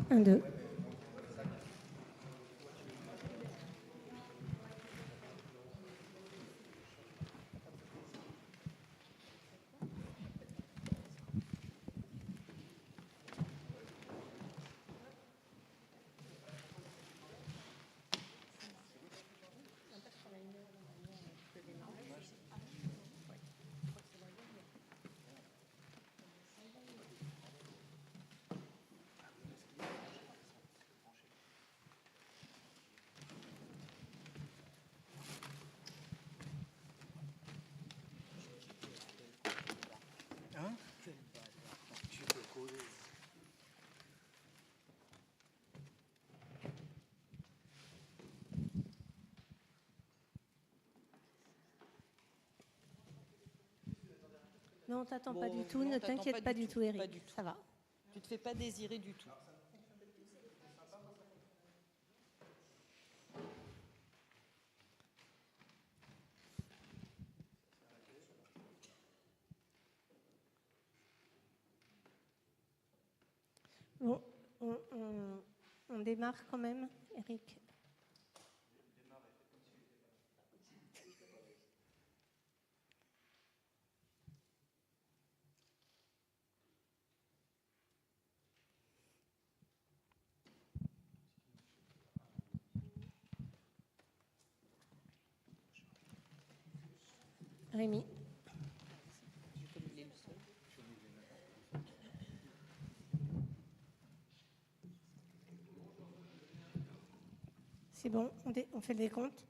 1, 2. Non, on t'attend pas du tout, ne t'inquiète pas du tout, Eric, ça va. Tu te fais pas désirer du tout. Bon, on démarre quand même, Eric. Rémi. C'est bon, on fait le décompte.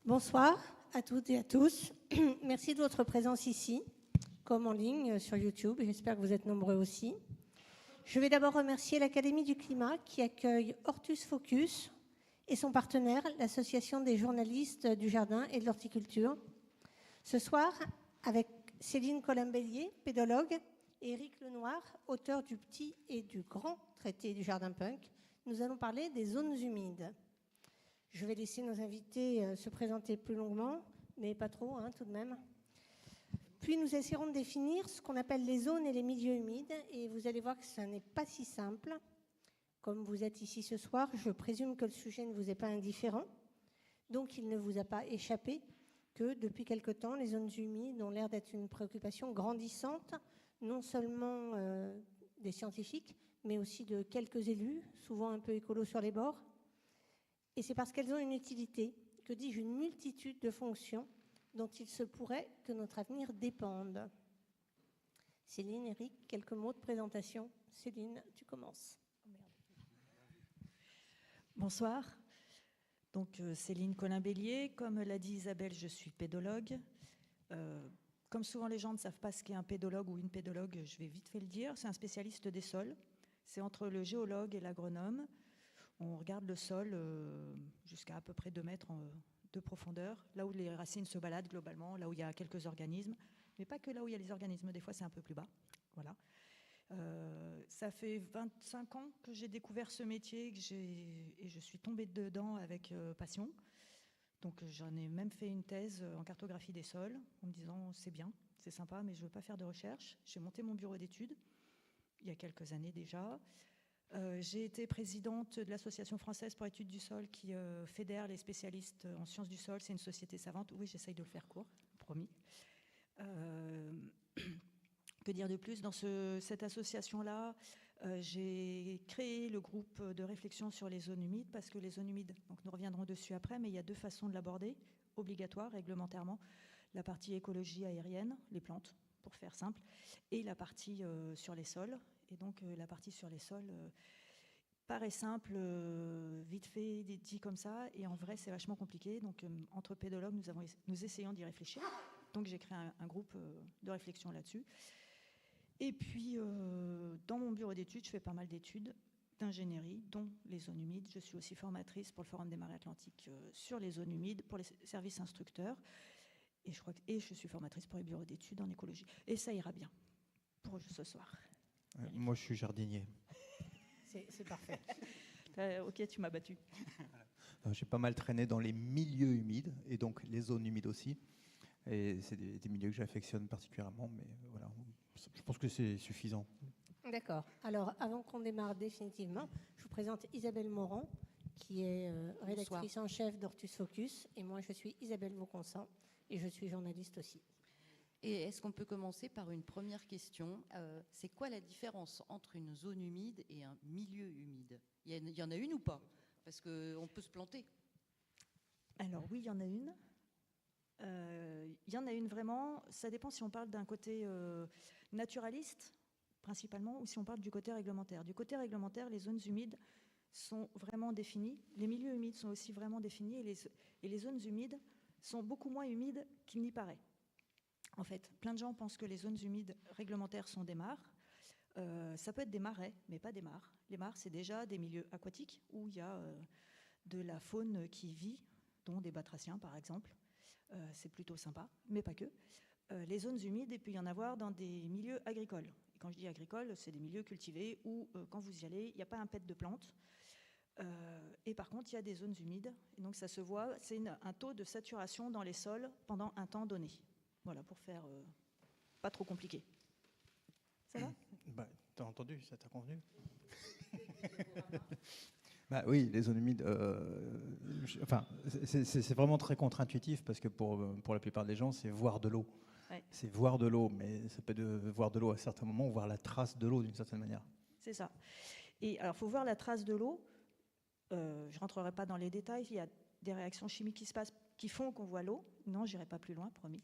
Bonsoir à toutes et à tous. Merci de votre présence ici, comme en ligne sur YouTube. J'espère que vous êtes nombreux aussi. Je vais d'abord remercier l'Académie du Climat qui accueille Hortus Focus et son partenaire, l'Association des journalistes du jardin et de l'horticulture. Ce soir, avec Céline Colin-Bélier, pédologue, et Éric Lenoir, auteur du petit et du grand traité du jardin punk, nous allons parler des zones humides. Je vais laisser nos invités se présenter plus longuement, mais pas trop, tout de même. Puis nous essaierons de définir ce qu'on appelle les zones et les milieux humides, et vous allez voir que ça n'est pas si simple. Comme vous êtes ici ce soir, je présume que le sujet ne vous est pas indifférent, donc il ne vous a pas échappé que depuis quelque temps, les zones humides ont l'air d'être une préoccupation grandissante, non seulement des scientifiques, mais aussi de quelques élus, souvent un peu écolos sur les bords. Et c'est parce qu'elles ont une utilité, que dis-je, une multitude de fonctions dont il se pourrait que notre avenir dépende. Céline, Éric, quelques mots de présentation. Céline, tu commences. Bonsoir. Donc Céline Colin-Bélier, comme l'a dit Isabelle, je suis pédologue. Comme souvent les gens ne savent pas ce qu'est un pédologue ou une pédologue, je vais vite fait le dire. C'est un spécialiste des sols. C'est entre le géologue et l'agronome. On regarde le sol jusqu'à peu près 2 mètres de profondeur, là où les racines se baladent globalement, là où il y a quelques organismes, mais pas que là où il y a les organismes, des fois c'est un peu plus bas. Voilà. Ça fait 25 ans que j'ai découvert ce métier et je suis tombée dedans avec passion. Donc j'en ai même fait une thèse en cartographie des sols, en me disant c'est bien, c'est sympa, mais je ne veux pas faire de recherche. J'ai monté mon bureau d'études il y a quelques années déjà. J'ai été présidente de l'Association française pour l'étude du sol qui fédère les spécialistes en sciences du sol. C'est une société savante. Oui, j'essaye de le faire court, promis. Que dire de plus? Dans cette association-là, j'ai créé le groupe de réflexion sur les zones humides parce que les zones humides, donc nous reviendrons dessus après, mais il y a 2 façons de l'aborder, obligatoire, réglementairement. La partie écologie aérienne, les plantes, pour faire simple, et la partie sur les sols. Et donc la partie sur les sols paraît simple, vite fait, dit comme ça, et en vrai c'est vachement compliqué. Donc entre pédologues, nous essayons d'y réfléchir. Donc j'ai créé un groupe de réflexion là-dessus. Et puis, dans mon bureau d'études, je fais pas mal d'études d'ingénierie, dont les zones humides. Je suis aussi formatrice pour le Forum des marées atlantiques sur les zones humides, pour les services instructeurs. Et je suis formatrice pour les bureaux d'études en écologie. Et ça ira bien pour ce soir. Moi, je suis jardinier. C'est parfait. Ok, tu m'as battu. J'ai pas mal traîné dans les milieux humides, et donc les zones humides aussi. Et c'est des milieux que j'affectionne particulièrement, mais voilà, je pense que c'est suffisant. D'accord. Alors, avant qu'on démarre définitivement, je vous présente Isabelle Moron, qui est rédactrice en chef d'Hortus Focus. Et moi, je suis Isabelle Vauconsant, et je suis journaliste aussi. Et est-ce qu'on peut commencer par une première question? C'est quoi la différence entre une zone humide et un milieu humide? Il y en a une ou pas? Parce qu'on peut se planter. Alors oui, il y en a une. Il y en a une vraiment. Ça dépend si on parle d'un côté naturaliste, principalement, ou si on parle du côté réglementaire. Du côté réglementaire, les zones humides sont vraiment définies. Les milieux humides sont aussi vraiment définis. Et les zones humides sont beaucoup moins humides qu'il n'y paraît. En fait, plein de gens pensent que les zones humides réglementaires sont des mares. Ça peut être des marais, mais pas des mares. Les mares, c'est déjà des milieux aquatiques où il y a de la faune qui vit, dont des batraciens, par exemple. C'est plutôt sympa, mais pas que. Les zones humides, il peut y en avoir dans des milieux agricoles. Et quand je dis agricole, c'est des milieux cultivés où, quand vous y allez, il n'y a pas un pet de plantes. Et par contre, il y a des zones humides. Et donc, ça se voit, c'est un taux de saturation dans les sols pendant un temps donné. Voilà, pour faire pas trop compliqué. Ça va ? Bah, t'as entendu, ça t'a convenu? Bah oui, les zones humides, enfin, c'est vraiment très contre-intuitif parce que pour la plupart des gens, c'est voir de l'eau. Ouais. C'est voir de l'eau, mais ça peut être voir de l'eau à certains moments, voir la trace de l'eau d'une certaine manière. C'est ça. Et alors, il faut voir la trace de l'eau. Je ne rentrerai pas dans les détails. Il y a des réactions chimiques qui se passent qui font qu'on voit l'eau. Non, je n'irai pas plus loin, promis.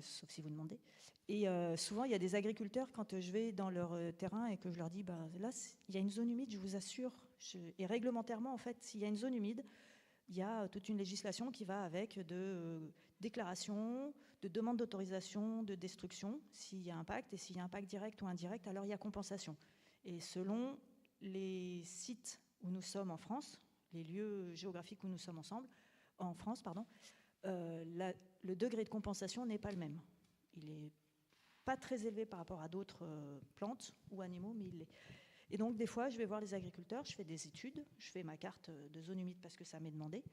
Sauf si vous demandez. Et souvent, il y a des agriculteurs, quand je vais dans leur terrain et que je leur dis, bah, là, il y a une zone humide, je vous assure. Et réglementairement, en fait, s'il y a une zone humide, il y a toute une législation qui va avec de déclarations, de demandes d'autorisation, de destruction, s'il y a impact. Et s'il y a impact direct ou indirect, alors il y a compensation. Et selon les sites où nous sommes en France, les lieux géographiques où nous sommes ensemble, en France, pardon, le degré de compensation n'est pas le même. Il n'est pas très élevé par rapport à d'autres plantes ou animaux, mais il l'est. Et donc, des fois, je vais voir les agriculteurs, je fais des études, je fais ma carte de zone humide parce que ça m'est demandé,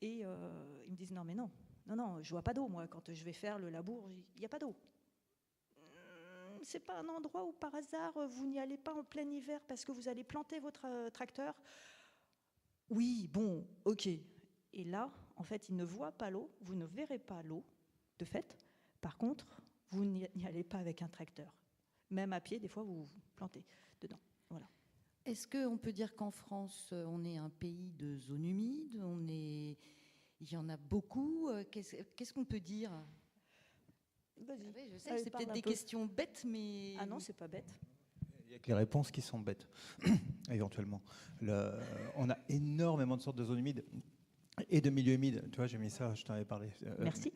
et ils me disent non, mais non, je vois pas d'eau, moi, quand je vais faire le labour, il n'y a pas d'eau. C'est pas un endroit où, par hasard, vous n'y allez pas en plein hiver parce que vous allez planter votre tracteur? Oui, bon, ok. Et là, en fait, ils ne voient pas l'eau, vous ne verrez pas l'eau, de fait. Par contre, vous n'y allez pas avec un tracteur. Même à pied, des fois, vous vous plantez dedans. Voilà. Est-ce qu'on peut dire qu'en France, on est un pays de zones humides? Il y en a beaucoup. Qu'est-ce qu'on peut dire? Vas-y. Oui, je sais, c'est peut-être des questions bêtes, mais... Ah non, c'est pas bête. Il n'y a que les réponses qui sont bêtes, éventuellement. On a énormément de sortes de zones humides et de milieux humides. Tu vois, j'ai mis ça, je t'en avais parlé. Merci.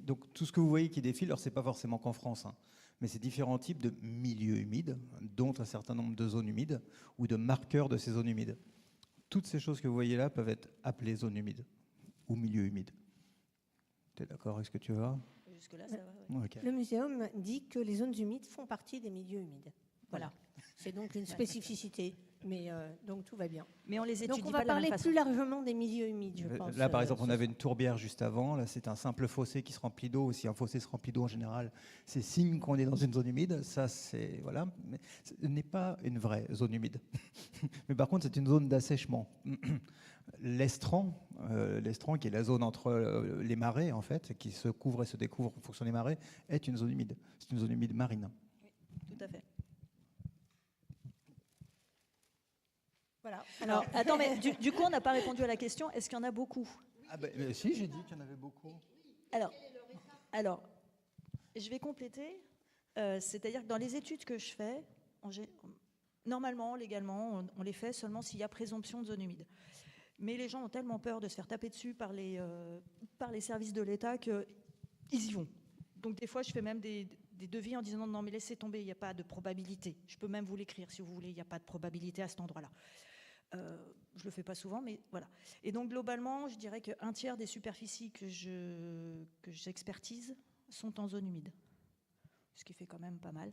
Donc, tout ce que vous voyez qui défile, alors c'est pas forcément qu'en France, hein, mais c'est différents types de milieux humides, dont un certain nombre de zones humides ou de marqueurs de ces zones humides. Toutes ces choses que vous voyez là peuvent être appelées zones humides ou milieux humides. Tu es d'accord avec ce que tu vois? Jusque-là, ça va. Ouais. Okay. Le muséum dit que les zones humides font partie des milieux humides. Voilà. C'est donc une spécificité, mais donc tout va bien. Mais on les étudie donc on va pas de la même parler plus largement des milieux humides, je pense. Là, par exemple, on avait une tourbière juste avant. Là, c'est un simple fossé qui se remplit d'eau. Si un fossé se remplit d'eau en général, c'est signe qu'on est dans une zone humide. Ça, c'est voilà. Mais ce n'est pas une vraie zone humide. Mais par contre, c'est une zone d'assèchement. L'estran, qui est la zone entre les marais, en fait, qui se couvre et se découvre en fonction des marais, est une zone humide. C'est une zone humide marine. Oui, tout à fait. Voilà. Alors, attends, mais du coup, on n'a pas répondu à la question. Est-ce qu'il y en a beaucoup? Ah ben, si, j'ai dit qu'il y en avait beaucoup. Alors, je vais compléter. C'est-à-dire que dans les études que je fais, normalement, légalement, on les fait seulement s'il y a présomption de zone humide. Mais les gens ont tellement peur de se faire taper dessus par les services de l'État qu'ils y vont. Donc des fois, je fais même des des devis en disant non mais laissez tomber, il n'y a pas de probabilité. Je peux même vous l'écrire si vous voulez, il n'y a pas de probabilité à cet endroit-là. Je ne le fais pas souvent, mais voilà. Et donc globalement, je dirais qu'un tiers des superficies que j'expertise sont en zone humide, ce qui fait quand même pas mal.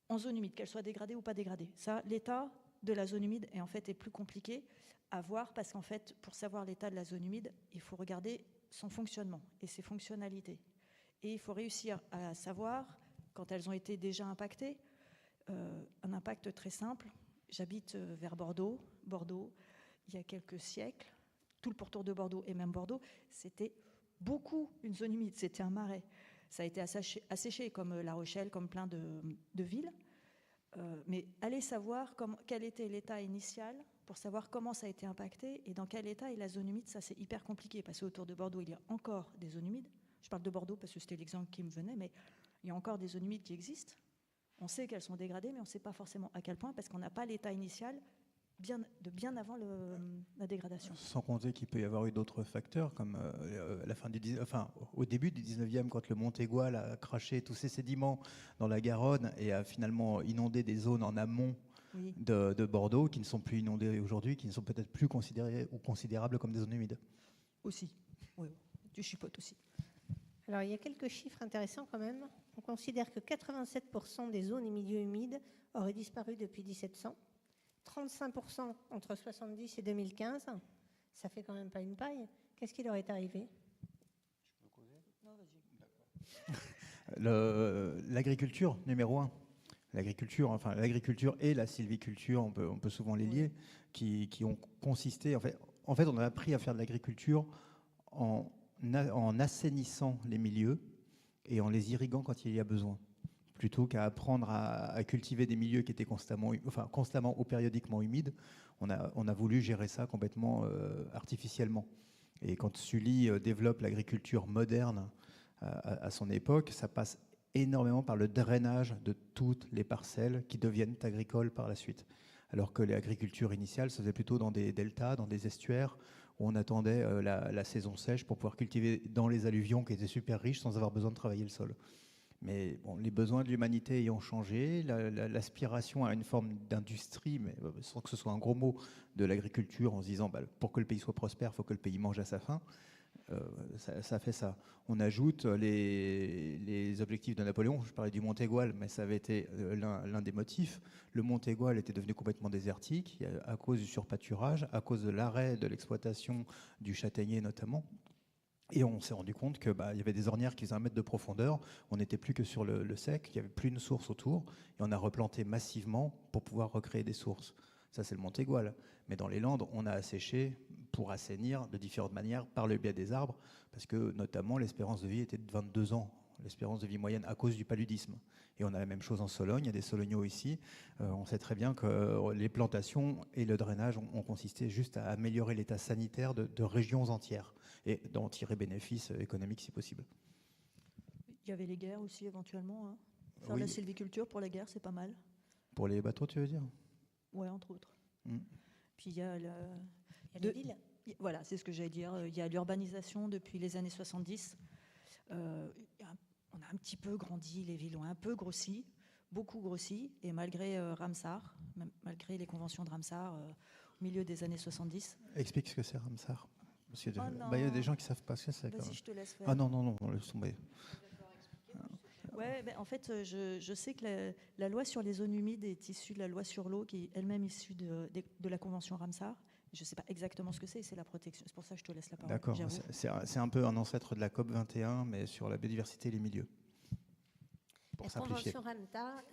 En zone humide, qu'elle soit dégradée ou pas dégradée. Ça, l'état de la zone humide est plus compliqué à voir parce qu'en fait, pour savoir l'état de la zone humide, il faut regarder son fonctionnement et ses fonctionnalités. Et il faut réussir à savoir, quand elles ont été déjà impactées, un impact très simple. J'habite vers Bordeaux. Bordeaux, il y a quelques siècles, tout le pourtour de Bordeaux et même Bordeaux, c'était beaucoup une zone humide, c'était un marais. Ça a été asséché comme La Rochelle, comme plein de villes. Mais allez savoir quel était l'état initial pour savoir comment ça a été impacté et dans quel état est la zone humide. Ça, c'est hyper compliqué parce qu'autour de Bordeaux, il y a encore des zones humides. Je parle de Bordeaux parce que c'était l'exemple qui me venait, mais il y a encore des zones humides qui existent. On sait qu'elles sont dégradées, mais on ne sait pas forcément à quel point parce qu'on n'a pas l'état initial bien avant la dégradation. Sans compter qu'il peut y avoir eu d'autres facteurs, comme au début du 19e, quand le Montégoal a craché tous ses sédiments dans la Garonne et a finalement inondé des zones en amont de Bordeaux, qui ne sont plus inondées aujourd'hui, qui ne sont peut-être plus considérées ou considérables comme des zones humides. Aussi, oui, du chipote aussi. Alors, il y a quelques chiffres intéressants quand même. On considère que 87% des zones et milieux humides auraient disparu depuis 1700. 35% entre 70 et 2015, ça fait quand même pas une paille. Qu'est-ce qui leur est arrivé? Je peux causer? Non, vas-y. L'agriculture, numéro 1. L'agriculture et la sylviculture, on peut souvent les lier, qui ont consisté... En fait, on a appris à faire de l'agriculture en assainissant les milieux et en les irriguant quand il y a besoin, plutôt qu'à apprendre à cultiver des milieux qui étaient constamment ou périodiquement humides. On a voulu gérer ça complètement artificiellement. Et quand Sully développe l'agriculture moderne à son époque, ça passe énormément par le drainage de toutes les parcelles qui deviennent agricoles par la suite. Alors que l'agriculture initiale se faisait plutôt dans des deltas, dans des estuaires, où on attendait la saison sèche pour pouvoir cultiver dans les alluvions qui étaient super riches sans avoir besoin de travailler le sol. Mais bon, les besoins de l'humanité ayant changé, l'aspiration à une forme d'industrie, mais sans que ce soit un gros mot, de l'agriculture, en se disant pour que le pays soit prospère, il faut que le pays mange à sa faim, ça fait ça. On ajoute les objectifs de Napoléon. Je parlais du Montégoal, mais ça avait été l'un des motifs. Le Montégoal était devenu complètement désertique à cause du surpâturage, à cause de l'arrêt de l'exploitation du châtaignier notamment. Et on s'est rendu compte qu'il y avait des ornières qui faisaient 1 mètre de profondeur. On n'était plus que sur le sec, il n'y avait plus une source autour. Et on a replanté massivement pour pouvoir recréer des sources. Ça, c'est le Montégoal. Mais dans les Landes, on a asséché pour assainir de différentes manières par le biais des arbres, parce que notamment l'espérance de vie était de 22 ans, l'espérance de vie moyenne à cause du paludisme. Et on a la même chose en Sologne, il y a des Sologneaux ici. On sait très bien que les plantations et le drainage ont consisté juste à améliorer l'état sanitaire de régions entières et d'en tirer bénéfice économique si possible. Il y avait les guerres aussi éventuellement. Hein. Faire la sylviculture pour la guerre, c'est pas mal. Pour les bateaux, tu veux dire? Oui, entre autres. Puis il y a les villes. Voilà, c'est ce que j'allais dire. Il y a l'urbanisation depuis les années 70. On a un petit peu grandi, les villes ont un peu grossi, beaucoup grossi, et malgré Ramsar, malgré les conventions de Ramsar au milieu des années 70. Explique ce que c'est Ramsar. Il y a des gens qui ne savent pas ce que c'est. Vas-y, je te laisse faire. Ah non, laisse tomber. Ouais, en fait, je sais que la loi sur les zones humides est issue de la loi sur l'eau, qui est elle-même issue de la convention Ramsar. Je ne sais pas exactement ce que c'est la protection. C'est pour ça que je te laisse la parole. D'accord, c'est un peu un ancêtre de la COP 21, mais sur la biodiversité et les milieux. La convention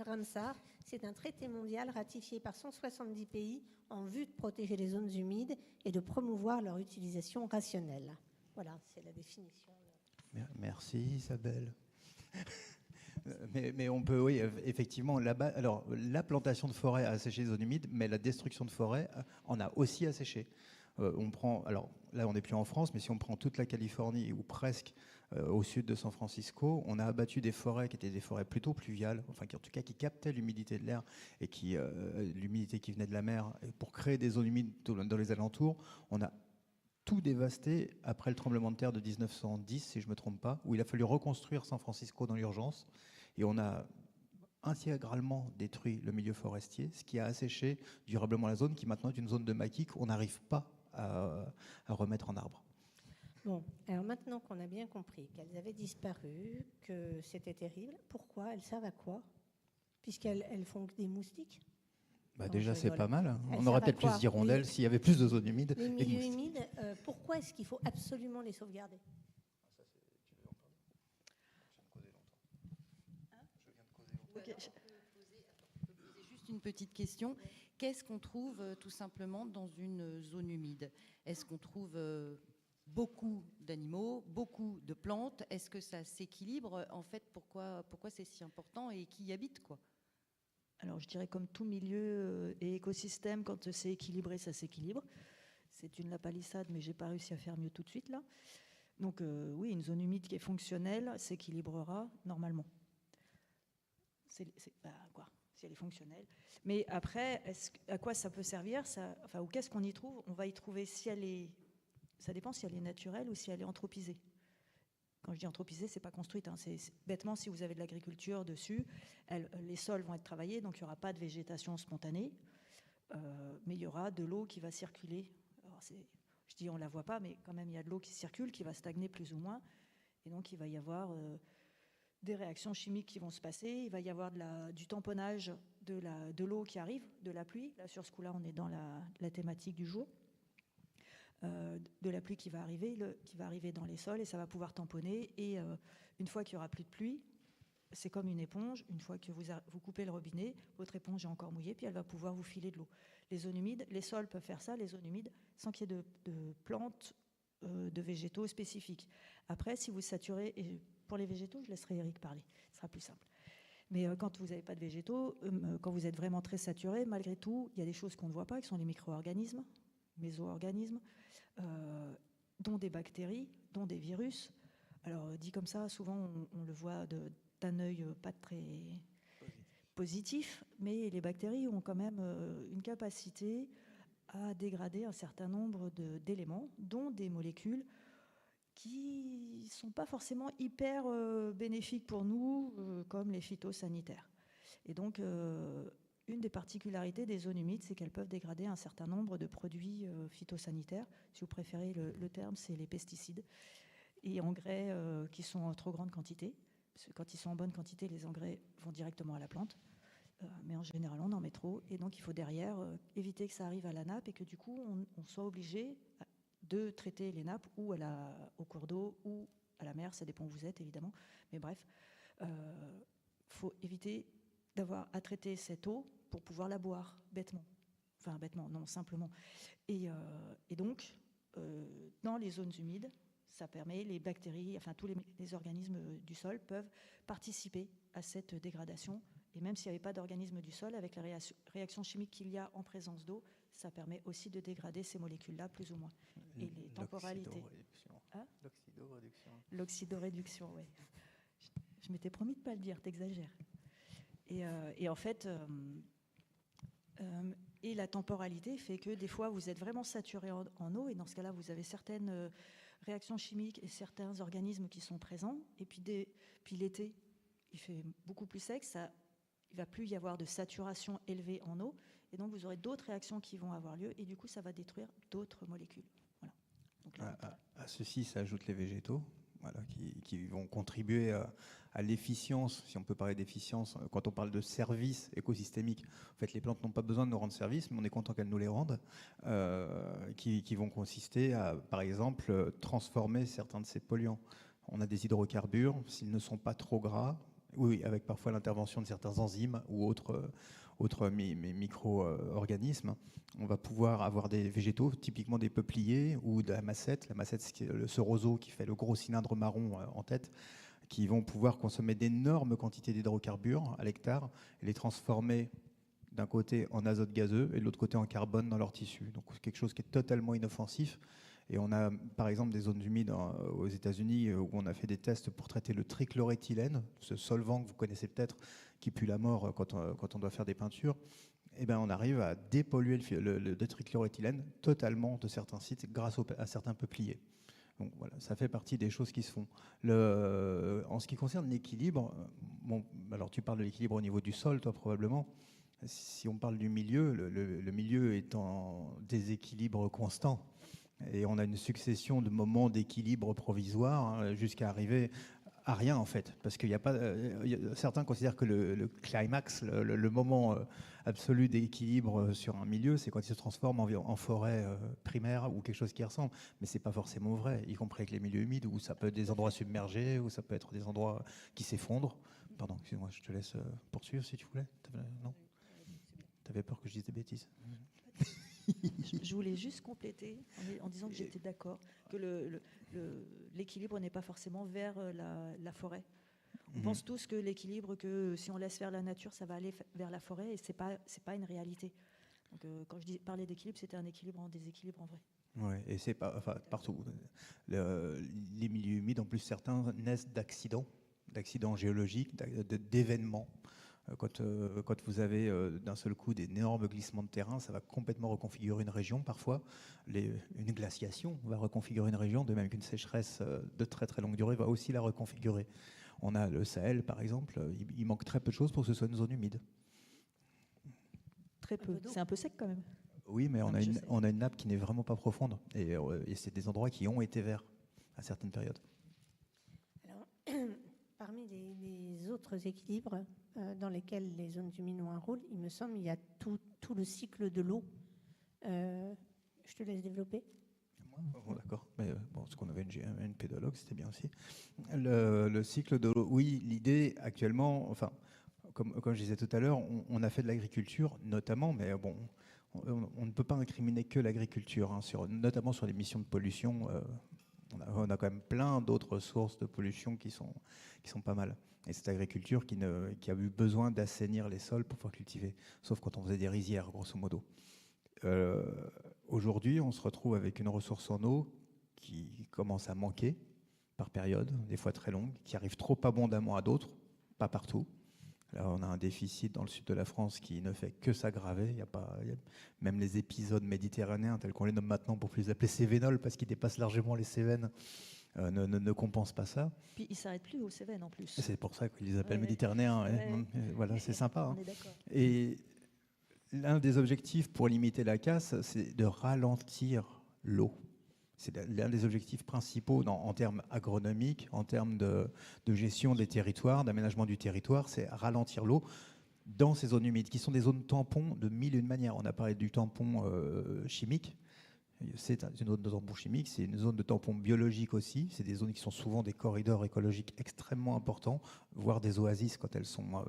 Ramsar, c'est un traité mondial ratifié par 170 pays en vue de protéger les zones humides et de promouvoir leur utilisation rationnelle. Voilà, c'est la définition. Merci Isabelle. Mais on peut, oui, effectivement, là-bas, alors la plantation de forêt a asséché les zones humides, mais la destruction de forêt en a aussi asséché. Alors là, on n'est plus en France, mais si on prend toute la Californie ou presque au sud de San Francisco, on a abattu des forêts qui étaient des forêts plutôt pluviales, enfin en tout cas qui captaient l'humidité de l'air et l'humidité qui venait de la mer, pour créer des zones humides dans les alentours. On a tout dévasté après le tremblement de terre de 1910, si je ne me trompe pas, où il a fallu reconstruire San Francisco dans l'urgence. Et on a intégralement détruit le milieu forestier, ce qui a asséché durablement la zone, qui maintenant est une zone de maquis qu'on n'arrive pas à remettre en arbre. Bon, alors maintenant qu'on a bien compris qu'elles avaient disparu, que c'était terrible, pourquoi? Elles servent à quoi? Puisqu'elles font que des moustiques. Bah Non, déjà, je c'est rigole. pas mal. Elles On servent aurait à peut-être quoi? plus d'hirondelles s'il y avait plus de zones humides. Les et de milieux moustiques. humides, pourquoi est-ce qu'il faut absolument les sauvegarder? On peut poser juste une petite question. Qu'est-ce qu'on trouve tout simplement dans une zone humide? Est-ce qu'on trouve beaucoup d'animaux, beaucoup de plantes? Est-ce que ça s'équilibre? En fait, pourquoi c'est si important et qui y habite, quoi? Alors, je dirais comme tout milieu et écosystème, quand c'est équilibré, ça s'équilibre. C'est une lapalissade, mais j'ai pas réussi à faire mieux tout de suite là. Donc oui, une zone humide qui est fonctionnelle s'équilibrera normalement. Quoi, si elle est fonctionnelle. Mais après, à quoi ça peut servir ça, enfin, ou qu'est-ce qu'on y trouve? On va y trouver si elle est... Ça dépend si elle est naturelle ou si elle est anthropisée. Quand je dis anthropisée, c'est pas construite. Hein, bêtement, si vous avez de l'agriculture dessus, les sols vont être travaillés, donc il n'y aura pas de végétation spontanée, mais il y aura de l'eau qui va circuler. Alors, je dis on ne la voit pas, mais quand même il y a de l'eau qui circule, qui va stagner plus ou moins, et donc il va y avoir des réactions chimiques qui vont se passer, il va y avoir du tamponnage de l'eau qui arrive, de la pluie. Là, sur ce coup-là, on est dans la thématique du jour. De la pluie qui va arriver dans les sols et ça va pouvoir tamponner. Et une fois qu'il n'y aura plus de pluie, c'est comme une éponge. Une fois que vous coupez le robinet, votre éponge est encore mouillée, puis elle va pouvoir vous filer de l'eau. Les zones humides, les sols peuvent faire ça, les zones humides, sans qu'il y ait de plantes, de végétaux spécifiques. Après, si vous saturez, et pour les végétaux, je laisserai Eric parler, ce sera plus simple. Mais quand vous n'avez pas de végétaux, quand vous êtes vraiment très saturé, malgré tout, il y a des choses qu'on ne voit pas, qui sont les micro-organismes, méso-organismes, dont des bactéries, dont des virus. Alors, dit comme ça, souvent, on le voit d'un œil pas très positif, mais les bactéries ont quand même une capacité à dégrader un certain nombre d'éléments, dont des molécules qui ne sont pas forcément hyper bénéfiques pour nous, comme les phytosanitaires. Et donc, une des particularités des zones humides, c'est qu'elles peuvent dégrader un certain nombre de produits phytosanitaires. Si vous préférez le terme, c'est les pesticides et engrais qui sont en trop grande quantité. Parce que quand ils sont en bonne quantité, les engrais vont directement à la plante. Mais en général, on en met trop. Et donc, il faut derrière éviter que ça arrive à la nappe et que du coup, on soit obligé de traiter les nappes ou au cours d'eau ou à la mer. Ça dépend où vous êtes, évidemment. Mais bref, faut éviter d'avoir à traiter cette eau pour pouvoir la boire bêtement. Enfin, bêtement, non, simplement. Et donc, dans les zones humides, ça permet, les bactéries, enfin tous les organismes du sol peuvent participer à cette dégradation. Et même s'il n'y avait pas d'organismes du sol, avec la réaction chimique qu'il y a en présence d'eau, ça permet aussi de dégrader ces molécules-là, plus ou moins. Et les temporalités. L'oxydoréduction. L'oxydoréduction, oui. Je m'étais promis de ne pas le dire, t'exagères. Et en fait, et la temporalité fait que des fois, vous êtes vraiment saturé en eau, et dans ce cas-là, vous avez certaines réactions chimiques et certains organismes qui sont présents. Et puis l'été, il fait beaucoup plus sec, il ne va plus y avoir de saturation élevée en eau, et donc vous aurez d'autres réactions qui vont avoir lieu, et du coup, ça va détruire d'autres molécules. Voilà. Donc là, À ceci s'ajoutent les végétaux, voilà, qui vont contribuer à l'efficience, si on peut parler d'efficience, quand on parle de service écosystémique. En fait, les plantes n'ont pas besoin de nous rendre service, mais on est content qu'elles nous les rendent, qui vont consister à, par exemple, transformer certains de ces polluants. On a des hydrocarbures, s'ils ne sont pas trop gras, oui, avec parfois l'intervention de certains enzymes ou autres micro-organismes, on va pouvoir avoir des végétaux, typiquement des peupliers ou de la macette. La macette, c'est ce roseau qui fait le gros cylindre marron en tête, qui vont pouvoir consommer d'énormes quantités d'hydrocarbures à l'hectare et les transformer d'un côté en azote gazeux et de l'autre côté en carbone dans leur tissu. Donc c'est quelque chose qui est totalement inoffensif. Et on a par exemple des zones humides aux États-Unis où on a fait des tests pour traiter le trichloréthylène, ce solvant que vous connaissez peut-être, qui pue la mort quand on doit faire des peintures. Et ben on arrive à dépolluer le trichloréthylène totalement de certains sites grâce à certains peupliers. Donc voilà, ça fait partie des choses qui se font. En ce qui concerne l'équilibre, bon, alors tu parles de l'équilibre au niveau du sol, toi probablement. Si on parle du milieu, le milieu est en déséquilibre constant. Et on a une succession de moments d'équilibre provisoire jusqu'à arriver à rien en fait. Parce qu'il n'y a pas. Certains considèrent que le climax, le moment absolu d'équilibre sur un milieu, c'est quand il se transforme en forêt primaire ou quelque chose qui y ressemble. Mais c'est pas forcément vrai, y compris avec les milieux humides où ça peut être des endroits submergés, où ça peut être des endroits qui s'effondrent. Pardon, excuse-moi, je te laisse poursuivre si tu voulais. Non ? T'avais peur que je dise des bêtises? Je voulais juste compléter en disant que j'étais d'accord, que l'équilibre n'est pas forcément vers la forêt. On pense tous que l'équilibre, que si on laisse faire la nature, ça va aller vers la forêt, et c'est pas une réalité. Donc, quand je parlais d'équilibre, c'était un équilibre en déséquilibre en vrai. Oui, et c'est pas, enfin, partout. Les milieux humides, en plus, certains naissent d'accidents géologiques, d'événements. Quand vous avez d'un seul coup des énormes glissements de terrain, ça va complètement reconfigurer une région. Parfois, une glaciation va reconfigurer une région, de même qu'une sécheresse de très très longue durée va aussi la reconfigurer. On a le Sahel, par exemple, il manque très peu de choses pour que ce soit une zone humide. Très peu. C'est un peu sec quand même. Oui, mais on a une nappe qui n'est vraiment pas profonde. Et c'est des endroits qui ont été verts à certaines périodes. Alors, parmi les autres équilibres dans lesquels les zones humides ont un rôle, il me semble qu'il y a tout le cycle de l'eau. Je te laisse développer. Bon, d'accord. Mais bon, parce qu'on avait une pédologue, c'était bien aussi. Le cycle de l'eau, oui, l'idée actuellement, enfin, comme je disais tout à l'heure, on a fait de l'agriculture notamment, mais bon, on ne peut pas incriminer que l'agriculture, hein, notamment sur l'émission de pollution. On a quand même plein d'autres sources de pollution qui sont pas mal. Et cette agriculture qui a eu besoin d'assainir les sols pour pouvoir cultiver, sauf quand on faisait des rizières, grosso modo. Aujourd'hui, on se retrouve avec une ressource en eau qui commence à manquer par période, des fois très longue, qui arrive trop abondamment à d'autres, pas partout. Là, on a un déficit dans le sud de la France qui ne fait que s'aggraver. Même les épisodes méditerranéens, tels qu'on les nomme maintenant pour plus les appeler Cévénols, parce qu'ils dépassent largement les Cévennes, ne compensent pas ça. Puis ils ne s'arrêtent plus aux Cévennes en plus. C'est pour ça qu'ils les appellent méditerranéens. Ouais. Voilà, c'est sympa. On hein. est d'accord. Et l'un des objectifs pour limiter la casse, c'est de ralentir l'eau. C'est l'un des objectifs principaux en termes agronomiques, en termes de gestion des territoires, d'aménagement du territoire, c'est ralentir l'eau dans ces zones humides, qui sont des zones tampons de mille et une manières. On a parlé du tampon chimique. C'est une zone de tampon chimique, c'est une zone de tampon biologique aussi. C'est des zones qui sont souvent des corridors écologiques extrêmement importants, voire des oasis quand elles sont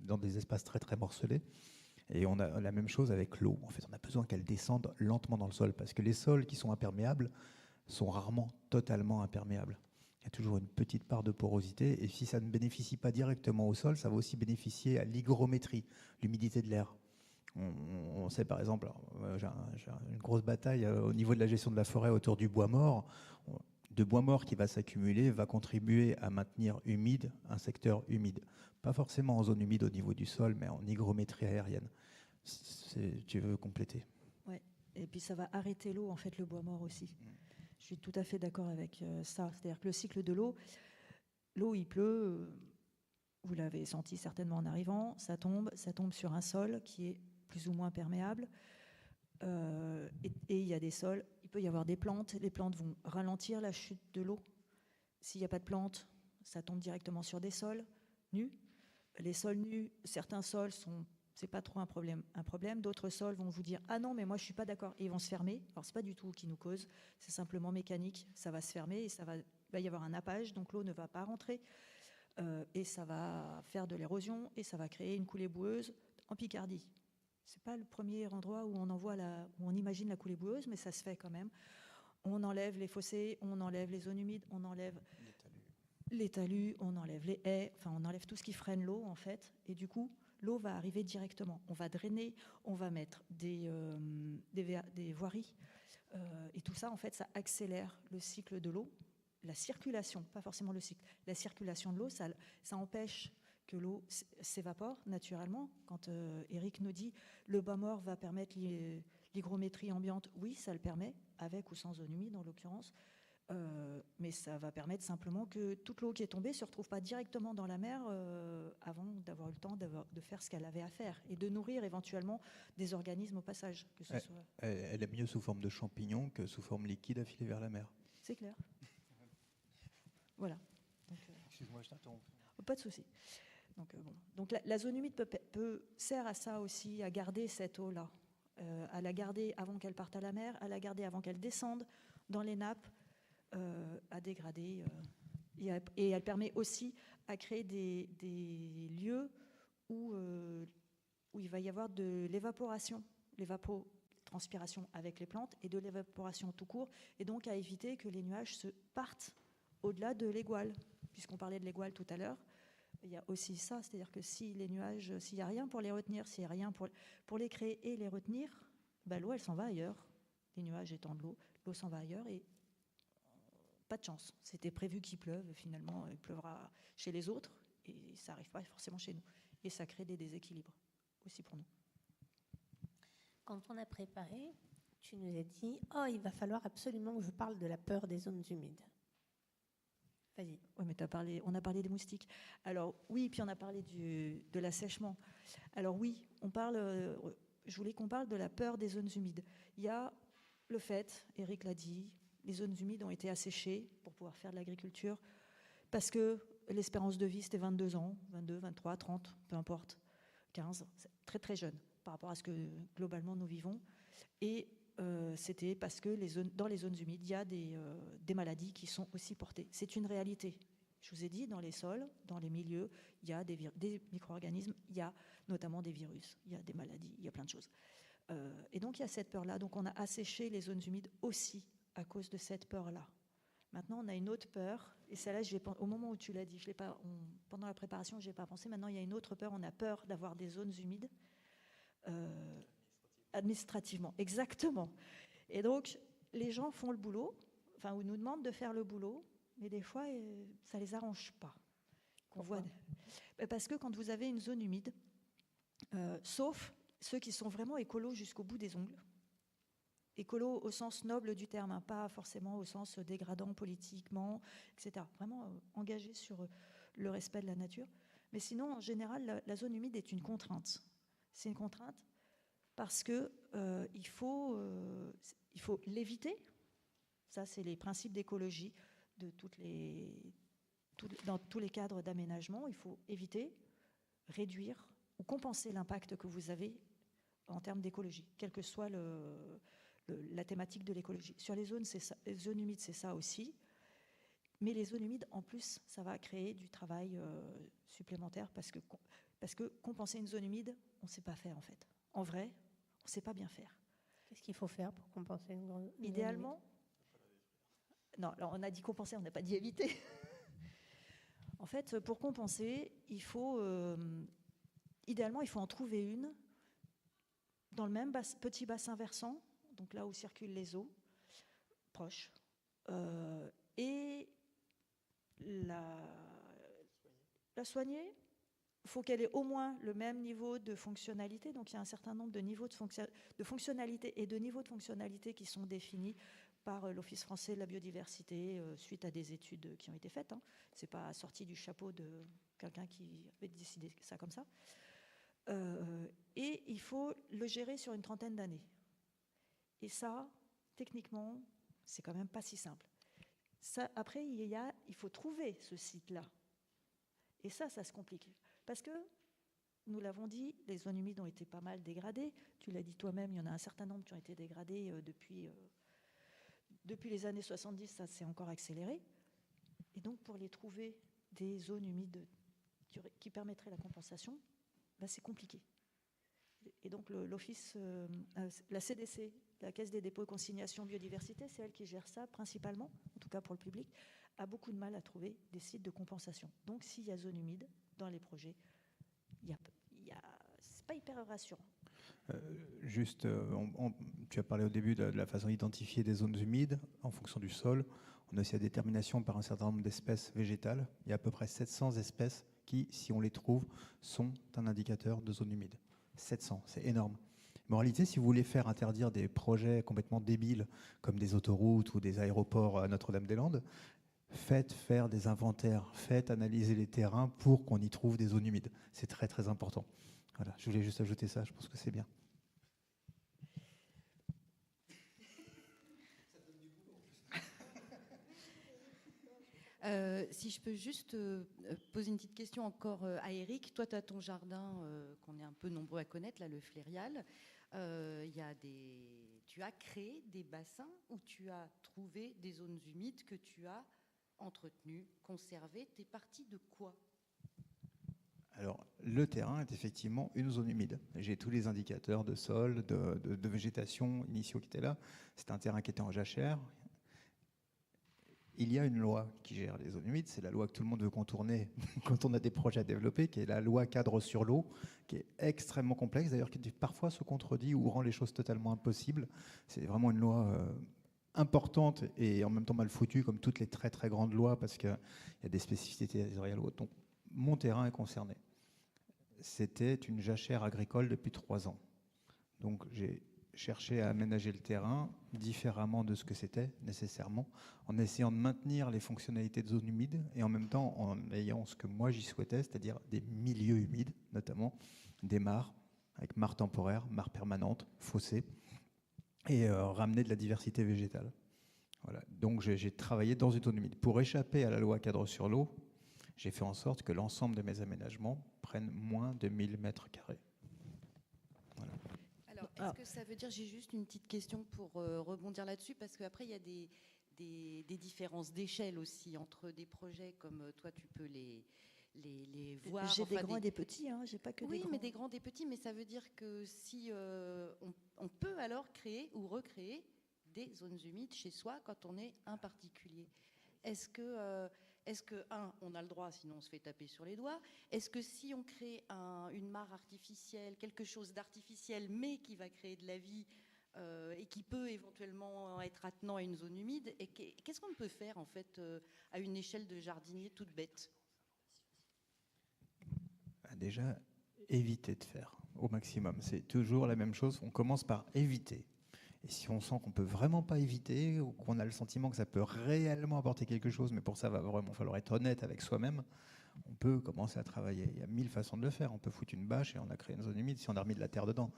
dans des espaces très très morcelés. Et on a la même chose avec l'eau. En fait, on a besoin qu'elle descende lentement dans le sol, parce que les sols qui sont imperméables sont rarement totalement imperméables. Il y a toujours une petite part de porosité, et si ça ne bénéficie pas directement au sol, ça va aussi bénéficier à l'hygrométrie, l'humidité de l'air. On sait par exemple, j'ai une grosse bataille au niveau de la gestion de la forêt autour du bois mort. De bois mort qui va s'accumuler va contribuer à maintenir humide un secteur humide. Pas forcément en zone humide au niveau du sol, mais en hygrométrie aérienne. Tu veux compléter? Ouais. Et puis ça va arrêter l'eau, en fait, le bois mort aussi. Je suis tout à fait d'accord avec ça. C'est-à-dire que le cycle de l'eau, il pleut, vous l'avez senti certainement en arrivant, ça tombe sur un sol qui est plus ou moins perméable. Et il y a des sols, il peut y avoir des plantes. Les plantes vont ralentir la chute de l'eau. S'il n'y a pas de plantes, ça tombe directement sur des sols nus. Les sols nus, certains sols c'est pas trop un problème. D'autres sols vont vous dire ah non mais moi je suis pas d'accord, et ils vont se fermer. Alors c'est pas du tout qui nous cause, c'est simplement mécanique. Ça va se fermer et il va y avoir un nappage, donc l'eau ne va pas rentrer et ça va faire de l'érosion et ça va créer une coulée boueuse en Picardie. C'est pas le premier endroit où on imagine la coulée boueuse, mais ça se fait quand même. On enlève les fossés, on enlève les zones humides, on enlève les talus, on enlève les haies, enfin on enlève tout ce qui freine l'eau en fait, et du coup l'eau va arriver directement. On va drainer, on va mettre des voiries, et tout ça en fait ça accélère le cycle de l'eau, la circulation, pas forcément le cycle, la circulation de l'eau, ça empêche que l'eau s'évapore naturellement. Quand Eric nous dit le bois mort va permettre l'hygrométrie ambiante, oui ça le permet, avec ou sans zone humide en l'occurrence. Mais ça va permettre simplement que toute l'eau qui est tombée ne se retrouve pas directement dans la mer avant d'avoir eu le temps de faire ce qu'elle avait à faire et de nourrir éventuellement des organismes au passage. Que ce Ouais. soit... Elle est mieux sous forme de champignons que sous forme liquide affilée vers la mer. C'est clair. Voilà. Donc, Excuse-moi, je t'interromps. pas de souci. Donc la zone humide sert à ça aussi, à garder cette eau-là, à la garder avant qu'elle parte à la mer, à la garder avant qu'elle descende dans les nappes, à dégrader. Et elle permet aussi à créer des lieux où il va y avoir de l'évaporation, l'évapotranspiration avec les plantes et de l'évaporation tout court, et donc à éviter que les nuages se partent au-delà de l'égoile. Puisqu'on parlait de l'égoile tout à l'heure, il y a aussi ça, c'est-à-dire que si les nuages, s'il n'y a rien pour les retenir, s'il n'y a rien pour les créer et les retenir, ben l'eau, elle s'en va ailleurs. Les nuages étant de l'eau s'en va ailleurs et pas de chance. C'était prévu qu'il pleuve, finalement, il pleuvra chez les autres et ça n'arrive pas forcément chez nous. Et ça crée des déséquilibres aussi pour nous. Quand on a préparé, tu nous as dit « Oh, il va falloir absolument que je parle de la peur des zones humides. » Vas-y. Oui, mais on a parlé des moustiques. Alors oui, puis on a parlé de l'assèchement. Alors oui, je voulais qu'on parle de la peur des zones humides. Il y a le fait, Eric l'a dit, les zones humides ont été asséchées pour pouvoir faire de l'agriculture parce que l'espérance de vie, c'était 22 ans, 22, 23, 30, peu importe, 15, c'est très très jeune par rapport à ce que globalement nous vivons. Et c'était parce que dans les zones humides, il y a des maladies qui sont aussi portées. C'est une réalité. Je vous ai dit, dans les sols, dans les milieux, il y a des micro-organismes, il y a notamment des virus, il y a des maladies, il y a plein de choses. Et donc, il y a cette peur-là. Donc, on a asséché les zones humides aussi à cause de cette peur-là. Maintenant, on a une autre peur, et celle-là, au moment où tu l'as dit, pendant la préparation, je n'ai pas pensé. Maintenant, il y a une autre peur. On a peur d'avoir des zones humides. Administrativement, exactement. Et donc, les gens font le boulot, ou nous demandent de faire le boulot, mais des fois, ça ne les arrange pas. Parce que quand vous avez une zone humide, sauf ceux qui sont vraiment écolos jusqu'au bout des ongles, écolos au sens noble du terme, pas forcément au sens dégradant politiquement, etc. Vraiment engagés sur le respect de la nature. Mais sinon, en général, la zone humide est une contrainte. C'est une contrainte parce que il faut l'éviter. Ça, c'est les principes d'écologie dans tous les cadres d'aménagement. Il faut éviter, réduire ou compenser l'impact que vous avez en termes d'écologie, quelle que soit la thématique de l'écologie. Sur les zones humides, c'est ça aussi. Mais les zones humides, en plus, ça va créer du travail supplémentaire parce que compenser une zone humide, on ne sait pas faire en fait. En vrai, on ne sait pas bien faire. Qu'est-ce qu'il faut faire pour compenser une zone humide ? Idéalement, non, alors on a dit compenser, on n'a pas dit éviter. En fait, pour compenser, idéalement, il faut en trouver une dans le même petit bassin versant, donc là où circulent les eaux, proches, et la soigner. Il faut qu'elle ait au moins le même niveau de fonctionnalité. Donc, il y a un certain nombre de niveaux de fonctionnalité et de niveaux de fonctionnalité qui sont définis par l'Office français de la biodiversité suite à des études qui ont été faites. Ce n'est pas sorti du chapeau de quelqu'un qui avait décidé ça comme ça. Et il faut le gérer sur une trentaine d'années. Et ça, techniquement, c'est quand même pas si simple. Après, il faut trouver ce site-là. Et ça se complique. Parce que, nous l'avons dit, les zones humides ont été pas mal dégradées. Tu l'as dit toi-même, il y en a un certain nombre qui ont été dégradées depuis les années 70, ça s'est encore accéléré. Et donc, pour les trouver des zones humides qui permettraient la compensation, c'est compliqué. Et donc, l'Office, la CDC, la Caisse des dépôts et consignations biodiversité, c'est elle qui gère ça principalement, en tout cas pour le public, a beaucoup de mal à trouver des sites de compensation. Donc, s'il y a zone humide dans les projets, c'est pas hyper rassurant. Tu as parlé au début de la façon d'identifier des zones humides en fonction du sol. On a aussi la détermination par un certain nombre d'espèces végétales. Il y a à peu près 700 espèces qui, si on les trouve, sont un indicateur de zone humide. 700, c'est énorme. Mais en réalité, si vous voulez faire interdire des projets complètement débiles, comme des autoroutes ou des aéroports à Notre-Dame-des-Landes, faites faire des inventaires, faites analyser les terrains pour qu'on y trouve des zones humides. C'est très très important. Voilà, je voulais juste ajouter ça, je pense que c'est bien. Si je peux juste poser une petite question encore à Eric. Toi, tu as ton jardin qu'on est un peu nombreux à connaître, là, le Flérial. Tu as créé des bassins où tu as trouvé des zones humides que tu as entretenues, conservées. Tu es parti de quoi? Alors, le terrain est effectivement une zone humide. J'ai tous les indicateurs de sol, de végétation initiaux qui étaient là. C'est un terrain qui était en jachère. Il y a une loi qui gère les zones humides, c'est la loi que tout le monde veut contourner quand on a des projets à développer, qui est la loi cadre sur l'eau, qui est extrêmement complexe, d'ailleurs qui parfois se contredit ou rend les choses totalement impossibles. C'est vraiment une loi importante et en même temps mal foutue, comme toutes les très très grandes lois, parce qu'il y a des spécificités territoriales ou autres. Donc, mon terrain est concerné. C'était une jachère agricole depuis 3 ans. Donc j'ai cherché à aménager le terrain différemment de ce que c'était nécessairement, en essayant de maintenir les fonctionnalités de zone humide et en même temps en ayant ce que moi j'y souhaitais, c'est-à-dire des milieux humides, notamment des mares, avec mares temporaires, mares permanentes, fossés, et ramener de la diversité végétale. Voilà. Donc j'ai travaillé dans une zone humide. Pour échapper à la loi cadre sur l'eau, j'ai fait en sorte que l'ensemble de mes aménagements prennent moins de 1000 mètres carrés. Voilà. Alors, est-ce que ça veut dire, j'ai juste une petite question pour rebondir là-dessus, parce qu'après, il y a des différences d'échelle aussi entre des projets comme toi, tu peux les voir. J'ai des grands et des petits, hein, j'ai pas que des grands. Oui, mais des grands, des petits, mais ça veut dire que si on peut alors créer ou recréer des zones humides chez soi quand on est un particulier. Est-ce que, on a le droit, sinon on se fait taper sur les doigts? Est-ce que si on crée une mare artificielle, quelque chose d'artificiel, mais qui va créer de la vie et qui peut éventuellement être attenant à une zone humide, et qu'est-ce qu'on peut faire en fait à une échelle de jardinier toute bête? Déjà, éviter de faire au maximum. C'est toujours la même chose. On commence par éviter. Et si on sent qu'on peut vraiment pas éviter ou qu'on a le sentiment que ça peut réellement apporter quelque chose, mais pour ça, va vraiment falloir être honnête avec soi-même, on peut commencer à travailler. Il y a 1000 façons de le faire. On peut foutre une bâche et on a créé une zone humide si on a remis de la terre dedans.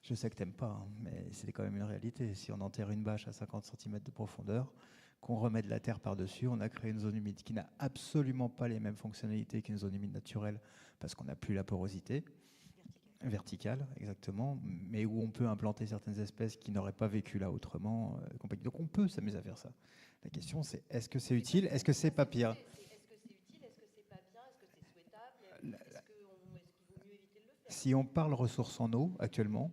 Je sais que t'aimes pas, hein, mais c'est quand même une réalité. Si on enterre une bâche à 50 cm de profondeur, qu'on remet de la terre par-dessus, on a créé une zone humide qui n'a absolument pas les mêmes fonctionnalités qu'une zone humide naturelle, parce qu'on n'a plus la porosité verticale, exactement, mais où on peut implanter certaines espèces qui n'auraient pas vécu là autrement. Donc on peut s'amuser à faire ça. La question c'est, est-ce que c'est utile? Est-ce que c'est pas pire? Est-ce que c'est utile? Est-ce que c'est pas bien? Est-ce que c'est souhaitable? Est-ce qu'il vaut mieux éviter de le faire? Si on parle ressources en eau actuellement,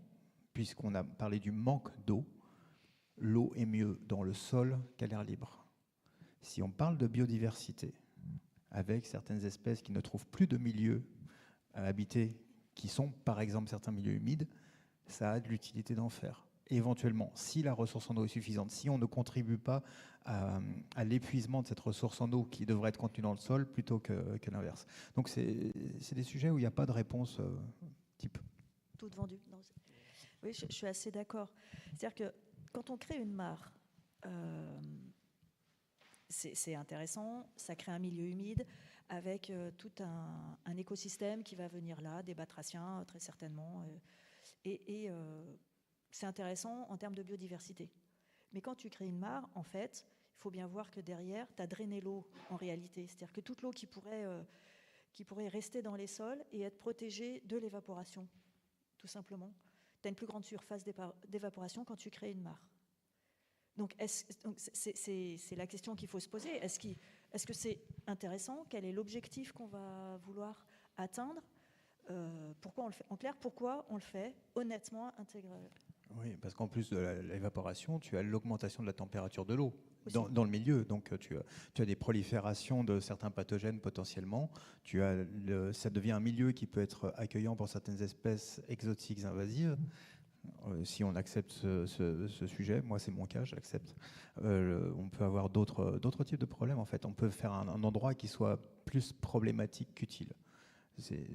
puisqu'on a parlé du manque d'eau, l'eau est mieux dans le sol qu'à l'air libre. Si on parle de biodiversité, avec certaines espèces qui ne trouvent plus de milieu à habiter, qui sont par exemple certains milieux humides, ça a de l'utilité d'en faire. Éventuellement, si la ressource en eau est suffisante, si on ne contribue pas à l'épuisement de cette ressource en eau qui devrait être contenue dans le sol plutôt que l'inverse. Donc c'est des sujets où il n'y a pas de réponse type. Toute vendue. Non, oui, je suis assez d'accord. C'est-à-dire que quand on crée une mare, c'est intéressant, ça crée un milieu humide avec tout un écosystème qui va venir là, des batraciens très certainement, et c'est intéressant en termes de biodiversité. Mais quand tu crées une mare, en fait, il faut bien voir que derrière, tu as drainé l'eau en réalité. C'est-à-dire que toute l'eau qui pourrait rester dans les sols et être protégée de l'évaporation, tout simplement. Tu as une plus grande surface d'évaporation quand tu crées une mare. Donc, c'est la question qu'il faut se poser. Est-ce que c'est intéressant? Quel est l'objectif qu'on va vouloir atteindre? Pourquoi on le fait? En clair, pourquoi on le fait honnêtement, intégral? Oui, parce qu'en plus de l'évaporation, tu as l'augmentation de la température de l'eau dans le milieu. Donc, tu as des proliférations de certains pathogènes potentiellement. Ça devient un milieu qui peut être accueillant pour certaines espèces exotiques invasives. Si on accepte ce sujet, moi c'est mon cas, j'accepte. On peut avoir d'autres types de problèmes en fait. On peut faire un endroit qui soit plus problématique qu'utile.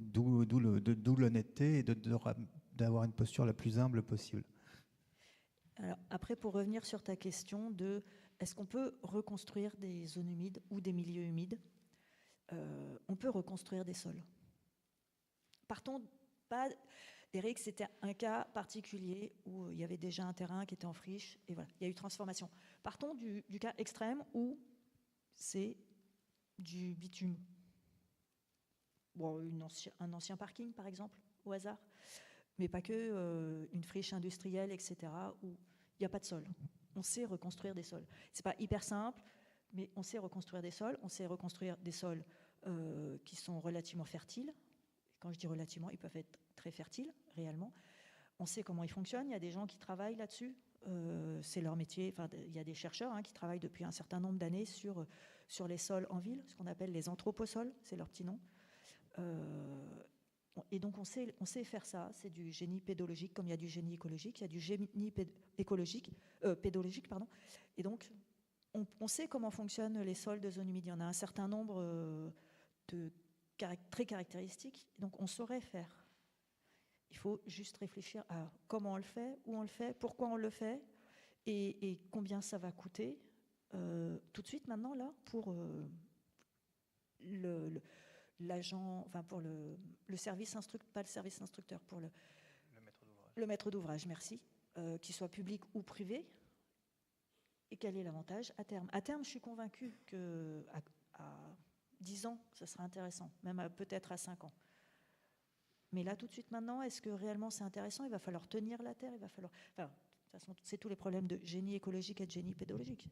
D'où l'honnêteté et d'avoir une posture la plus humble possible. Alors, après, pour revenir sur ta question de est-ce qu'on peut reconstruire des zones humides ou des milieux humides, on peut reconstruire des sols. Partons pas. Eric, c'était un cas particulier où il y avait déjà un terrain qui était en friche et voilà, il y a eu transformation. Partons du cas extrême où c'est du bitume. Bon, un ancien parking, par exemple, au hasard, mais pas que, une friche industrielle, etc., où il n'y a pas de sol. On sait reconstruire des sols. Ce n'est pas hyper simple, mais on sait reconstruire des sols. On sait reconstruire des sols qui sont relativement fertiles. Quand je dis relativement, ils peuvent être très fertiles, réellement. On sait comment ils fonctionnent. Il y a des gens qui travaillent là-dessus. C'est leur métier. Enfin, il y a des chercheurs qui travaillent depuis un certain nombre d'années sur les sols en ville, ce qu'on appelle les anthroposols, c'est leur petit nom. Et donc on sait faire ça. C'est du génie pédologique, comme il y a du génie écologique. Il y a du génie pédologique, pardon. Et donc on sait comment fonctionnent les sols de zone humide. Il y en a un certain nombre très caractéristiques. Donc on saurait faire. Il faut juste réfléchir à comment on le fait, où on le fait, pourquoi on le fait et combien ça va coûter. Tout de suite maintenant là pour l'agent, enfin pour le service instructeur, pas le service instructeur, pour le maître d'ouvrage, merci, qu'il soit public ou privé. Et quel est l'avantage à terme? À terme, je suis convaincue qu'à 10 ans, ça sera intéressant, même peut-être à 5 ans. Mais là, tout de suite maintenant, est-ce que réellement c'est intéressant? Il va falloir tenir la terre, il va falloir... Enfin, de toute façon, c'est tous les problèmes de génie écologique et de génie pédologique.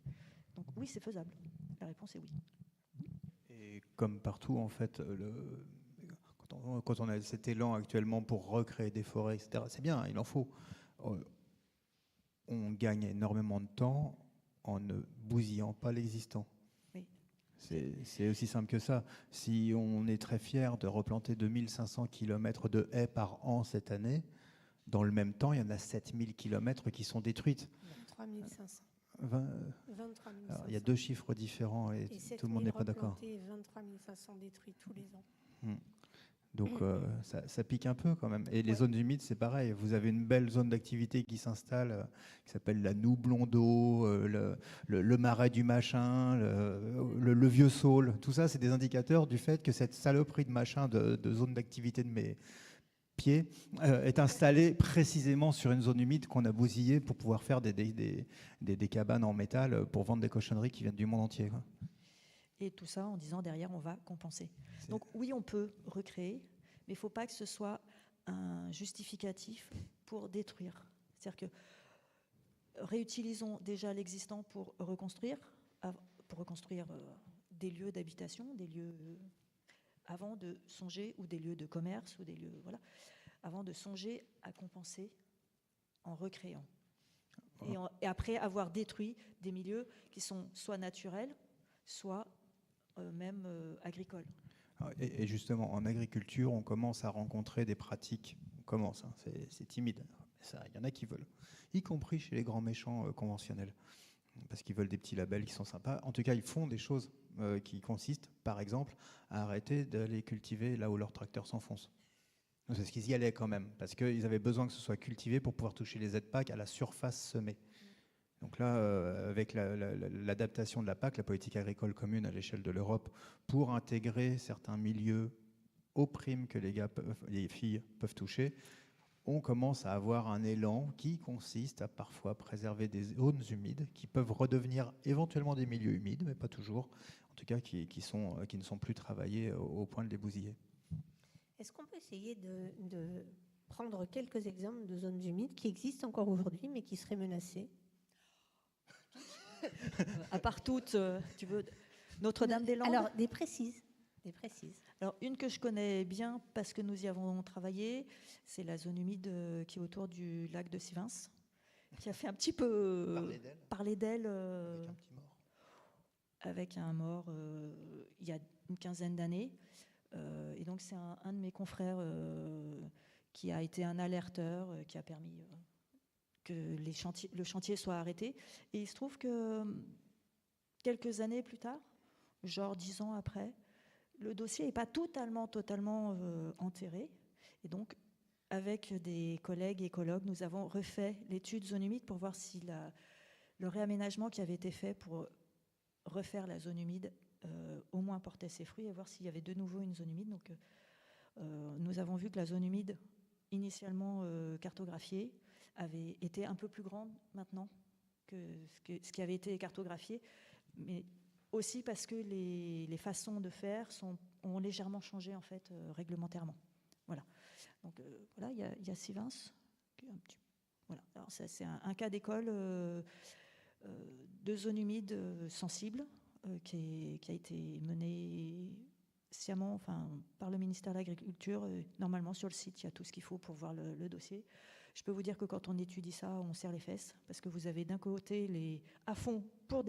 Donc oui, c'est faisable. La réponse est oui. Et comme partout, en fait, quand on a cet élan actuellement pour recréer des forêts, etc., c'est bien, il en faut. On gagne énormément de temps en ne bousillant pas l'existant. Oui. C'est aussi simple que ça. Si on est très fier de replanter 2500 km de haies par an cette année, dans le même temps, il y en a 7000 km qui sont détruites. 23 500. 23 500. Alors, il y a deux chiffres différents et tout le monde n'est pas d'accord. 23 500 détruits tous les ans. Donc ça pique un peu quand même. Et les zones humides, c'est pareil. Vous avez une belle zone d'activité qui s'installe, qui s'appelle la Noublon d'eau, le marais du machin, le vieux saule. Tout ça, c'est des indicateurs du fait que cette saloperie de machin de zone d'activité de mes pieds est installée précisément sur une zone humide qu'on a bousillée pour pouvoir faire des cabanes en métal pour vendre des cochonneries qui viennent du monde entier, quoi. Et tout ça en disant derrière, on va compenser. Donc oui, on peut recréer, mais il ne faut pas que ce soit un justificatif pour détruire. C'est-à-dire que réutilisons déjà l'existant pour reconstruire des lieux d'habitation, des lieux avant de songer, ou des lieux de commerce, ou des lieux, voilà, avant de songer à compenser en recréant. Et après avoir détruit des milieux qui sont soit naturels, soit même agricole. Et justement, en agriculture, on commence à rencontrer des pratiques. On commence, hein, c'est timide. Il y en a qui veulent, y compris chez les grands méchants conventionnels, parce qu'ils veulent des petits labels qui sont sympas. En tout cas, ils font des choses qui consistent, par exemple, à arrêter d'aller cultiver là où leurs tracteurs s'enfoncent. C'est ce qu'ils y allaient quand même, parce qu'ils avaient besoin que ce soit cultivé pour pouvoir toucher les aides PAC à la surface semée. Donc là, avec l'adaptation de la PAC, la politique agricole commune à l'échelle de l'Europe, pour intégrer certains milieux aux primes que les filles peuvent toucher, on commence à avoir un élan qui consiste à parfois préserver des zones humides qui peuvent redevenir éventuellement des milieux humides, mais pas toujours, en tout cas qui ne sont plus travaillés au point de les bousiller. Est-ce qu'on peut essayer de prendre quelques exemples de zones humides qui existent encore aujourd'hui, mais qui seraient menacées? À part toutes, tu veux Notre-Dame-des-Landes? Alors, des précises. Alors, une que je connais bien parce que nous y avons travaillé, c'est la zone humide qui est autour du lac de Sivins, qui a fait un petit peu parler d'elle avec un mort il y a une quinzaine d'années. Et donc, c'est un de mes confrères qui a été un alerteur, qui a permis que le chantier soit arrêté. Et il se trouve que quelques années plus tard, genre 10 ans après, le dossier n'est pas totalement enterré. Et donc, avec des collègues écologues, nous avons refait l'étude zone humide pour voir si le réaménagement qui avait été fait pour refaire la zone humide au moins portait ses fruits et voir s'il y avait de nouveau une zone humide. Donc, nous avons vu que la zone humide, initialement cartographiée, avait été un peu plus grande maintenant que ce qui avait été cartographié, mais aussi parce que les façons de faire ont légèrement changé en fait réglementairement. Voilà. Donc voilà, il y a Sivins. Voilà. Alors ça, c'est un cas d'école de zone humide sensible qui a été mené sciemment, par le ministère de l'Agriculture. Normalement, sur le site, il y a tout ce qu'il faut pour voir le dossier. Je peux vous dire que quand on étudie ça, on serre les fesses, parce que vous avez d'un côté les à fond pour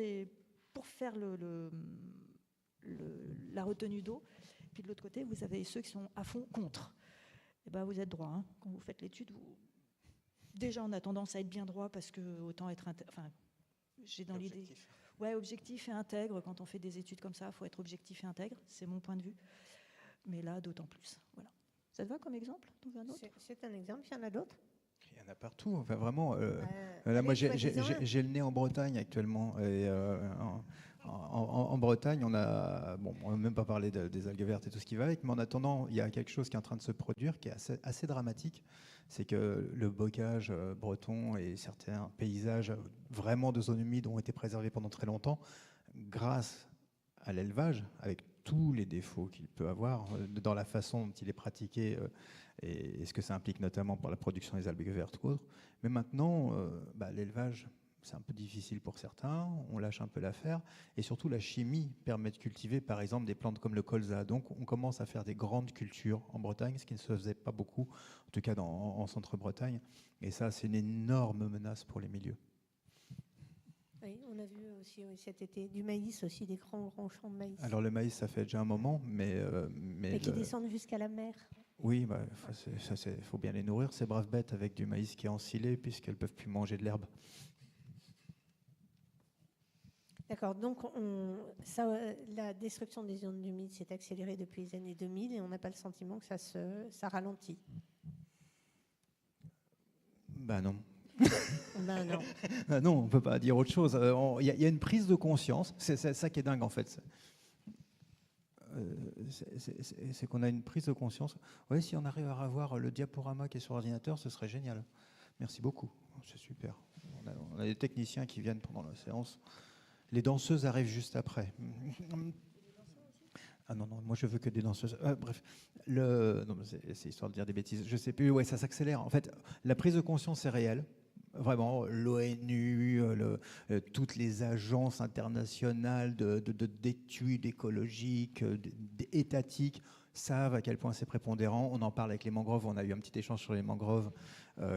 faire la retenue d'eau, puis de l'autre côté, vous avez ceux qui sont à fond contre. Et ben, vous êtes droit. Hein. Quand vous faites l'étude, déjà, on a tendance à être bien droit, parce que autant être... j'ai dans l'idée... Ouais, objectif et intègre. Quand on fait des études comme ça, il faut être objectif et intègre. C'est mon point de vue. Mais là, d'autant plus. Voilà. Ça te va comme exemple? C'est un exemple. Il y en a d'autres? Il y en a partout. Enfin, vraiment. Là, moi, j'ai le nez en Bretagne actuellement. Et, en Bretagne, on a même pas parlé des algues vertes et tout ce qui va avec, mais en attendant, il y a quelque chose qui est en train de se produire qui est assez dramatique. C'est que le bocage breton et certains paysages vraiment de zones humides ont été préservés pendant très longtemps grâce à l'élevage, avec tous les défauts qu'il peut avoir dans la façon dont il est pratiqué et ce que ça implique notamment pour la production des algues vertes ou autres. Mais maintenant, l'élevage, c'est un peu difficile pour certains, on lâche un peu l'affaire, et surtout la chimie permet de cultiver par exemple des plantes comme le colza. Donc on commence à faire des grandes cultures en Bretagne, ce qui ne se faisait pas beaucoup, en tout cas en centre-Bretagne, et ça c'est une énorme menace pour les milieux. Oui, on a vu aussi cet été du maïs aussi, des grands champs de maïs. Alors le maïs, ça fait déjà un moment, mais qui descendent jusqu'à la mer. Oui, faut bien les nourrir, ces braves bêtes, avec du maïs qui est ensilé, puisqu'elles ne peuvent plus manger de l'herbe. D'accord, donc la destruction des zones humides s'est accélérée depuis les années 2000 et on n'a pas le sentiment que ça ralentit. Ben non. Ben non. Non, on ne peut pas dire autre chose. Il y a une prise de conscience, c'est ça qui est dingue en fait. C'est qu'on a une prise de conscience. Oui, si on arrive à avoir le diaporama qui est sur l'ordinateur, ce serait génial. Merci beaucoup, c'est super. On a des techniciens qui viennent pendant la séance. Les danseuses arrivent juste après. Ah non, moi je veux que des danseuses. Bref, c'est histoire de dire des bêtises. Je sais plus, ouais, ça s'accélère. En fait, la prise de conscience est réelle. Vraiment, l'ONU, toutes les agences internationales d'études écologiques, étatiques, savent à quel point c'est prépondérant. On en parle avec les mangroves, on a eu un petit échange sur les mangroves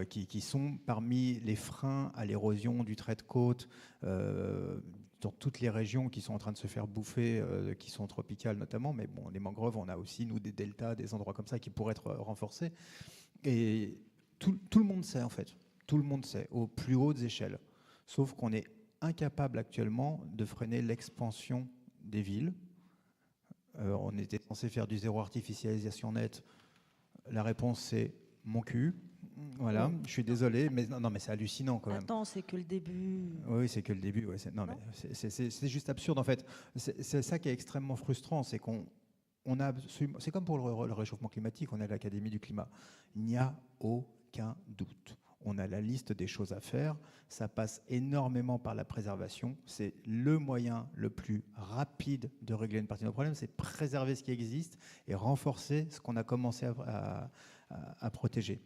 qui sont parmi les freins à l'érosion du trait de côte dans toutes les régions qui sont en train de se faire bouffer, qui sont tropicales notamment. Mais bon, les mangroves, on a aussi, nous, des deltas, des endroits comme ça qui pourraient être renforcés. Et tout le monde sait, en fait. Tout le monde sait, aux plus hautes échelles. Sauf qu'on est incapable actuellement de freiner l'expansion des villes. On était censé faire du zéro artificialisation nette. La réponse, c'est mon cul. Voilà, je suis désolé, mais non, mais c'est hallucinant quand même. Attends, c'est que le début. Oui, c'est que le début. Ouais, c'est juste absurde en fait. C'est ça qui est extrêmement frustrant, c'est qu'on a c'est comme pour le réchauffement climatique, on est à l'Académie du climat. Il n'y a aucun doute. On a la liste des choses à faire. Ça passe énormément par la préservation. C'est le moyen le plus rapide de régler une partie de nos problèmes. C'est préserver ce qui existe et renforcer ce qu'on a commencé à protéger.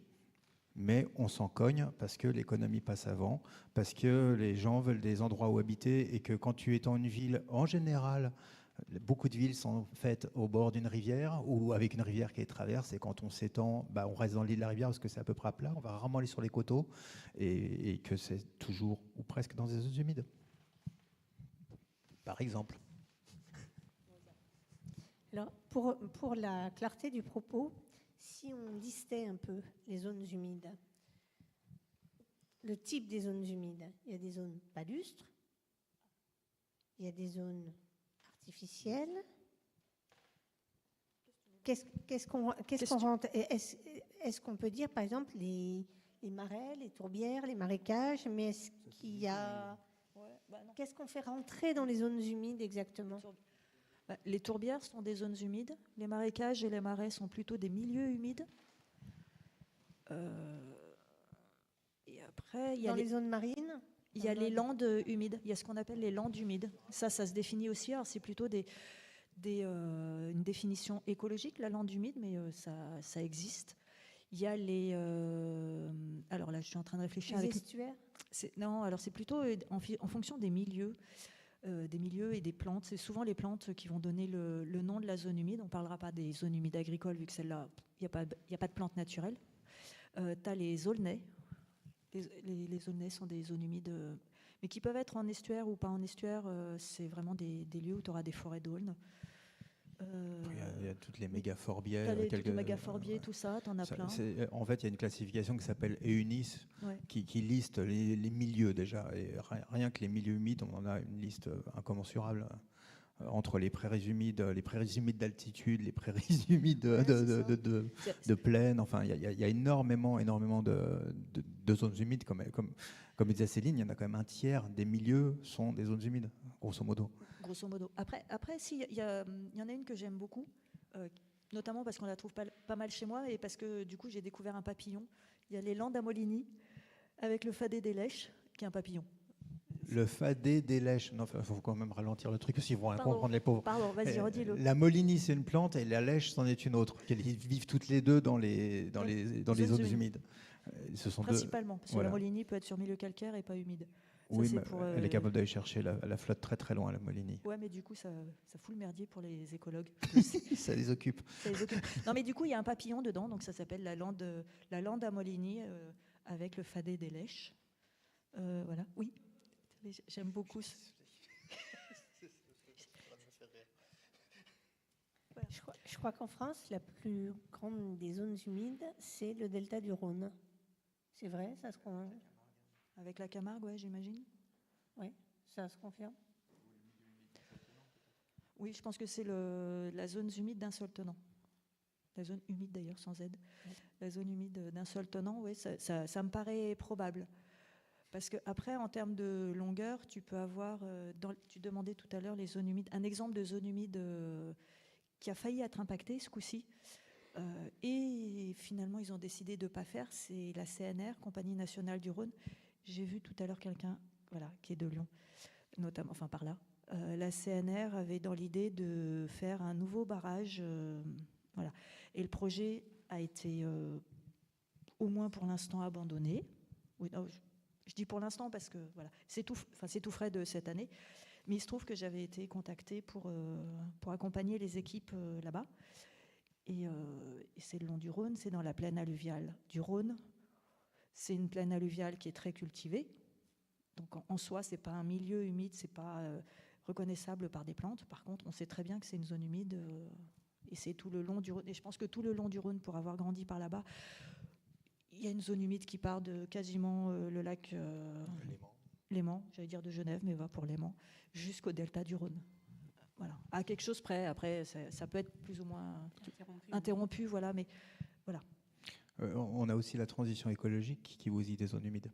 Mais on s'en cogne parce que l'économie passe avant, parce que les gens veulent des endroits où habiter et que quand tu es dans une ville, en général, beaucoup de villes sont faites au bord d'une rivière ou avec une rivière qui les traverse, et quand on s'étend, on reste dans le lit de la rivière parce que c'est à peu près à plat, on va rarement aller sur les coteaux et que c'est toujours ou presque dans des zones humides. Par exemple. Alors, pour la clarté du propos, si on listait un peu les zones humides, le type des zones humides, il y a des zones palustres, il y a des zones artificielles, qu'est-ce qu'on rentre? Est-ce qu'on peut dire, par exemple, les marais, les tourbières, les marécages, mais est-ce qu'il y a... Qu'est-ce qu'on fait rentrer dans les zones humides exactement? Les tourbières sont des zones humides. Les marécages et les marais sont plutôt des milieux humides. Et après, il y a Dans les zones marines? Il y a les landes humides. Il y a ce qu'on appelle les landes humides. Ça se définit aussi. Alors, c'est plutôt une définition écologique, la lande humide, mais ça existe. Il y a les... alors là, je suis en train de réfléchir. Les estuaires? Non, alors c'est plutôt en fonction des milieux et des plantes. C'est souvent les plantes qui vont donner le nom de la zone humide. On ne parlera pas des zones humides agricoles, vu que celle-là, il n'y a pas de plantes naturelles. Tu as les aulnaies. Les aulnaies sont des zones humides, mais qui peuvent être en estuaire ou pas en estuaire. C'est vraiment des lieux où tu auras des forêts d'aulnes. Il y a toutes les mégaforbières. Les mégaforbiers, tout ça, tu en as plein. En fait, il y a une classification qui s'appelle EUNIS, qui liste les milieux déjà. Et rien que les milieux humides, on en a une liste incommensurable. Entre les prairies humides d'altitude, les prairies humides de plaine. Enfin, il y a énormément de zones humides. Comme disait Céline, il y en a quand même un tiers des milieux sont des zones humides, grosso modo. Grosso modo. Après si, il y en a une que j'aime beaucoup, notamment parce qu'on la trouve pas mal chez moi et parce que du coup, j'ai découvert un papillon. Il y a les Landes à Moligny avec le Fadet des Lèches, qui est un papillon. Le Fadet des Lèches. Non, il faut quand même ralentir le truc, s'ils vont rien comprendre, les pauvres. Pardon, vas-y, redis-le. La Moligny, c'est une plante et la Lèche, c'en est une autre. Ils vivent toutes les deux dans les zones humides. Ce sont principalement, parce que voilà. La Moligny peut être sur milieu calcaire et pas humide. Ça, oui, mais elle est capable d'aller chercher la flotte très très loin, la Moligny. Ouais, mais du coup, ça fout le merdier pour les écologues. Ça les occupe. Non, mais du coup, il y a un papillon dedans, donc ça s'appelle la lande à Moligny avec le Fadet des Lèches. Voilà, oui. J'aime beaucoup. Je crois qu'en France, la plus grande des zones humides, c'est le delta du Rhône. C'est vrai, ça se confirme? Avec la Camargue, ouais, j'imagine. Oui, ça se confirme. Oui, je pense que c'est la zone humide d'un seul tenant. La zone humide d'ailleurs, sans Z. Oui. La zone humide d'un seul tenant, oui, ça me paraît probable. Parce qu'après, en termes de longueur, tu peux avoir, tu demandais tout à l'heure les zones humides, un exemple de zone humide qui a failli être impactée ce coup-ci. Et finalement, ils ont décidé de ne pas faire, c'est la CNR, Compagnie Nationale du Rhône. J'ai vu tout à l'heure quelqu'un qui est de Lyon, notamment, enfin par là. La CNR avait dans l'idée de faire un nouveau barrage. Voilà. Et le projet a été, au moins pour l'instant, abandonné. Oui, non, je dis pour l'instant parce que voilà, c'est tout frais de cette année. Mais il se trouve que j'avais été contactée pour accompagner les équipes là-bas. Et c'est le long du Rhône, c'est dans la plaine alluviale du Rhône. C'est une plaine alluviale qui est très cultivée. Donc en soi, ce n'est pas un milieu humide, ce n'est pas reconnaissable par des plantes. Par contre, on sait très bien que c'est une zone humide et c'est tout le long du Rhône. Et je pense que tout le long du Rhône, pour avoir grandi par là-bas, il y a une zone humide qui part de quasiment le lac Léman, j'allais dire de Genève, mais va pour Léman, jusqu'au delta du Rhône. Voilà. À quelque chose près. Après, ça peut être plus ou moins interrompu, voilà, mais voilà. On a aussi la transition écologique qui bousille des zones humides.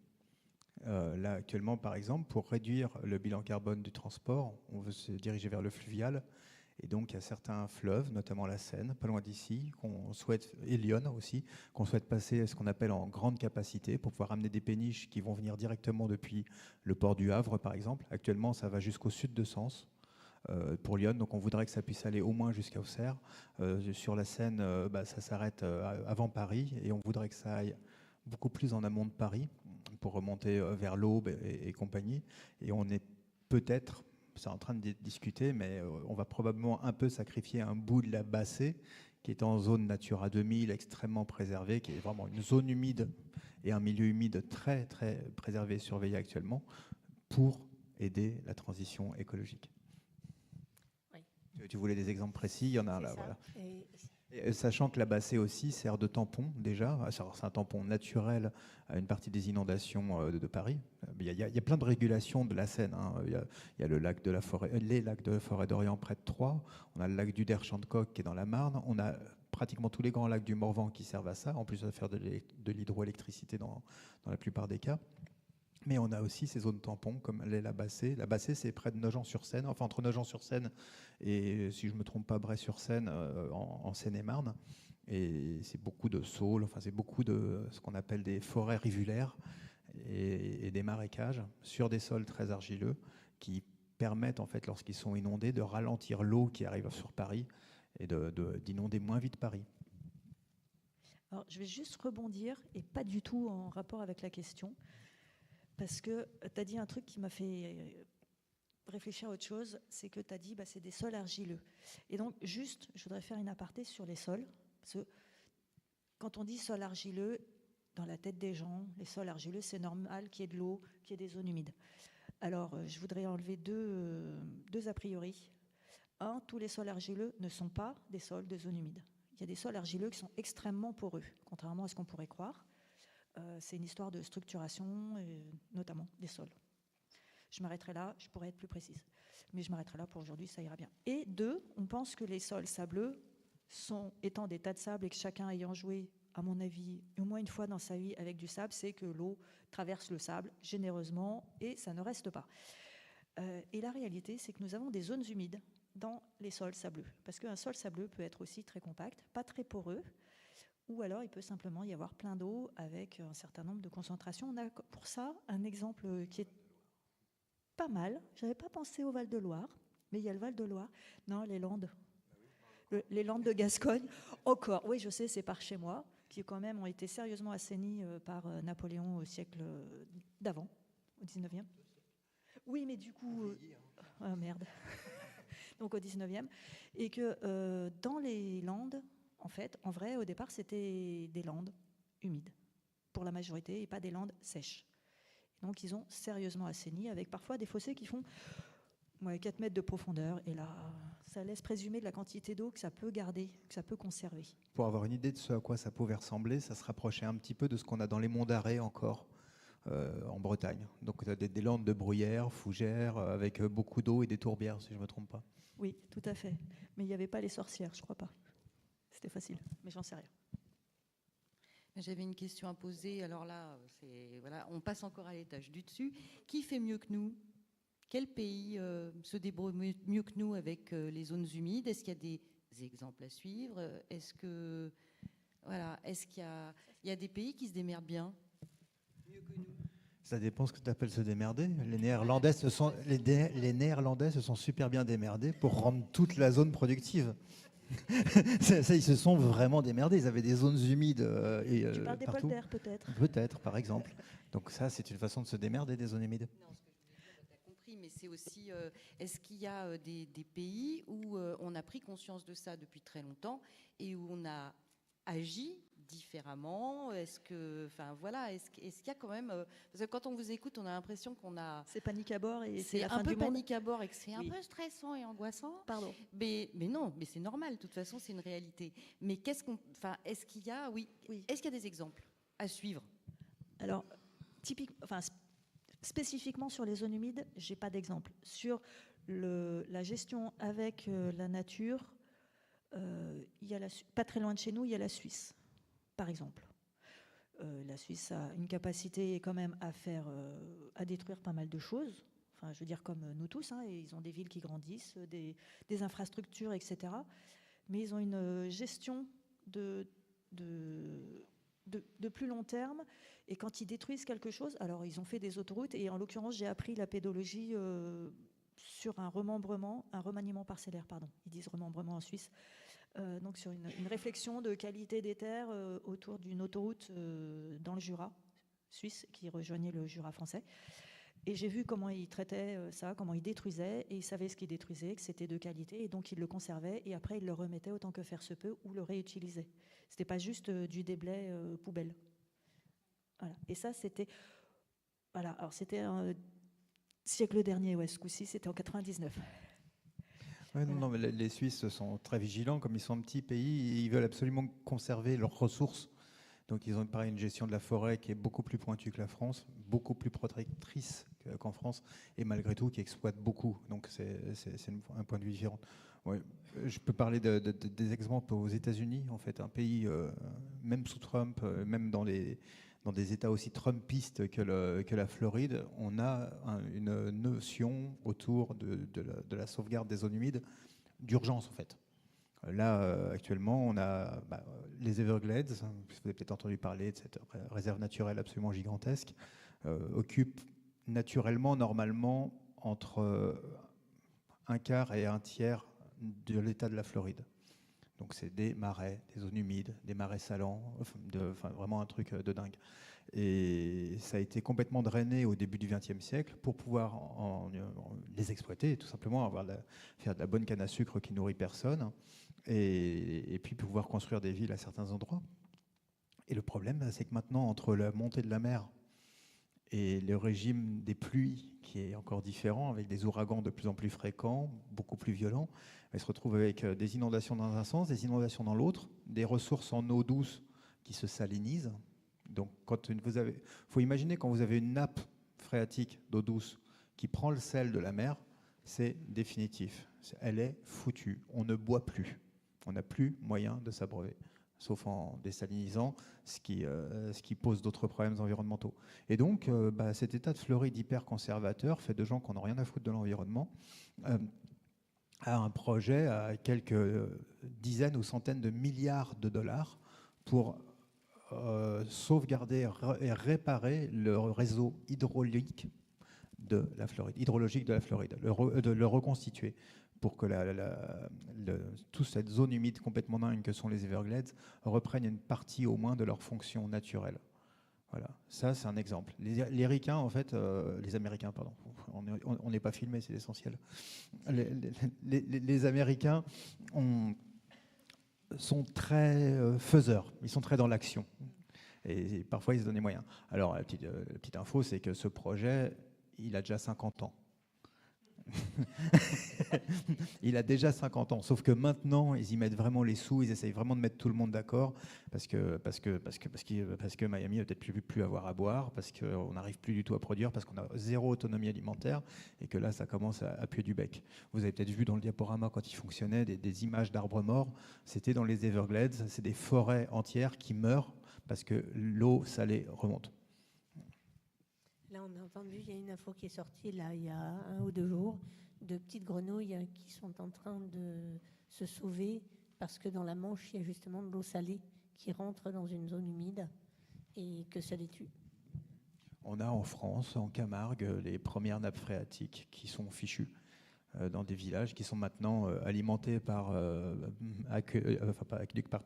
Là, actuellement, par exemple, pour réduire le bilan carbone du transport, on veut se diriger vers le fluvial. Et donc, il y a certains fleuves, notamment la Seine, pas loin d'ici, et l'Yonne aussi, qu'on souhaite passer à ce qu'on appelle en grande capacité pour pouvoir amener des péniches qui vont venir directement depuis le port du Havre, par exemple. Actuellement, ça va jusqu'au sud de Sens. Pour Lyon, donc on voudrait que ça puisse aller au moins jusqu'à Auxerre. Sur la Seine, ça s'arrête avant Paris et on voudrait que ça aille beaucoup plus en amont de Paris pour remonter vers l'Aube et compagnie. Et on est peut-être, c'est en train de discuter, mais on va probablement un peu sacrifier un bout de la Bassée qui est en zone Natura 2000 extrêmement préservée, qui est vraiment une zone humide et un milieu humide très très préservé et surveillé actuellement pour aider la transition écologique. Tu voulais des exemples précis, il y en a là. Voilà. Et sachant que la Bassée aussi sert de tampon déjà, c'est un tampon naturel à une partie des inondations de Paris. Il y a plein de régulations de la Seine. Hein. Il y a le lac de la forêt, les lacs de la forêt d'Orient près de Troyes. On a le lac du Der-Chantecoq qui est dans la Marne. On a pratiquement tous les grands lacs du Morvan qui servent à ça, en plus de faire de l'hydroélectricité dans la plupart des cas. Mais on a aussi ces zones tampons, comme l'est la Bassée. La Bassée, c'est près de Nogent-sur-Seine, enfin entre Nogent-sur-Seine et, si je ne me trompe pas, Bray-sur-Seine, en Seine-et-Marne. Et c'est beaucoup de saules, enfin c'est beaucoup de ce qu'on appelle des forêts rivulaires et des marécages sur des sols très argileux qui permettent, en fait, lorsqu'ils sont inondés, de ralentir l'eau qui arrive sur Paris et d'inonder moins vite Paris. Alors, je vais juste rebondir, et pas du tout en rapport avec la question, parce que tu as dit un truc qui m'a fait réfléchir à autre chose, c'est que tu as dit c'est des sols argileux. Et donc, juste, je voudrais faire une aparté sur les sols, parce que quand on dit sol argileux, dans la tête des gens, les sols argileux, c'est normal qu'il y ait de l'eau, qu'il y ait des zones humides. Alors, je voudrais enlever deux a priori. Un, tous les sols argileux ne sont pas des sols de zones humides. Il y a des sols argileux qui sont extrêmement poreux, contrairement à ce qu'on pourrait croire. C'est une histoire de structuration, notamment des sols. Je m'arrêterai là, je pourrais être plus précise. Mais je m'arrêterai là pour aujourd'hui, ça ira bien. Et deux, on pense que les sols sableux étant des tas de sable et que chacun ayant joué, à mon avis, au moins une fois dans sa vie avec du sable, c'est que l'eau traverse le sable généreusement et ça ne reste pas. Et la réalité, c'est que nous avons des zones humides dans les sols sableux. Parce qu'un sol sableux peut être aussi très compact, pas très poreux, ou alors il peut simplement y avoir plein d'eau avec un certain nombre de concentrations. On a pour ça un exemple qui est pas mal. Je n'avais pas pensé au Val-de-Loire, mais il y a le Val-de-Loire. Non, les Landes. Les Landes de Gascogne. Encore, oui, je sais, c'est par chez moi, qui quand même ont été sérieusement assainies par Napoléon au siècle d'avant, au 19e. Oui, mais du coup... oh, merde. Donc au 19e. Et que dans les Landes, en fait, en vrai, au départ, c'était des landes humides, pour la majorité, et pas des landes sèches. Donc ils ont sérieusement assaini, avec parfois des fossés qui font 4 mètres de profondeur. Et là, ça laisse présumer de la quantité d'eau que ça peut garder, que ça peut conserver. Pour avoir une idée de ce à quoi ça pouvait ressembler, ça se rapprochait un petit peu de ce qu'on a dans les monts d'Arrée encore, en Bretagne. Donc des landes de bruyères, fougères, avec beaucoup d'eau et des tourbières, si je ne me trompe pas. Oui, tout à fait. Mais il n'y avait pas les sorcières, je crois pas. C'était facile, mais j'en sais rien. J'avais une question à poser. Alors là, voilà, on passe encore à l'étage du dessus. Qui fait mieux que nous ? Quel pays se débrouille mieux que nous avec les zones humides ? Est-ce qu'il y a des exemples à suivre ? Est-ce qu'il y a des pays qui se démerdent bien, mieux que nous ? Ça dépend ce que tu appelles se démerder. Les Néerlandais se sont super bien démerdés pour rendre toute la zone productive. Ça, ils se sont vraiment démerdés. Ils avaient des zones humides Tu parles des partout. polders, peut-être ? Peut-être, par exemple. Donc ça, c'est une façon de se démerder, des zones humides. Non, ce que je voulais dire, tu as compris, mais c'est aussi, est-ce qu'il y a des pays où on a pris conscience de ça depuis très longtemps et où on a agi différemment ? Est-ce qu'il y a quand même... parce que quand on vous écoute, on a l'impression qu'on a... C'est panique à bord et c'est C'est la un fin peu du monde. panique à bord et que c'est un Oui. peu stressant et angoissant. Pardon. Mais non, mais c'est normal, de toute façon, c'est une réalité. Mais est-ce qu'il y a, est-ce qu'il y a des exemples à suivre ? Alors, spécifiquement sur les zones humides, j'ai pas d'exemple. Sur la gestion avec la nature, pas très loin de chez nous, il y a la Suisse, par exemple. La Suisse a une capacité quand même à détruire pas mal de choses. Enfin, je veux dire comme nous tous, et ils ont des villes qui grandissent, des infrastructures, etc. Mais ils ont une gestion de plus long terme. Et quand ils détruisent quelque chose, alors ils ont fait des autoroutes, et en l'occurrence, j'ai appris la pédologie sur un remaniement parcellaire, pardon. Ils disent remembrement en Suisse. Donc sur une réflexion de qualité des terres autour d'une autoroute dans le Jura suisse qui rejoignait le Jura français. Et j'ai vu comment ils traitaient ça, comment ils détruisaient, et ils savaient ce qu'ils détruisaient, que c'était de qualité, et donc ils le conservaient, et après ils le remettaient autant que faire se peut, ou le réutilisaient. C'était pas juste du déblai poubelle. Voilà. Et ça, c'était... Voilà, alors c'était un siècle dernier, ce coup-ci, c'était en 99. Ouais, non, mais les Suisses sont très vigilants, comme ils sont un petit pays, ils veulent absolument conserver leurs ressources. Donc ils ont pareil une gestion de la forêt qui est beaucoup plus pointue que la France, beaucoup plus protectrice qu'en France, et malgré tout qui exploite beaucoup. Donc c'est un point de vue différent. Ouais, je peux parler des exemples aux États-Unis, en fait, un pays, même sous Trump, même dans des États aussi trumpistes que la Floride, on a une notion autour de la sauvegarde des zones humides d'urgence, en fait. Là, actuellement, on a les Everglades, vous avez peut-être entendu parler de cette réserve naturelle absolument gigantesque, occupe naturellement, normalement, entre un quart et un tiers de l'état de la Floride. Donc c'est des marais, des zones humides, des marais salants, vraiment un truc de dingue. Et ça a été complètement drainé au début du XXe siècle pour pouvoir les exploiter, tout simplement, faire de la bonne canne à sucre qui nourrit personne, et puis pouvoir construire des villes à certains endroits. Et le problème, c'est que maintenant, entre la montée de la mer et le régime des pluies, qui est encore différent, avec des ouragans de plus en plus fréquents, beaucoup plus violents, elle se retrouve avec des inondations dans un sens, des inondations dans l'autre, des ressources en eau douce qui se salinisent. Donc, faut imaginer quand vous avez une nappe phréatique d'eau douce qui prend le sel de la mer, c'est définitif. Elle est foutue. On ne boit plus. On n'a plus moyen de s'abreuver, sauf en désalinisant, ce qui pose d'autres problèmes environnementaux. Et donc, cet état de Floride hyper conservateur, fait de gens qui n'en ont rien à foutre de l'environnement, a un projet à quelques dizaines ou centaines de milliards de dollars pour sauvegarder et réparer le réseau hydrologique de la Floride, le reconstituer pour que toute cette zone humide complètement dingue que sont les Everglades reprennent une partie au moins de leur fonction naturelle. Voilà, ça c'est un exemple. Les Ricains, en fait, les Américains, pardon, on n'est pas filmé, c'est l'essentiel. Les Américains sont très faiseurs, ils sont très dans l'action. Et parfois, ils se donnent les moyens. Alors, la petite info, c'est que ce projet, il a déjà 50 ans. Il a déjà 50 ans, sauf que maintenant ils y mettent vraiment les sous, ils essayent vraiment de mettre tout le monde d'accord parce que Miami va peut-être plus avoir à boire, parce qu'on n'arrive plus du tout à produire, parce qu'on a zéro autonomie alimentaire et que là ça commence à puer du bec. Vous avez peut-être vu dans le diaporama quand il fonctionnait des images d'arbres morts, c'était dans les Everglades, c'est des forêts entières qui meurent parce que l'eau salée remonte. Là, on a entendu, il y a une info qui est sortie là, il y a 1 ou 2 jours, de petites grenouilles qui sont en train de se sauver parce que dans la Manche, il y a justement de l'eau salée qui rentre dans une zone humide et que ça les tue. On a en France, en Camargue, les premières nappes phréatiques qui sont fichues dans des villages qui sont maintenant alimentés par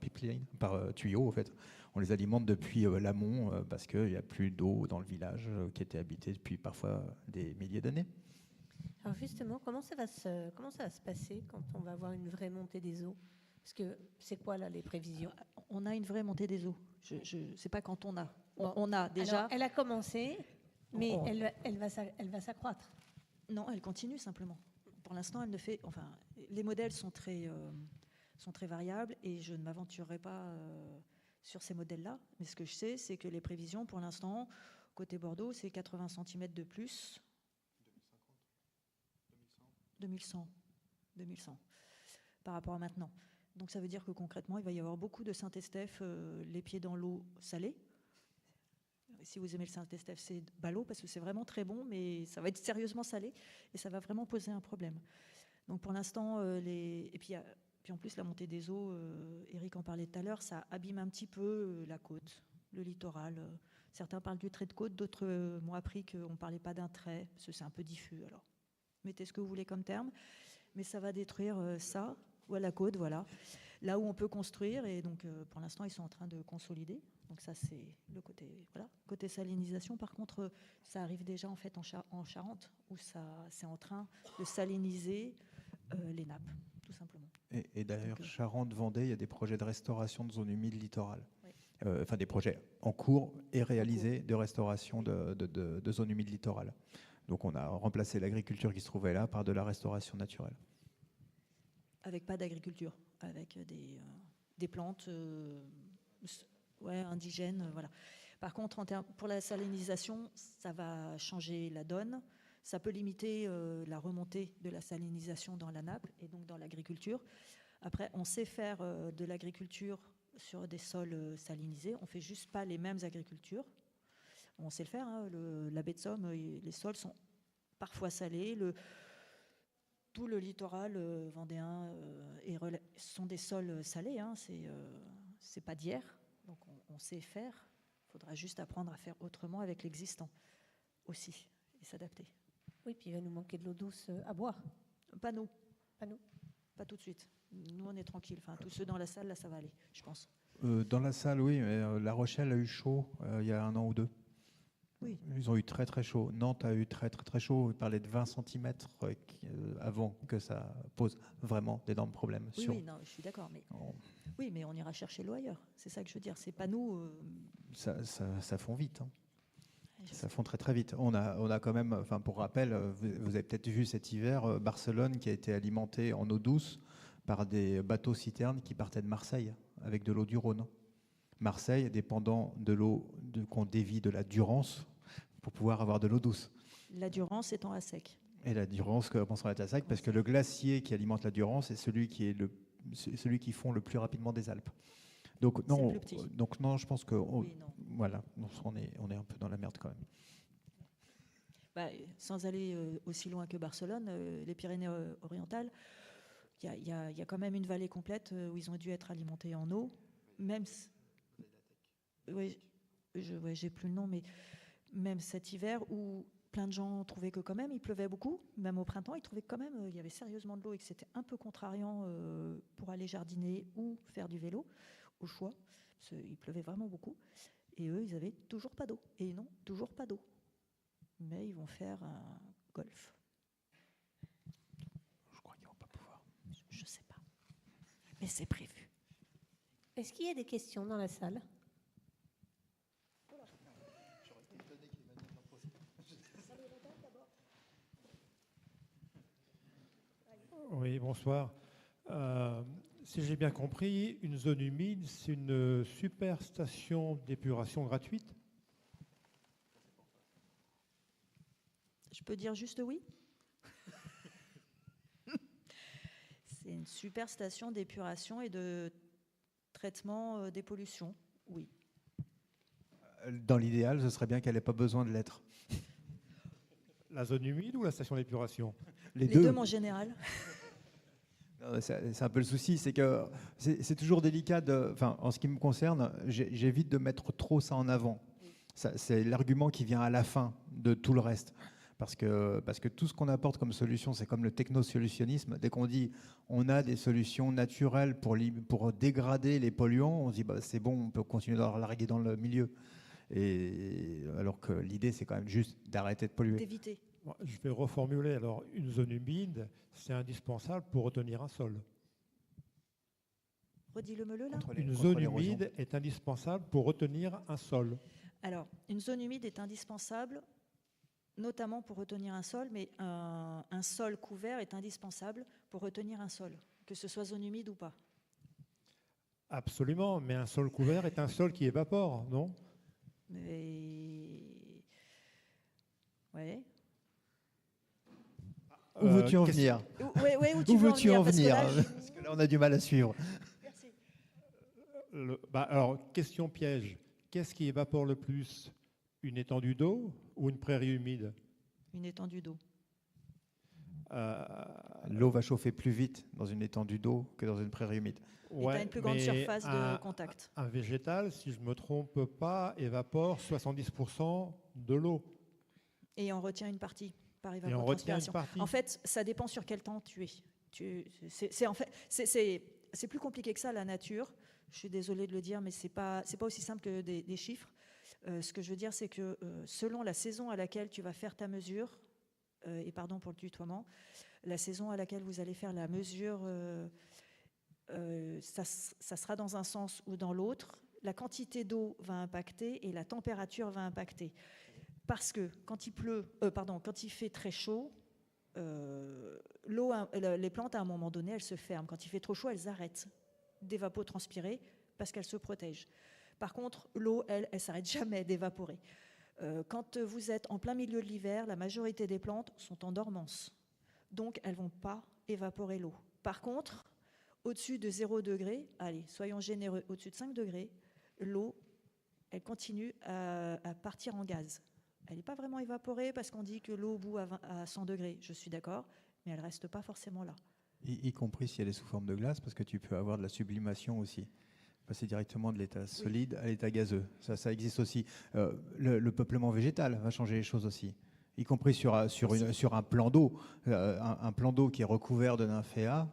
pipeline, par tuyaux en fait. On les alimente depuis l'amont parce qu'il n'y a plus d'eau dans le village qui était habité depuis parfois des milliers d'années. Alors justement, comment ça va se passer quand on va avoir une vraie montée des eaux? Parce que c'est quoi là les prévisions? On a une vraie montée des eaux. Je sais pas quand on a. Bon, on a déjà. Alors, elle a commencé, mais elle va s'accroître. Non, elle continue simplement. Pour l'instant, elle ne fait. Enfin, les modèles sont très variables et je ne m'aventurerai pas sur ces modèles-là. Mais ce que je sais, c'est que les prévisions, pour l'instant, côté Bordeaux, c'est 80 cm de plus. 2100 par rapport à maintenant. Donc ça veut dire que concrètement, il va y avoir beaucoup de Saint-Estèphe, les pieds dans l'eau salée. Si vous aimez le Saint-Estèphe, c'est ballot parce que c'est vraiment très bon, mais ça va être sérieusement salé et ça va vraiment poser un problème. Donc pour l'instant, et puis en plus la montée des eaux, Eric en parlait tout à l'heure, ça abîme un petit peu la côte, le littoral. Certains parlent du trait de côte, d'autres m'ont appris qu'on ne parlait pas d'un trait, parce que c'est un peu diffus. Alors, mettez ce que vous voulez comme terme, mais ça va détruire ça, ou à la côte, voilà. Là où on peut construire, et donc pour l'instant, ils sont en train de consolider. Donc ça, c'est le côté, voilà. Côté salinisation, par contre, ça arrive déjà en fait en Charente, où c'est en train de saliniser les nappes, tout simplement. Et d'ailleurs, Charente-Vendée, il y a des projets de restauration de zones humides littorales. Oui. Enfin, des projets en cours et réalisés de restauration de zones humides littorales. Donc on a remplacé l'agriculture qui se trouvait là par de la restauration naturelle. Avec pas d'agriculture, avec des plantes ouais, indigène, voilà. Par contre, pour la salinisation, ça va changer la donne. Ça peut limiter la remontée de la salinisation dans la nappe et donc dans l'agriculture. Après, on sait faire de l'agriculture sur des sols salinisés. On ne fait juste pas les mêmes agricultures. On sait le faire. Hein. La baie de Somme, les sols sont parfois salés. Tout le littoral vendéen sont des sols salés. Hein. C'est pas d'hier. Donc on sait faire. Il faudra juste apprendre à faire autrement avec l'existant aussi et s'adapter. Oui, puis il va nous manquer de l'eau douce à boire. Pas nous. Pas nous. Pas tout de suite. Nous, on est tranquille. Enfin, tous ceux dans la salle, là, ça va aller, je pense. Dans la salle, oui, mais La Rochelle a eu chaud il y a 1 an ou 2. Oui. Ils ont eu très très chaud. Nantes a eu très très très chaud. Ils parlaient de 20 cm avant que ça pose vraiment d'énormes problèmes. Oui, non, je suis d'accord. Mais... Oui, mais on ira chercher l'eau ailleurs. C'est ça que je veux dire. C'est pas nous. Ça fond vite. Hein. Ça fond très très vite. On a quand même, enfin pour rappel, vous avez peut-être vu cet hiver Barcelone qui a été alimenté en eau douce par des bateaux citernes qui partaient de Marseille avec de l'eau du Rhône. Marseille dépendant de l'eau qu'on dévie de la Durance pour pouvoir avoir de l'eau douce. La Durance étant à sec. Et la Durance commence à être à sec parce que le glacier qui alimente la Durance est celui qui fond le plus rapidement des Alpes. Donc non, je pense que voilà, on est un peu dans la merde quand même. Bah, sans aller aussi loin que Barcelone, les Pyrénées-Orientales, il y a quand même une vallée complète où ils ont dû être alimentés en eau, même. Oui, j'ai plus le nom, mais même cet hiver où plein de gens trouvaient que quand même il pleuvait beaucoup, même au printemps, ils trouvaient que quand même il y avait sérieusement de l'eau et que c'était un peu contrariant pour aller jardiner ou faire du vélo, au choix. Il pleuvait vraiment beaucoup. Et eux, ils avaient toujours pas d'eau. Et non, toujours pas d'eau. Mais ils vont faire un golf. Je crois qu'ils vont pas pouvoir. Je sais pas. Mais c'est prévu. Est-ce qu'il y a des questions dans la salle ? Oui, bonsoir. Si j'ai bien compris, une zone humide, c'est une super station d'épuration gratuite ? Je peux dire juste oui ? C'est une super station d'épuration et de traitement des pollutions, oui. Dans l'idéal, ce serait bien qu'elle n'ait pas besoin de l'être. La zone humide ou la station d'épuration ? Les deux, mon général. C'est un peu le souci, c'est que c'est toujours délicat. En ce qui me concerne, j'évite de mettre trop ça en avant. C'est l'argument qui vient à la fin de tout le reste. Parce que tout ce qu'on apporte comme solution, c'est comme le technosolutionnisme. Dès qu'on dit on a des solutions naturelles pour dégrader les polluants, on se dit c'est bon, on peut continuer à larguer dans le milieu. Et alors que l'idée, c'est quand même juste d'arrêter de polluer. D'éviter. Je vais reformuler. Alors, une zone humide, c'est indispensable pour retenir un sol. Redis-le-le là. Une zone humide est indispensable pour retenir un sol. Alors, une zone humide est indispensable, notamment pour retenir un sol, mais un sol couvert est indispensable pour retenir un sol, que ce soit zone humide ou pas. Absolument, mais un sol couvert est un sol qui évapore, non ? Ouais. Où veux-tu en venir ? Où veux-tu en venir ? Parce que là, on a du mal à suivre. Merci. Alors, question piège. Qu'est-ce qui évapore le plus ? Une étendue d'eau ou une prairie humide ? Une étendue d'eau. L'eau va chauffer plus vite dans une étendue d'eau que dans une prairie humide. Et tu as une plus grande surface de contact. Un végétal, si je ne me trompe pas, évapore 70% de l'eau. Et on retient une partie par Et on retient une partie. En fait, ça dépend sur quel temps tu es. C'est plus compliqué que ça, la nature. Je suis désolée de le dire, mais c'est pas aussi simple que des chiffres. Ce que je veux dire, c'est que selon la saison à laquelle tu vas faire ta mesure, et pardon pour le tutoiement, la saison à laquelle vous allez faire la mesure, ça sera dans un sens ou dans l'autre. La quantité d'eau va impacter et la température va impacter. Parce que quand il quand il fait très chaud, les plantes, à un moment donné, elles se ferment. Quand il fait trop chaud, elles arrêtent d'évapotranspirer parce qu'elles se protègent. Par contre, l'eau, elle s'arrête jamais d'évaporer. Quand vous êtes en plein milieu de l'hiver, la majorité des plantes sont en dormance. Donc, elles ne vont pas évaporer l'eau. Par contre, au-dessus de 0 degré, allez, soyons généreux, au-dessus de 5 degrés, l'eau, elle continue à partir en gaz. Elle n'est pas vraiment évaporée parce qu'on dit que l'eau bout à 100 degrés, je suis d'accord, mais elle ne reste pas forcément là. Y compris si elle est sous forme de glace, parce que tu peux avoir de la sublimation aussi. Passer directement de l'état solide à l'état gazeux. Ça existe aussi. Le peuplement végétal va changer les choses aussi, y compris sur un plan d'eau. Un plan d'eau qui est recouvert de nymphéas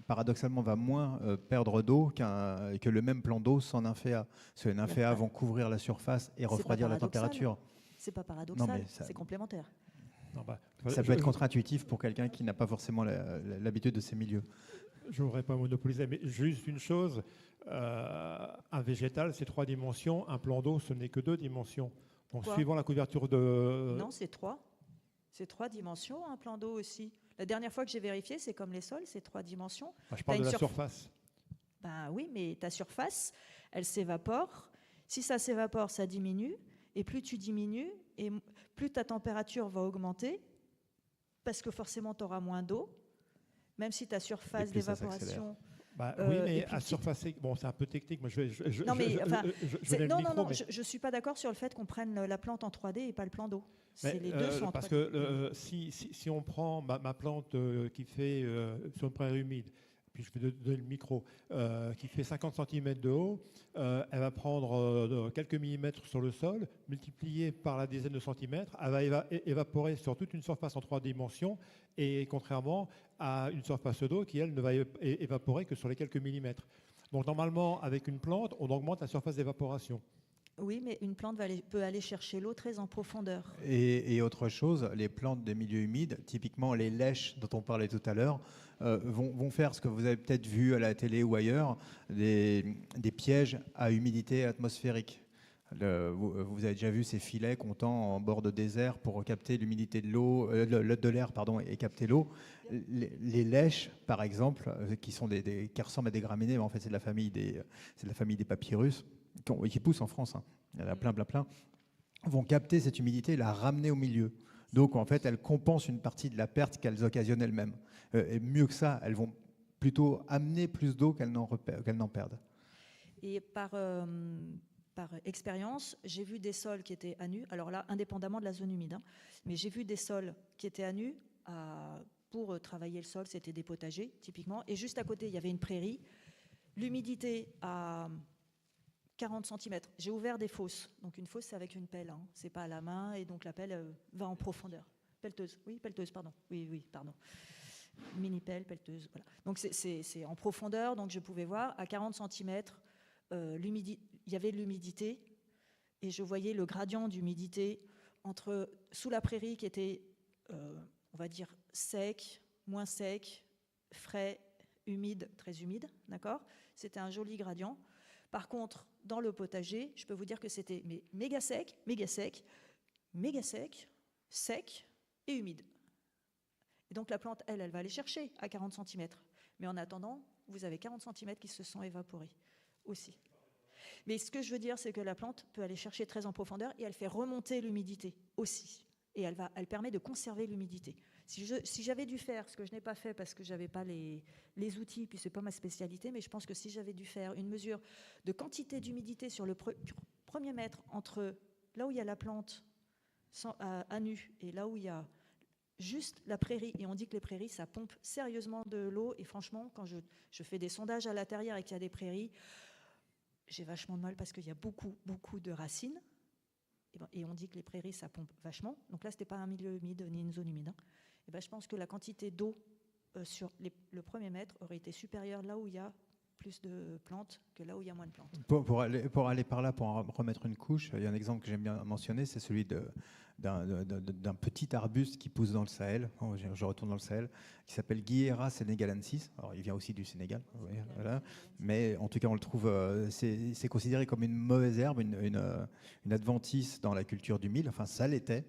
paradoxalement, va moins perdre d'eau que le même plan d'eau sans nymphéas. Parce que les nymphéas vont couvrir la surface et refroidir la température. C'est pas paradoxal, Non, mais c'est complémentaire. Non, ça peut être contre-intuitif pour quelqu'un qui n'a pas forcément l'habitude de ces milieux. Je ne voudrais pas monopoliser, mais juste une chose, un végétal, c'est 3 dimensions, un plan d'eau, ce n'est que 2 dimensions. Donc, suivant la couverture de... Non, c'est 3. C'est 3 dimensions, un plan d'eau aussi. La dernière fois que j'ai vérifié, c'est comme les sols, c'est 3 dimensions. Je parle de la surface. Ben oui, mais ta surface, elle s'évapore. Si ça s'évapore, ça diminue. Et plus tu diminues, et plus ta température va augmenter, parce que forcément, tu auras moins d'eau. Même si ta surface d'évaporation... oui, mais à surface... Bon, c'est un peu technique. Moi, je ne suis pas d'accord sur le fait qu'on prenne la plante en 3D et pas le plan d'eau. Les deux sont en 3D. Parce que si on prend ma plante qui fait sur une prairie humide, puis je vais donner le micro, qui fait 50 cm de haut, elle va prendre quelques millimètres sur le sol, multiplié par la dizaine de centimètres, elle va évaporer sur toute une surface en 3 dimensions, et contrairement à une surface d'eau qui, elle, ne va évaporer que sur les quelques millimètres. Donc normalement, avec une plante, on augmente la surface d'évaporation. Oui, mais une plante peut aller chercher l'eau très en profondeur. Et autre chose, les plantes des milieux humides, typiquement les lèches dont on parlait tout à l'heure, vont faire ce que vous avez peut-être vu à la télé ou ailleurs, des pièges à humidité atmosphérique. Vous avez déjà vu ces filets qu'on tend en bord de désert pour capter l'humidité de l'eau, de l'air, et capter l'eau. Les lèches, par exemple, qui ressemblent à des graminées, mais en fait c'est de la famille des papyrus, qui poussent en France, hein. Il y en a plein, vont capter cette humidité et la ramener au milieu. Donc en fait, elles compensent une partie de la perte qu'elles occasionnent elles-mêmes. Et mieux que ça, elles vont plutôt amener plus d'eau qu'elles n'en perdent. Et par expérience, j'ai vu des sols qui étaient à nu, alors là, indépendamment de la zone humide, hein, mais j'ai vu des sols qui étaient à nu pour travailler le sol, c'était des potagers, typiquement, et juste à côté, il y avait une prairie, l'humidité à 40 cm. J'ai ouvert des fosses, donc une fosse, c'est avec une pelle, hein, c'est pas à la main, et donc la pelle va en profondeur. Pelleteuse, pardon. Mini-pelle, pelleteuse, voilà. Donc c'est en profondeur, donc je pouvais voir, à 40 cm, il y avait de l'humidité et je voyais le gradient d'humidité sous la prairie qui était, on va dire, sec, moins sec, frais, humide, très humide, d'accord ? C'était un joli gradient. Par contre, dans le potager, je peux vous dire que c'était méga sec, sec et humide. Et donc la plante, elle va aller chercher à 40 cm. Mais en attendant, vous avez 40 cm qui se sont évaporés aussi. Mais ce que je veux dire, c'est que la plante peut aller chercher très en profondeur et elle fait remonter l'humidité aussi. Et elle permet de conserver l'humidité. Si j'avais dû faire, ce que je n'ai pas fait parce que je n'avais pas les outils, puis ce n'est pas ma spécialité, mais je pense que si j'avais dû faire une mesure de quantité d'humidité sur le premier mètre entre là où il y a la plante à nu et là où il y a juste la prairie, et on dit que les prairies, ça pompe sérieusement de l'eau, et franchement, quand je fais des sondages à la terrière et qu'il y a des prairies, j'ai vachement de mal parce qu'il y a beaucoup de racines, et on dit que les prairies, ça pompe vachement. Donc là, ce n'était pas un milieu humide ni une zone humide. Et ben, je pense que la quantité d'eau sur le premier mètre aurait été supérieure là où il y a plus de plantes que là où il y a moins de plantes. Pour aller par là, pour en remettre une couche, il y a un exemple que j'aime bien mentionner, c'est celui d'un petit arbuste qui pousse dans le Sahel, je retourne dans le Sahel, qui s'appelle Guiera senegalensis. Alors, il vient aussi du Sénégal, voilà. Mais en tout cas, on le trouve, c'est considéré comme une mauvaise herbe, une adventice dans la culture du mil. Enfin, ça l'était,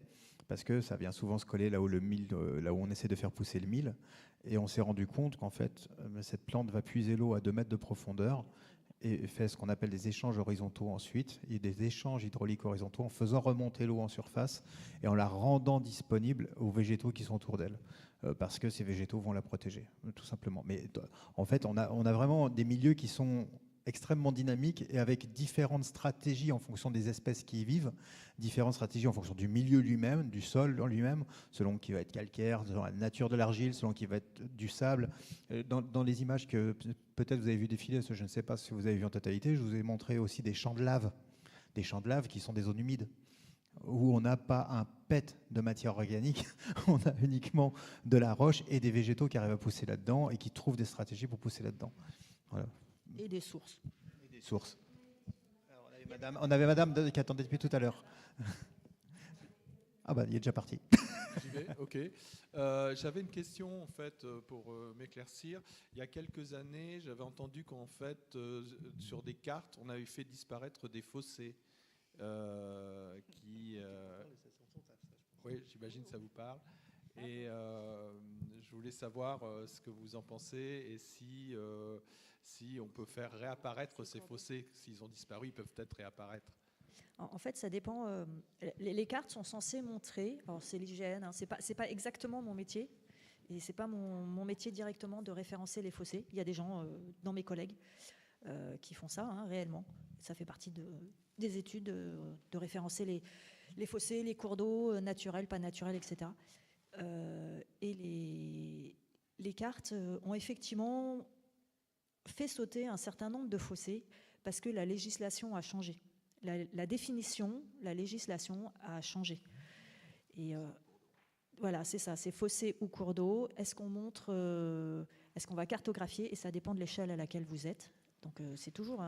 parce que ça vient souvent se coller là où on essaie de faire pousser le mil. Et on s'est rendu compte qu'en fait, cette plante va puiser l'eau à 2 mètres de profondeur. et fait ce qu'on appelle des échanges horizontaux ensuite, et des échanges hydrauliques horizontaux en faisant remonter l'eau en surface et en la rendant disponible aux végétaux qui sont autour d'elle, parce que ces végétaux vont la protéger, tout simplement. Mais en fait, on a vraiment des milieux qui sont extrêmement dynamiques et avec différentes stratégies en fonction des espèces qui y vivent, différentes stratégies en fonction du milieu lui-même, du sol en lui-même, selon qui va être calcaire, selon la nature de l'argile, selon qui va être du sable. Dans les images que peut-être vous avez vu défiler, je ne sais pas si vous avez vu en totalité, je vous ai montré aussi des champs de lave qui sont des zones humides, où on n'a pas un pet de matière organique, on a uniquement de la roche et des végétaux qui arrivent à pousser là-dedans et qui trouvent des stratégies pour pousser là-dedans. Voilà. Et des sources. Et des sources. Alors, on avait madame qui attendait depuis tout à l'heure. Ah bah, il est déjà parti. J'y vais, ok. J'avais une question en fait pour m'éclaircir. Il y a quelques années, j'avais entendu qu'en fait, sur des cartes, on avait fait disparaître des fossés qui. Oui, j'imagine que ça vous parle. Et je voulais savoir ce que vous en pensez et si on peut faire réapparaître ces fossés. S'ils ont disparu, ils peuvent peut-être réapparaître. En fait, ça dépend. Les cartes sont censées montrer. Alors, c'est l'IGN. Hein, c'est pas exactement mon métier, et c'est pas mon métier directement de référencer les fossés. Il y a des gens dans mes collègues qui font ça hein, réellement. Ça fait partie des études de référencer les fossés, les cours d'eau naturels, pas naturels, etc. Et les cartes ont effectivement fait sauter un certain nombre de fossés parce que la législation a changé. La définition, la législation a changé. Et voilà, c'est ça, c'est fossé ou cours d'eau. Est-ce qu'on va cartographier? Et ça dépend de l'échelle à laquelle vous êtes. Donc c'est toujours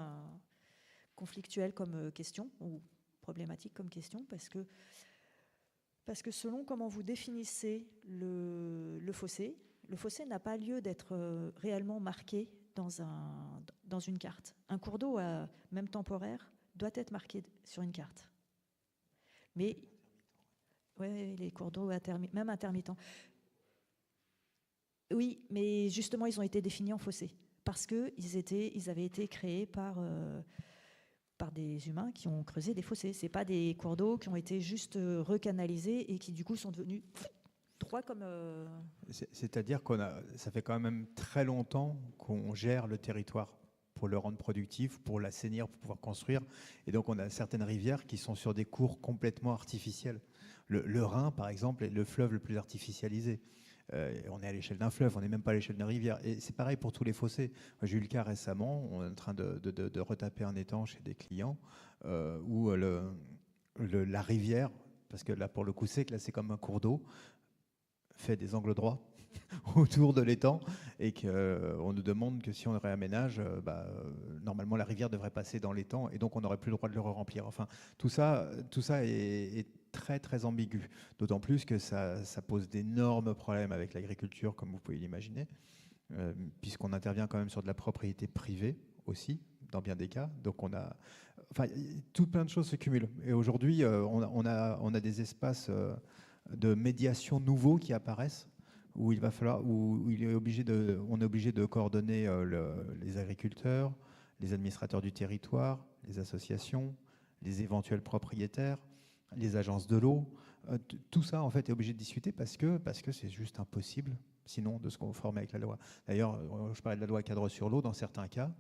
conflictuel comme question, ou problématique comme question, parce que selon comment vous définissez le fossé n'a pas lieu d'être réellement marqué dans une carte. Un cours d'eau, même temporaire, doit être marqué sur une carte. Mais, ouais, les cours d'eau, même intermittents. Oui, mais justement, ils ont été définis en fossés, parce qu'ils avaient été créés par des humains qui ont creusé des fossés. Ce n'est pas des cours d'eau qui ont été juste recanalisés et qui, du coup, sont devenus droits comme... C'est-à-dire ça fait quand même très longtemps qu'on gère le territoire pour le rendre productif, pour l'assainir, pour pouvoir construire. Et donc, on a certaines rivières qui sont sur des cours complètement artificiels. Le Rhin, par exemple, est le fleuve le plus artificialisé. On est à l'échelle d'un fleuve, on n'est même pas à l'échelle d'une rivière. Et c'est pareil pour tous les fossés. J'ai eu le cas récemment, on est en train de retaper un étang chez des clients, où la rivière, parce que là, pour le coup, c'est comme un cours d'eau, fait des angles droits autour de l'étang et qu'on nous demande que si on le réaménage, normalement la rivière devrait passer dans l'étang et donc on n'aurait plus le droit de le remplir. Enfin, tout ça est très très ambigu, d'autant plus que ça pose d'énormes problèmes avec l'agriculture, comme vous pouvez l'imaginer, puisqu'on intervient quand même sur de la propriété privée aussi, dans bien des cas. Donc tout plein de choses se cumulent. Et aujourd'hui, on a des espaces de médiation nouveaux qui apparaissent, où on est obligé de coordonner les agriculteurs, les administrateurs du territoire, les associations, les éventuels propriétaires, les agences de l'eau. Tout ça, en fait, est obligé de discuter parce que c'est juste impossible, sinon, de se conformer avec la loi. D'ailleurs, je parlais de la loi cadre sur l'eau, dans certains cas,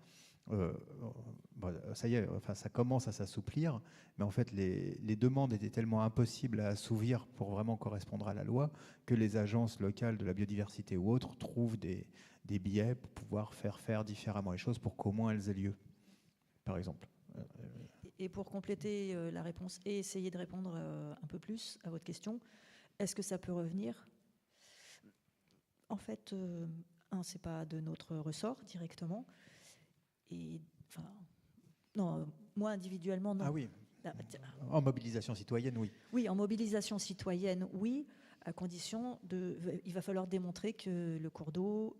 ça y est, ça commence à s'assouplir, mais en fait les demandes étaient tellement impossibles à assouvir pour vraiment correspondre à la loi que les agences locales de la biodiversité ou autres trouvent des biais pour pouvoir faire différemment les choses pour qu'au moins elles aient lieu, par exemple. Et pour compléter la réponse et essayer de répondre un peu plus à votre question, est-ce que ça peut revenir? En fait, c'est pas de notre ressort directement. Et, non, moi individuellement, non. Ah oui. En mobilisation citoyenne, oui. Oui, en mobilisation citoyenne, oui, à condition il va falloir démontrer que le cours d'eau,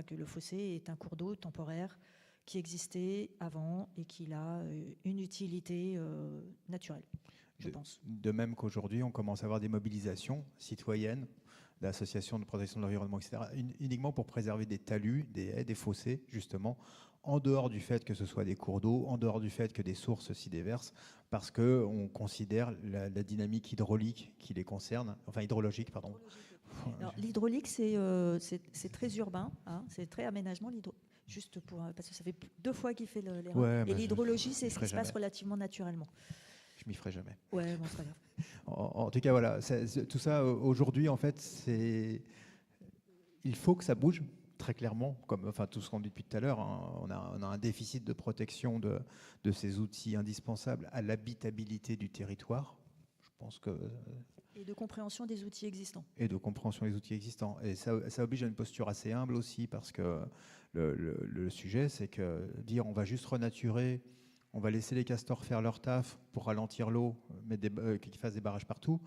que le fossé est un cours d'eau temporaire qui existait avant et qu'il a une utilité naturelle, je pense. De même qu'aujourd'hui, on commence à avoir des mobilisations citoyennes, d'associations de protection de l'environnement, etc., uniquement pour préserver des talus, des haies, des fossés, justement, en dehors du fait que ce soit des cours d'eau, en dehors du fait que des sources s'y déversent, parce qu'on considère la dynamique hydraulique qui les concerne, enfin hydrologique, pardon. Alors, l'hydraulique, c'est très urbain, hein, c'est très aménagement. Juste pour, parce que ça fait 2 fois qu'il fait l'erreur. Ouais, et bah, l'hydrologie, c'est ce qui se passe jamais. relativement naturellement. Je m'y ferai jamais. Ouais, bon, c'est pas grave. En tout cas, voilà, tout ça aujourd'hui, en fait, il faut que ça bouge très clairement, comme enfin tout ce qu'on dit depuis tout à l'heure. Hein, on a un déficit de protection de ces outils indispensables à l'habitabilité du territoire. Je pense que Et de compréhension des outils existants. et de compréhension des outils existants. Et ça oblige à une posture assez humble aussi, parce que le sujet, c'est que dire on va juste renaturer, on va laisser les castors faire leur taf pour ralentir l'eau, qu'ils fassent des barrages partout,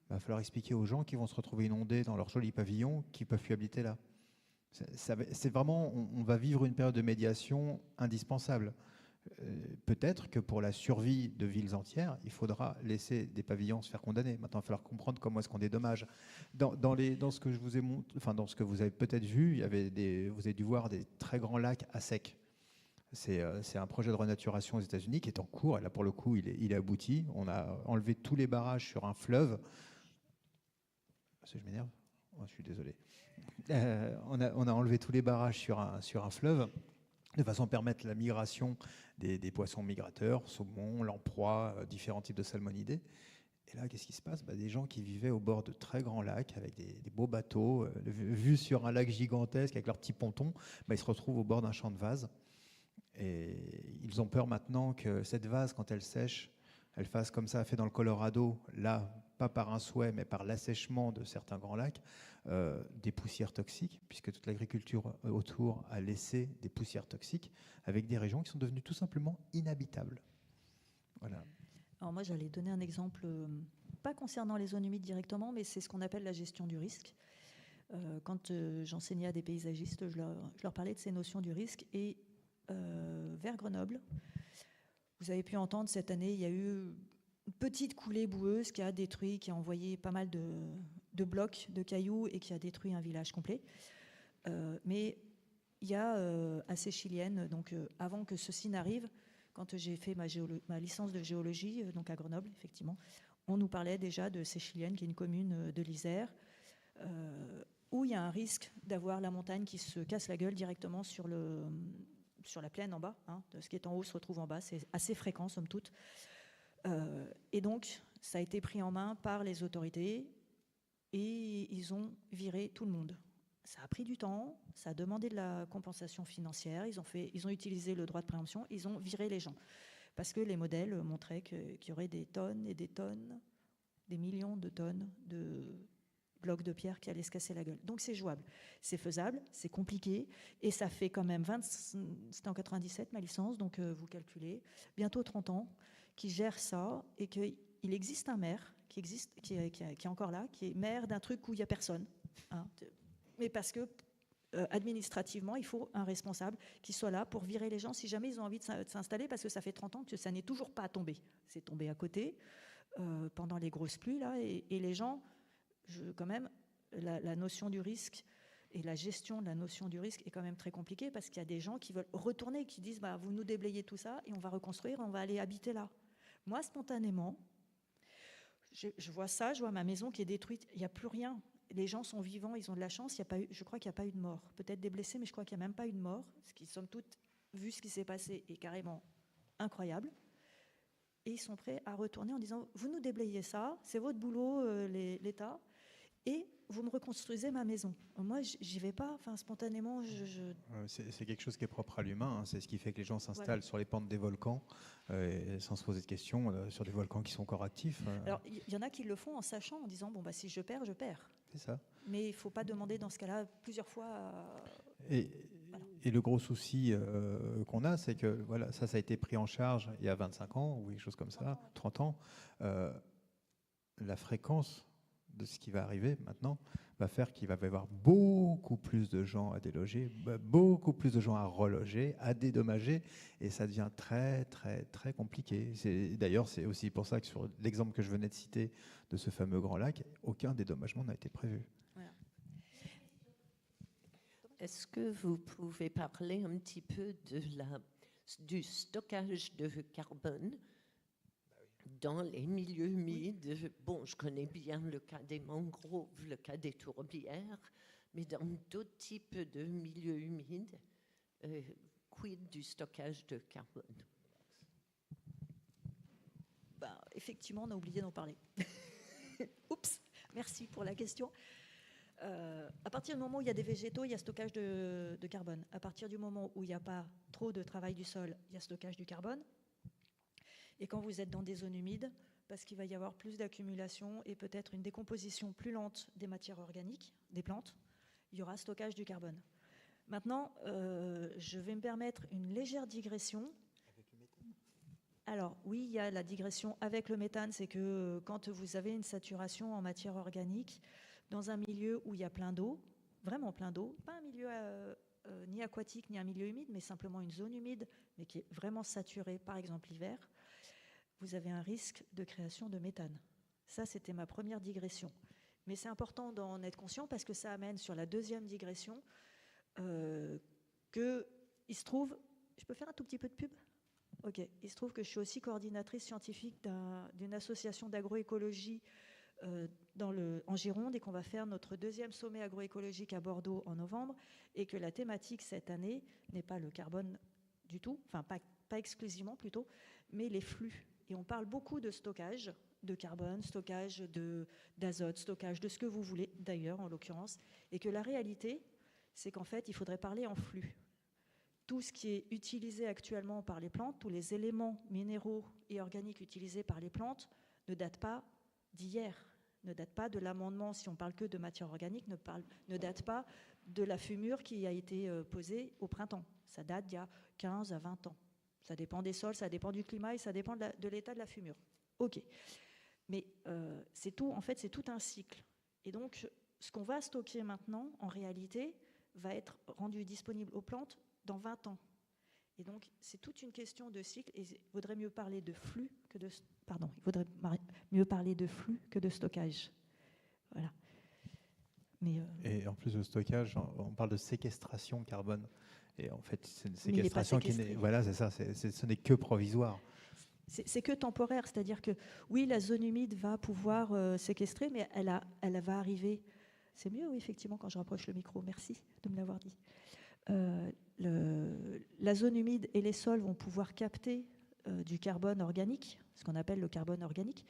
il va falloir expliquer aux gens qui vont se retrouver inondés dans leur joli pavillon, qui ne peuvent plus habiter là. C'est vraiment, on va vivre une période de médiation indispensable. Peut-être que pour la survie de villes entières, il faudra laisser des pavillons se faire condamner. Maintenant, il va falloir comprendre comment est-ce qu'on dédommage. Dans ce que je vous ai montré, enfin dans ce que vous avez peut-être vu, vous avez dû voir des très grands lacs à sec. C'est un projet de renaturation aux États-Unis qui est en cours. Et là, pour le coup, il est abouti. On a enlevé tous les barrages sur un fleuve. Je m'énerve. Oh, je suis désolé. On a enlevé tous les barrages sur un fleuve, de façon à permettre la migration des poissons migrateurs, saumon, lamproie, différents types de salmonidés. Et là, qu'est-ce qui se passe ? Des gens qui vivaient au bord de très grands lacs, avec des beaux bateaux, vus sur un lac gigantesque, avec leurs petits pontons, ils se retrouvent au bord d'un champ de vase. Et ils ont peur maintenant que cette vase, quand elle sèche, elle fasse comme ça a fait dans le Colorado, là, pas par un souhait, mais par l'assèchement de certains grands lacs, des poussières toxiques, puisque toute l'agriculture autour a laissé des poussières toxiques, avec des régions qui sont devenues tout simplement inhabitables. Voilà. Alors moi, j'allais donner un exemple, pas concernant les zones humides directement, mais c'est ce qu'on appelle la gestion du risque. Quand j'enseignais à des paysagistes, je leur parlais de ces notions du risque. Et vers Grenoble, vous avez pu entendre cette année, il y a eu une petite coulée boueuse qui a détruit, qui a envoyé pas mal de blocs, de cailloux, et qui a détruit un village complet. Mais il y a à Séchilienne, donc avant que ceci n'arrive, quand j'ai fait ma licence de géologie, donc à Grenoble, effectivement, on nous parlait déjà de Séchilienne, qui est une commune de l'Isère, où il y a un risque d'avoir la montagne qui se casse la gueule directement sur la plaine en bas. Hein, ce qui est en haut se retrouve en bas, c'est assez fréquent, somme toute. Et donc, ça a été pris en main par les autorités et ils ont viré tout le monde. Ça a pris du temps, ça a demandé de la compensation financière, ils ont utilisé le droit de préemption, ils ont viré les gens. Parce que les modèles montraient qu'il y aurait des tonnes et des tonnes, des millions de tonnes de blocs de pierre qui allaient se casser la gueule. Donc c'est jouable, c'est faisable, c'est compliqué, et ça fait quand même c'était en 97 ma licence, donc vous calculez, bientôt 30 ans, qui gère ça, et qu'il existe un maire qui est encore là, qui est maire d'un truc où il n'y a personne. Hein, mais parce que administrativement, il faut un responsable qui soit là pour virer les gens si jamais ils ont envie de s'installer, parce que ça fait 30 ans que ça n'est toujours pas tombé. C'est tombé à côté pendant les grosses pluies, là, et les gens, quand même, la notion du risque et la gestion de la notion du risque est quand même très compliquée, parce qu'il y a des gens qui veulent retourner, qui disent vous nous déblayez tout ça et on va reconstruire, on va aller habiter là. Moi, spontanément, je vois ça, je vois ma maison qui est détruite, il n'y a plus rien. Les gens sont vivants, ils ont de la chance, je crois qu'il n'y a pas eu de mort. Peut-être des blessés, mais je crois qu'il n'y a même pas eu de mort, ce qui, somme toute, vu ce qui s'est passé, est carrément incroyable. Et ils sont prêts à retourner en disant, vous nous déblayez ça, c'est votre boulot, l'État, et vous me reconstruisez ma maison. Moi, j'y vais pas, spontanément. C'est quelque chose qui est propre à l'humain. Hein. C'est ce qui fait que les gens s'installent sur les pentes des volcans sans se poser de questions, sur des volcans qui sont encore actifs. Alors, il y en a qui le font en sachant, en disant, si je perds, je perds. C'est ça. Mais il ne faut pas demander dans ce cas-là plusieurs fois. Et le gros souci qu'on a, c'est que ça a été pris en charge il y a 25 ans, ou quelque chose comme ça, 30 ans. La fréquence de ce qui va arriver maintenant va faire qu'il va y avoir beaucoup plus de gens à déloger, beaucoup plus de gens à reloger, à dédommager, et ça devient très, très, très compliqué. D'ailleurs, c'est aussi pour ça que sur l'exemple que je venais de citer de ce fameux grand lac, aucun dédommagement n'a été prévu. Voilà. Est-ce que vous pouvez parler un petit peu du stockage de carbone dans les milieux humides? Bon, je connais bien le cas des mangroves, le cas des tourbières, mais dans d'autres types de milieux humides, quid du stockage de carbone? Effectivement, on a oublié d'en parler. Oups, merci pour la question. À partir du moment où il y a des végétaux, il y a stockage de carbone. À partir du moment où il n'y a pas trop de travail du sol, il y a stockage du carbone. Et quand vous êtes dans des zones humides, parce qu'il va y avoir plus d'accumulation et peut-être une décomposition plus lente des matières organiques, des plantes, il y aura stockage du carbone. Maintenant, je vais me permettre une légère digression. Alors oui, il y a la digression avec le méthane, c'est que quand vous avez une saturation en matière organique, dans un milieu où il y a plein d'eau, vraiment plein d'eau, pas un milieu ni aquatique ni un milieu humide, mais simplement une zone humide, mais qui est vraiment saturée, par exemple l'hiver, vous avez un risque de création de méthane. Ça, c'était ma première digression. Mais c'est important d'en être conscient parce que ça amène sur la deuxième digression qu'il se trouve... Je peux faire un tout petit peu de pub ? Ok. Il se trouve que je suis aussi coordinatrice scientifique d'une association d'agroécologie en Gironde et qu'on va faire notre deuxième sommet agroécologique à Bordeaux en novembre et que la thématique cette année n'est pas le carbone du tout, enfin pas exclusivement plutôt, mais les flux. Et on parle beaucoup de stockage de carbone, stockage d'azote, stockage de ce que vous voulez d'ailleurs en l'occurrence, et que la réalité, c'est qu'en fait, il faudrait parler en flux. Tout ce qui est utilisé actuellement par les plantes, tous les éléments minéraux et organiques utilisés par les plantes ne datent pas d'hier, ne datent pas de l'amendement, si on parle que de matière organique, ne datent pas de la fumure qui a été posée au printemps. Ça date d'il y a 15 à 20 ans. Ça dépend des sols, ça dépend du climat et ça dépend de l'état de la fumure. Ok. Mais c'est tout, en fait, c'est tout un cycle. Et donc, ce qu'on va stocker maintenant, en réalité, va être rendu disponible aux plantes dans 20 ans. Et donc, c'est toute une question de cycle. Et il vaudrait mieux parler de flux que de... Pardon, il vaudrait mieux parler de flux que de stockage. Voilà. Mais Et en plus de stockage, on parle de séquestration carbone. Et en fait, c'est une mais il est pas séquestration qui séquestré. n'est... Voilà, c'est ça, ce n'est que provisoire. C'est que temporaire, c'est-à-dire que oui, la zone humide va pouvoir séquestrer, mais elle va arriver. C'est mieux, oui, effectivement, quand je rapproche le micro. Merci de me l'avoir dit. La zone humide et les sols vont pouvoir capter du carbone organique, ce qu'on appelle le carbone organique,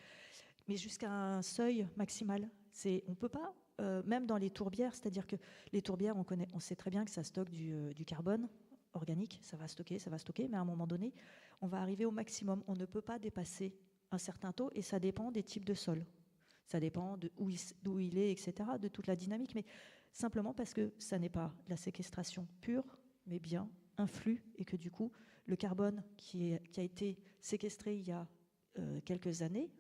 mais jusqu'à un seuil maximal. On ne peut pas, même dans les tourbières, c'est-à-dire que les tourbières, on sait très bien que ça stocke du carbone organique, ça va stocker, mais à un moment donné, on va arriver au maximum. On ne peut pas dépasser un certain taux et ça dépend des types de sols. Ça dépend d'où il est, etc., de toute la dynamique, mais simplement parce que ça n'est pas la séquestration pure, mais bien un flux et que du coup, le carbone qui a été séquestré il y a quelques années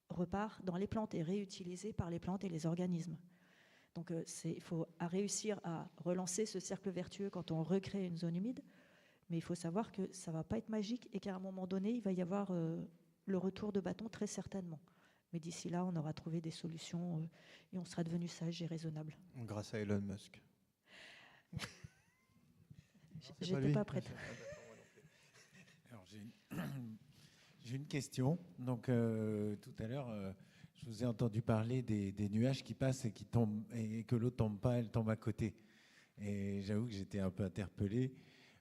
repart dans les plantes et réutilisé par les plantes et les organismes. Donc il faut réussir à relancer ce cercle vertueux quand on recrée une zone humide, mais il faut savoir que ça ne va pas être magique et qu'à un moment donné, il va y avoir le retour de bâton très certainement. Mais d'ici là, on aura trouvé des solutions et on sera devenu sage et raisonnable. Grâce à Elon Musk. Je n'étais pas prête. Alors, j'ai une question. Donc, tout à l'heure, je vous ai entendu parler des nuages qui passent et qui tombent, et que l'eau ne tombe pas, elle tombe à côté. Et j'avoue que j'étais un peu interpellé,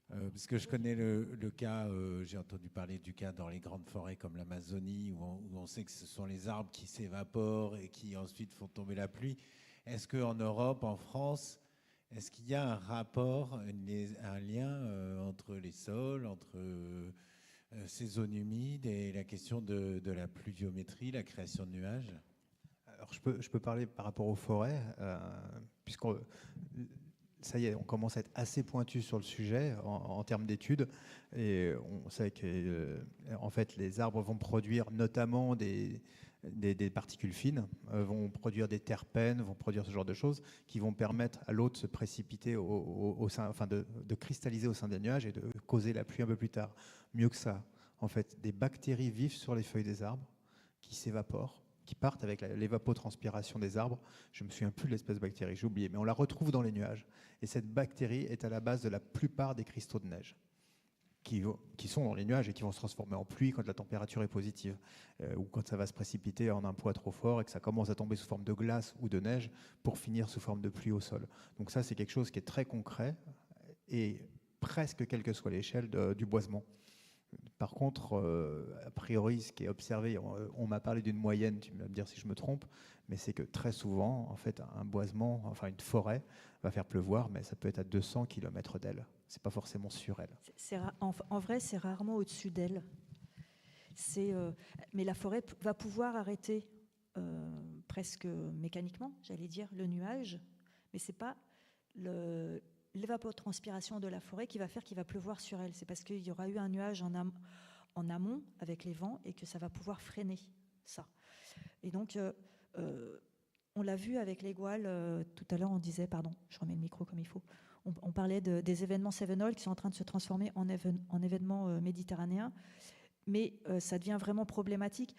parce que je connais le cas, j'ai entendu parler du cas dans les grandes forêts comme l'Amazonie, où on sait que ce sont les arbres qui s'évaporent et qui ensuite font tomber la pluie. Est-ce qu'en Europe, en France, est-ce qu'il y a un rapport, un lien entre les sols, entre ces zones humides et la question de la pluviométrie, la création de nuages? Alors, je peux parler par rapport aux forêts, puisqu'on... Ça y est, on commence à être assez pointu sur le sujet en termes d'études. Et on sait que en fait, les arbres vont produire notamment des particules fines, vont produire des terpènes, vont produire ce genre de choses qui vont permettre à l'eau de se précipiter au sein, enfin de cristalliser au sein des nuages et de causer la pluie un peu plus tard. Mieux que ça, en fait, des bactéries vivent sur les feuilles des arbres qui s'évaporent qui partent avec l'évapotranspiration des arbres. Je me souviens plus de l'espèce de bactérie, j'ai oublié, mais on la retrouve dans les nuages. Et cette bactérie est à la base de la plupart des cristaux de neige qui sont dans les nuages et qui vont se transformer en pluie quand la température est positive, ou quand ça va se précipiter en un poids trop fort et que ça commence à tomber sous forme de glace ou de neige pour finir sous forme de pluie au sol. Donc ça, c'est quelque chose qui est très concret et presque quelle que soit l'échelle du boisement. Par contre, a priori, ce qui est observé, on m'a parlé d'une moyenne, tu vas me dire si je me trompe, mais c'est que très souvent, en fait, un boisement, enfin une forêt, va faire pleuvoir, mais ça peut être à 200 km d'elle. C'est pas forcément sur elle. En vrai, c'est rarement au-dessus d'elle. Mais la forêt va pouvoir arrêter presque mécaniquement, j'allais dire, le nuage, mais c'est pas l'évapotranspiration de la forêt qui va faire qu'il va pleuvoir sur elle. C'est parce qu'il y aura eu un nuage en amont avec les vents et que ça va pouvoir freiner ça. Et donc, on l'a vu avec les gouales, tout à l'heure on disait, pardon, je remets le micro comme il faut, on parlait des événements cévenols qui sont en train de se transformer en événements méditerranéens, mais ça devient vraiment problématique.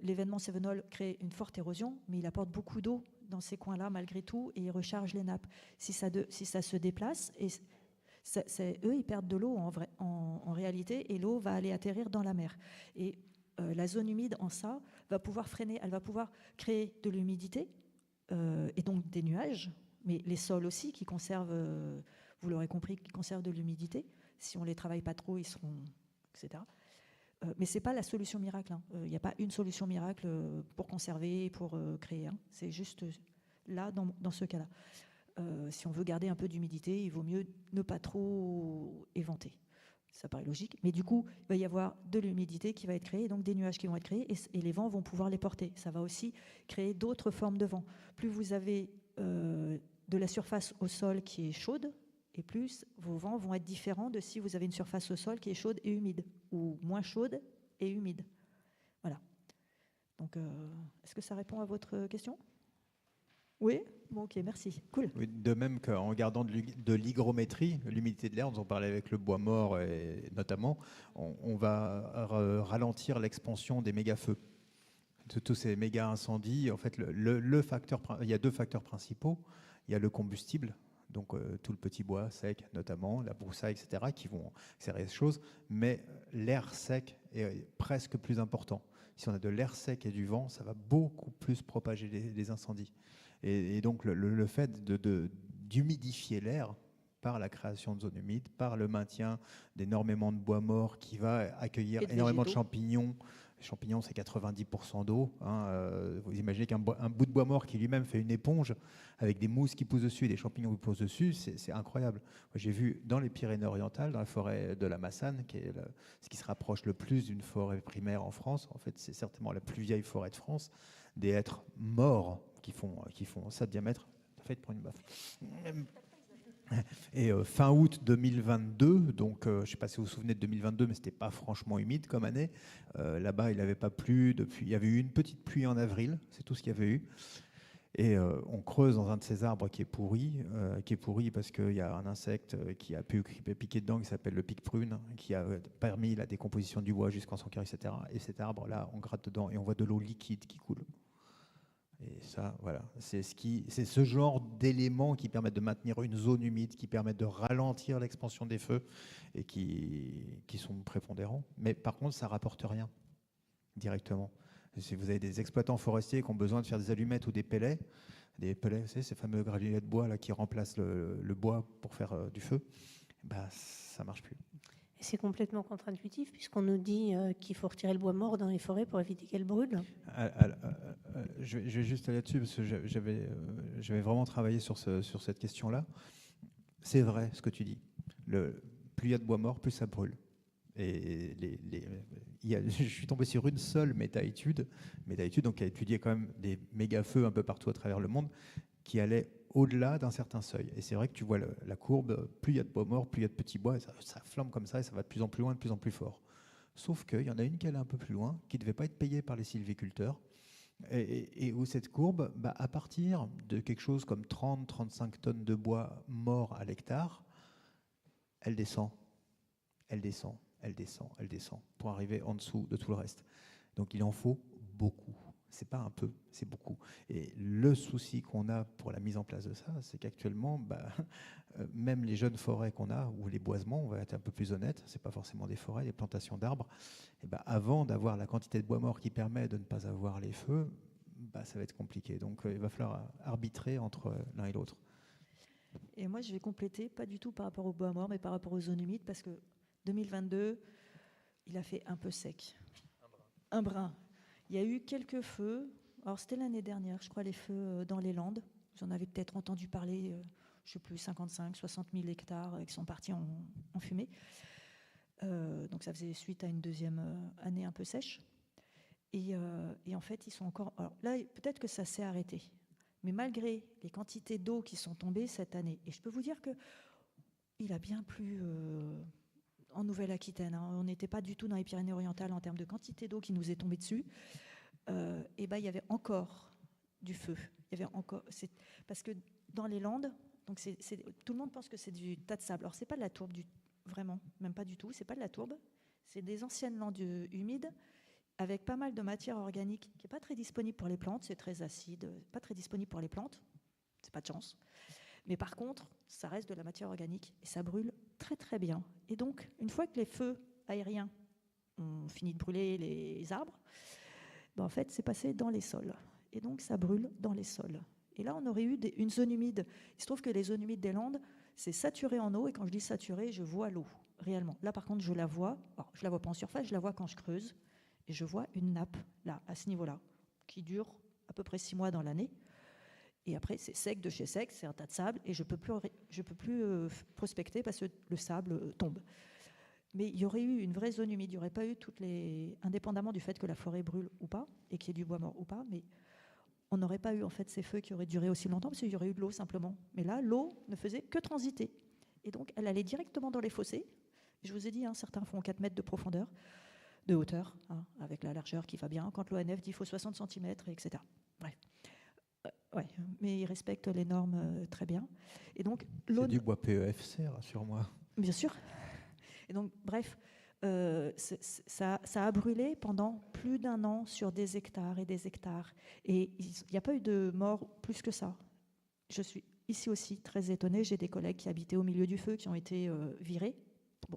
L'événement cévenol crée une forte érosion, mais il apporte beaucoup d'eau dans ces coins-là malgré tout et il recharge les nappes. Si ça se déplace, eux ils perdent de l'eau en réalité et l'eau va aller atterrir dans la mer. Et la zone humide en ça va pouvoir freiner, elle va pouvoir créer de l'humidité et donc des nuages, mais les sols aussi qui conservent, vous l'aurez compris, qui conservent de l'humidité. Si on ne les travaille pas trop, ils seront, etc. Mais ce n'est pas la solution miracle. Il n'y a pas une solution miracle pour conserver, pour créer. C'est juste là, dans ce cas-là. Si on veut garder un peu d'humidité, il vaut mieux ne pas trop éventer. Ça paraît logique. Mais du coup, il va y avoir de l'humidité qui va être créée, donc des nuages qui vont être créés, et les vents vont pouvoir les porter. Ça va aussi créer d'autres formes de vent. Plus vous avez de la surface au sol qui est chaude, et plus vos vents vont être différents de si vous avez une surface au sol qui est chaude et humide, ou moins chaude et humide. Voilà. Donc, est-ce que ça répond à votre question ? Oui ? Bon, ok, merci. Cool. Oui, de même qu'en regardant de l'hygrométrie, l'humidité de l'air, dont on parlait avec le bois mort et notamment, on va ralentir l'expansion des méga-feux. De tous ces méga-incendies, en fait, il y a deux facteurs principaux. Il y a le combustible, donc tout le petit bois sec, notamment, la broussaille, etc., qui vont accélérer ces choses, mais l'air sec est presque plus important. Si on a de l'air sec et du vent, ça va beaucoup plus propager les incendies. Et donc le fait d'humidifier l'air par la création de zones humides, par le maintien d'énormément de bois morts qui va accueillir énormément de champignons. Les champignons, c'est 90% d'eau. Vous imaginez qu'un bout de bois mort qui lui-même fait une éponge avec des mousses qui poussent dessus et des champignons qui poussent dessus, c'est incroyable. Moi, j'ai vu dans les Pyrénées-Orientales, dans la forêt de la Massane, qui est ce qui se rapproche le plus d'une forêt primaire en France, en fait, c'est certainement la plus vieille forêt de France, des hêtres morts qui font ça de diamètre. Faites pour une baffe. Et fin août 2022, donc je ne sais pas si vous vous souvenez de 2022, mais ce n'était pas franchement humide comme année. Là-bas, il n'avait pas plu depuis. Il y avait eu une petite pluie en avril, c'est tout ce qu'il y avait eu. Et on creuse dans un de ces arbres qui est pourri parce qu'il y a un insecte qui a pu piquer dedans, qui s'appelle le pic-prune, qui a permis la décomposition du bois jusqu'en son cœur, etc. Et cet arbre-là, on gratte dedans et on voit de l'eau liquide qui coule. Et ça, voilà, c'est ce genre d'éléments qui permettent de maintenir une zone humide, qui permettent de ralentir l'expansion des feux et qui sont prépondérants. Mais par contre, ça ne rapporte rien directement. Si vous avez des exploitants forestiers qui ont besoin de faire des allumettes ou des pellets, vous savez, ces fameux granulés de bois là, qui remplacent le bois pour faire du feu, bah, ça ne marche plus. Et c'est complètement contre-intuitif puisqu'on nous dit qu'il faut retirer le bois mort dans les forêts pour éviter qu'elles brûlent. Je vais juste aller là-dessus parce que j'avais vraiment travaillé sur cette question-là. C'est vrai ce que tu dis. Plus il y a de bois mort, plus ça brûle. Et je suis tombé sur une seule méta-étude donc, qui a étudié quand même des méga-feux un peu partout à travers le monde, qui allait au-delà d'un certain seuil. Et c'est vrai que tu vois la courbe, plus il y a de bois mort, plus il y a de petits bois, et ça flambe comme ça, et ça va de plus en plus loin, de plus en plus fort. Sauf qu'il y en a une qui allait un peu plus loin, qui ne devait pas être payée par les sylviculteurs, et où cette courbe, à partir de quelque chose comme 30-35 tonnes de bois mort à l'hectare, elle descend, pour arriver en dessous de tout le reste. Donc il en faut beaucoup. C'est pas un peu, c'est beaucoup. Et le souci qu'on a pour la mise en place de ça, c'est qu'actuellement, même les jeunes forêts qu'on a, ou les boisements, on va être un peu plus honnête, c'est pas forcément des forêts, des plantations d'arbres, et avant d'avoir la quantité de bois mort qui permet de ne pas avoir les feux, ça va être compliqué. Donc il va falloir arbitrer entre l'un et l'autre. Et moi, je vais compléter, pas du tout par rapport au bois mort, mais par rapport aux zones humides, parce que 2022, il a fait un peu sec. Un brin. Il y a eu quelques feux. Alors, c'était l'année dernière, je crois, les feux dans les Landes. Vous en avez peut-être entendu parler, je ne sais plus, 55, 60 000 hectares qui sont partis en fumée. Donc, ça faisait suite à une deuxième année un peu sèche. Et en fait, ils sont encore... Alors là, peut-être que ça s'est arrêté. Mais malgré les quantités d'eau qui sont tombées cette année, et je peux vous dire qu'il a bien plu en Nouvelle-Aquitaine, hein. On n'était pas du tout dans les Pyrénées-Orientales en termes de quantité d'eau qui nous est tombée dessus. Il y avait encore du feu. Parce que dans les Landes, donc tout le monde pense que c'est du tas de sable. Alors, ce n'est pas de la tourbe, vraiment, même pas du tout. Ce n'est pas de la tourbe. C'est des anciennes landes humides avec pas mal de matière organique qui n'est pas très disponible pour les plantes. C'est très acide, pas très disponible pour les plantes. C'est pas de chance. Mais par contre, ça reste de la matière organique et ça brûle très très bien. Et donc, une fois que les feux aériens ont fini de brûler les arbres, en fait, c'est passé dans les sols. Et donc, ça brûle dans les sols. Et là, on aurait eu une zone humide. Il se trouve que les zones humides des Landes, c'est saturé en eau. Et quand je dis saturé, je vois l'eau, réellement. Là, par contre, je la vois. Alors, je ne la vois pas en surface, je la vois quand je creuse. Et je vois une nappe, là, à ce niveau-là, qui dure à peu près 6 mois dans l'année. Et après, c'est sec de chez sec, c'est un tas de sable. Et je peux plus prospecter parce que le sable tombe. Mais il y aurait eu une vraie zone humide. Il n'y aurait pas eu indépendamment du fait que la forêt brûle ou pas, et qu'il y ait du bois mort ou pas, mais on n'aurait pas eu en fait ces feux qui auraient duré aussi longtemps parce qu'il y aurait eu de l'eau simplement. Mais là, l'eau ne faisait que transiter. Et donc, elle allait directement dans les fossés. Je vous ai dit, certains font 4 mètres de profondeur, de hauteur, avec la largeur qui va bien. Quand l'ONF dit qu'il faut 60 cm, etc. Bref. Ouais, mais ils respectent les normes très bien. Et donc, c'est du bois PEFC, rassure-moi. Bien sûr. Et donc, bref, ça a brûlé pendant plus d'1 an sur des hectares et des hectares. Et il n'y a pas eu de mort plus que ça. Je suis ici aussi très étonnée. J'ai des collègues qui habitaient au milieu du feu, qui ont été virés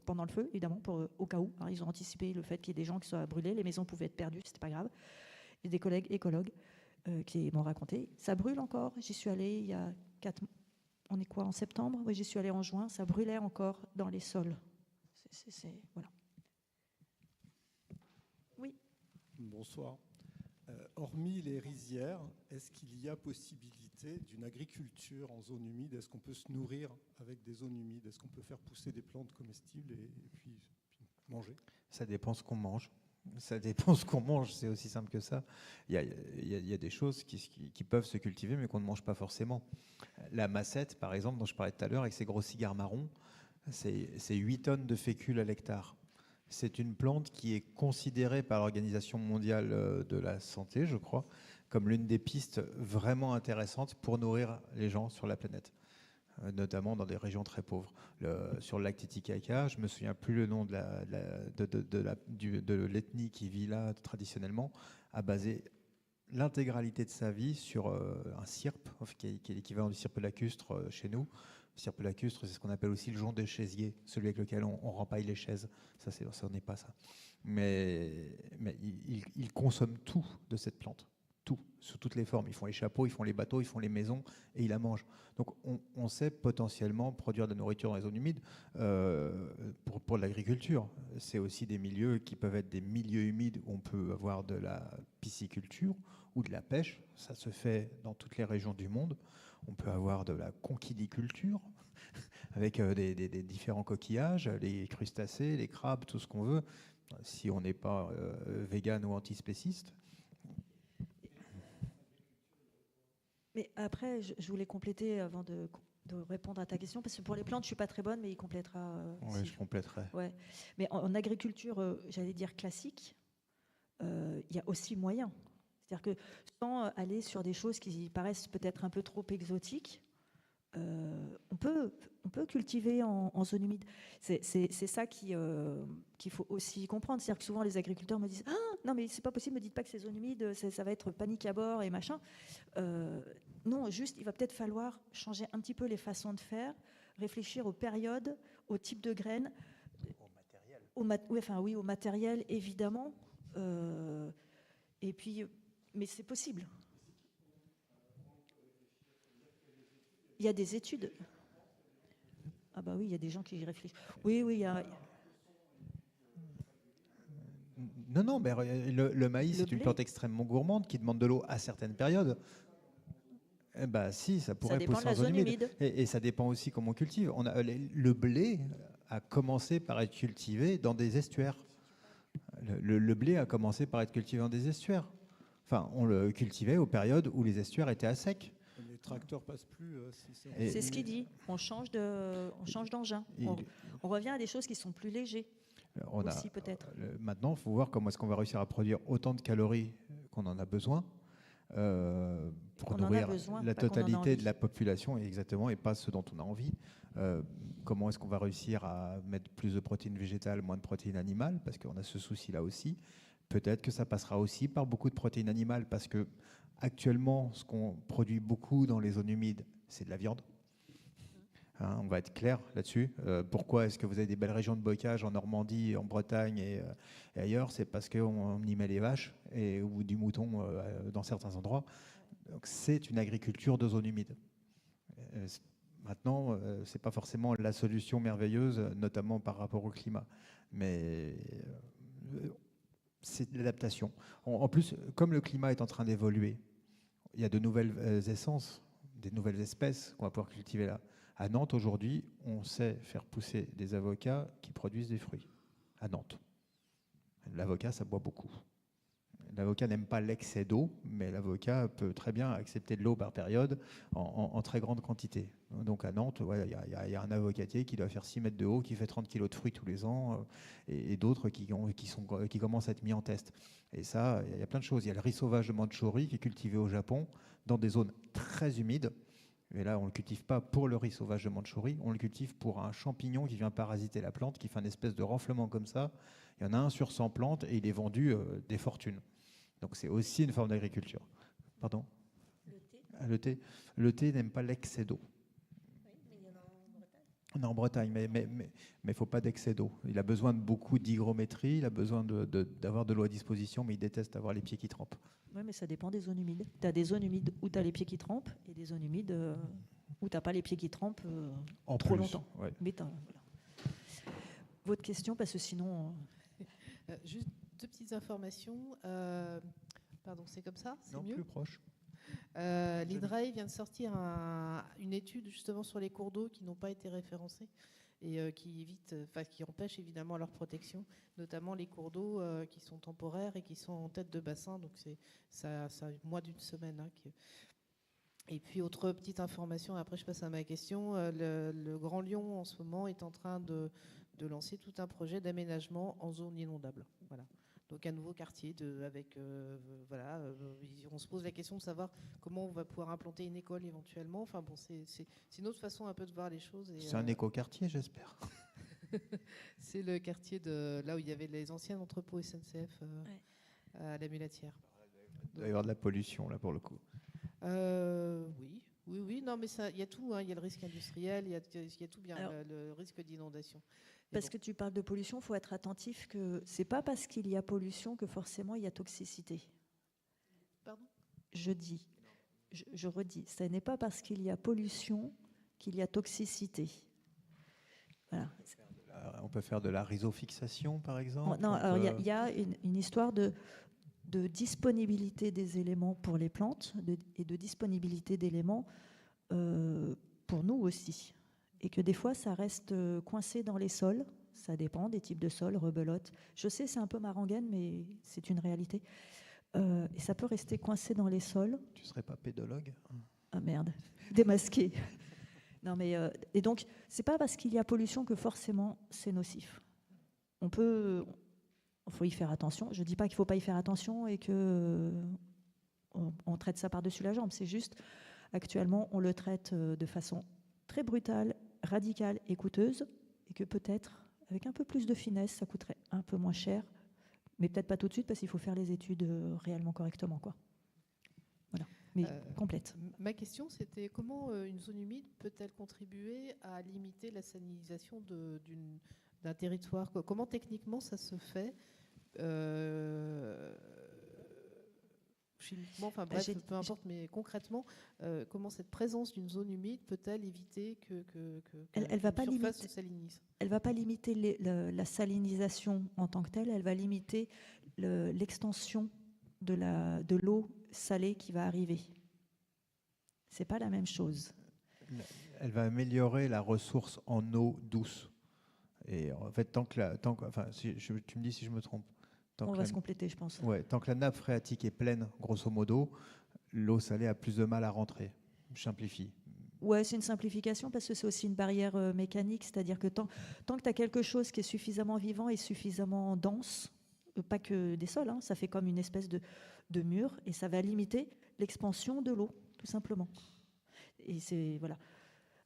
pendant le feu, évidemment, au cas où. Alors, ils ont anticipé le fait qu'il y ait des gens qui soient brûlés. Les maisons pouvaient être perdues, c'était pas grave. Et des collègues écologues qui m'ont raconté. Ça brûle encore. J'y suis allée il y a 4 mois. On est quoi, en septembre? Oui, j'y suis allée en juin. Ça brûlait encore dans les sols. Voilà. Oui. Bonsoir. Hormis les rizières, est-ce qu'il y a possibilité d'une agriculture en zone humide? Est-ce qu'on peut se nourrir avec des zones humides? Est-ce qu'on peut faire pousser des plantes comestibles et puis manger? Ça dépend ce qu'on mange. Ça dépend ce qu'on mange, c'est aussi simple que ça. Il y a des choses qui peuvent se cultiver mais qu'on ne mange pas forcément. La massette, par exemple, dont je parlais tout à l'heure, avec ses gros cigares marrons, c'est 8 tonnes de fécule à l'hectare. C'est une plante qui est considérée par l'Organisation mondiale de la santé, je crois, comme l'une des pistes vraiment intéressantes pour nourrir les gens sur la planète, notamment dans des régions très pauvres. Sur le lac Titicaca, je ne me souviens plus le nom de l'ethnie qui vit là traditionnellement, a basé l'intégralité de sa vie sur un cirpe, qui est l'équivalent du cirpe lacustre chez nous. Le cirpe lacustre, c'est ce qu'on appelle aussi le jonc de chaisier, celui avec lequel on rempaille les chaises. Ça n'est pas ça. Mais ils consomment tout de cette plante. Tout, sous toutes les formes. Ils font les chapeaux, ils font les bateaux, ils font les maisons et ils la mangent. Donc on sait potentiellement produire de la nourriture dans les zones humides pour l'agriculture. C'est aussi des milieux qui peuvent être des milieux humides où on peut avoir de la pisciculture ou de la pêche. Ça se fait dans toutes les régions du monde. On peut avoir de la conchiliculture avec des différents coquillages, les crustacés, les crabes, tout ce qu'on veut, si on n'est pas vegan ou antispéciste. Mais après, je voulais compléter avant de répondre à ta question, parce que pour les plantes, je ne suis pas très bonne, mais il complétera. Oui, je compléterai. Ouais. Mais en agriculture, j'allais dire classique, il y a aussi moyen. C'est-à-dire que sans aller sur des choses qui paraissent peut-être un peu trop exotiques, on peut cultiver en zone humide. C'est ça qu'il faut aussi comprendre. C'est-à-dire que souvent les agriculteurs me disent « Ah, non mais c'est pas possible, me dites pas que c'est zone humide, ça va être panique à bord et machin. » Non, juste, il va peut-être falloir changer un petit peu les façons de faire, réfléchir aux périodes, au type de graines. Au matériel. Au matériel, évidemment. Et puis, mais c'est possible. Il y a des études. Ah bah oui, il y a des gens qui y réfléchissent. Oui, il y a... Non, mais le maïs, c'est une plante extrêmement gourmande qui demande de l'eau à certaines périodes. Eh ben, si, ça pourrait pousser en zone humide. Et ça dépend aussi comment on cultive. Le blé a commencé par être cultivé dans des estuaires. Le blé a commencé par être cultivé dans des estuaires. Enfin, on le cultivait aux périodes où les estuaires étaient à sec. Les tracteurs passent plus. C'est ce qu'il dit. On change d'engin. On revient à des choses qui sont plus légers. Aussi, peut-être. Maintenant, il faut voir comment est-ce qu'on va réussir à produire autant de calories qu'on en a besoin pour nourrir la totalité de la population, exactement, et pas ce dont on a envie. Comment est-ce qu'on va réussir à mettre plus de protéines végétales, moins de protéines animales, parce qu'on a ce souci-là aussi. Peut-être que ça passera aussi par beaucoup de protéines animales, parce que actuellement, ce qu'on produit beaucoup dans les zones humides, c'est de la viande. Hein, on va être clair là-dessus. Pourquoi est-ce que vous avez des belles régions de bocage en Normandie, en Bretagne et ailleurs? C'est parce qu'on y met les vaches ou du mouton dans certains endroits. Donc c'est une agriculture de zone humide. Maintenant, ce n'est pas forcément la solution merveilleuse, notamment par rapport au climat. Mais c'est de l'adaptation. En plus, comme le climat est en train d'évoluer, il y a de nouvelles essences, des nouvelles espèces qu'on va pouvoir cultiver là. À Nantes, aujourd'hui, on sait faire pousser des avocats qui produisent des fruits. À Nantes. L'avocat, ça boit beaucoup. L'avocat n'aime pas l'excès d'eau, mais l'avocat peut très bien accepter de l'eau par période en très grande quantité. Donc à Nantes, il y a un avocatier qui doit faire 6 mètres de haut, qui fait 30 kilos de fruits tous les ans, et d'autres qui commencent à être mis en test. Et ça, il y a plein de choses. Il y a le riz sauvage de Mandchourie qui est cultivé au Japon, dans des zones très humides. Et là, on ne le cultive pas pour le riz sauvage de Mandchourie, on le cultive pour un champignon qui vient parasiter la plante, qui fait une espèce de renflement comme ça. Il y en a un sur 100 plantes et il est vendu des fortunes. Donc c'est aussi une forme d'agriculture. Pardon ? Le thé. Le thé n'aime pas l'excès d'eau. Oui, mais il y en a en Bretagne. On est en Bretagne, mais il ne faut pas d'excès d'eau. Il a besoin de beaucoup d'hygrométrie, il a besoin d'avoir de l'eau à disposition, mais il déteste avoir les pieds qui trempent. Oui, mais ça dépend des zones humides. Tu as des zones humides où tu as les pieds qui trempent et des zones humides où tu n'as pas les pieds qui trempent trop longtemps. Ouais. Mais voilà. Votre question, parce que sinon... Juste 2 petites informations. Pardon, c'est comme ça? C'est mieux? Plus proche. L'INRAE vient de sortir une étude justement sur les cours d'eau qui n'ont pas été référencés et qui empêchent évidemment leur protection, notamment les cours d'eau qui sont temporaires et qui sont en tête de bassin. Donc ça moins d'une semaine. Et puis autre petite information, après je passe à ma question, le Grand Lyon en ce moment est en train de lancer tout un projet d'aménagement en zone inondable. Voilà. Donc un nouveau quartier on se pose la question de savoir comment on va pouvoir implanter une école éventuellement. Enfin bon, c'est une autre façon un peu de voir les choses. C'est un éco-quartier, j'espère. C'est le quartier de là où il y avait les anciens entrepôts SNCF à la Mulatière. Il doit y avoir de la pollution là pour le coup. Oui. Non, mais il y a tout. Il y a le risque industriel, il y a tout bien. Alors, le risque d'inondation. Parce que tu parles de pollution, il faut être attentif que c'est pas parce qu'il y a pollution que forcément il y a toxicité. Pardon ? Je redis, ce n'est pas parce qu'il y a pollution qu'il y a toxicité. Voilà. On peut faire de la rhizofixation, par exemple. Non, alors il y a une histoire de disponibilité des éléments pour les plantes et de disponibilité d'éléments pour nous aussi. Et que des fois, ça reste coincé dans les sols. Ça dépend des types de sols, rebelote. Je sais, c'est un peu marangaine, mais c'est une réalité. Et ça peut rester coincé dans les sols. Tu ne serais pas pédologue ? Ah merde, démasqué. Non, mais, et donc, c'est pas parce qu'il y a pollution que forcément c'est nocif. Il faut y faire attention. Je ne dis pas qu'il ne faut pas y faire attention et qu'on traite ça par-dessus la jambe. C'est juste, actuellement, on le traite de façon très brutale, radicale et coûteuse, et que peut-être, avec un peu plus de finesse, ça coûterait un peu moins cher, mais peut-être pas tout de suite, parce qu'il faut faire les études réellement correctement, quoi. Voilà, mais complète. Ma question, c'était comment une zone humide peut-elle contribuer à limiter la salinisation d'un territoire? Comment techniquement ça se fait? Chimiquement, enfin bref, peu importe, mais concrètement, comment cette présence d'une zone humide peut-elle éviter que elle va pas surface limiter, se salinise? Elle ne va pas limiter la salinisation en tant que telle, elle va limiter l'extension de l'eau salée qui va arriver. C'est pas la même chose. Elle va améliorer la ressource en eau douce. Et en fait, tu me dis si je me trompe. On va se compléter, je pense. Ouais, tant que la nappe phréatique est pleine, grosso modo, l'eau salée a plus de mal à rentrer. Je simplifie. Ouais, c'est une simplification parce que c'est aussi une barrière mécanique, c'est-à-dire que tant que tu as quelque chose qui est suffisamment vivant et suffisamment dense, pas que des sols, hein, ça fait comme une espèce de mur et ça va limiter l'expansion de l'eau, tout simplement. Et c'est voilà.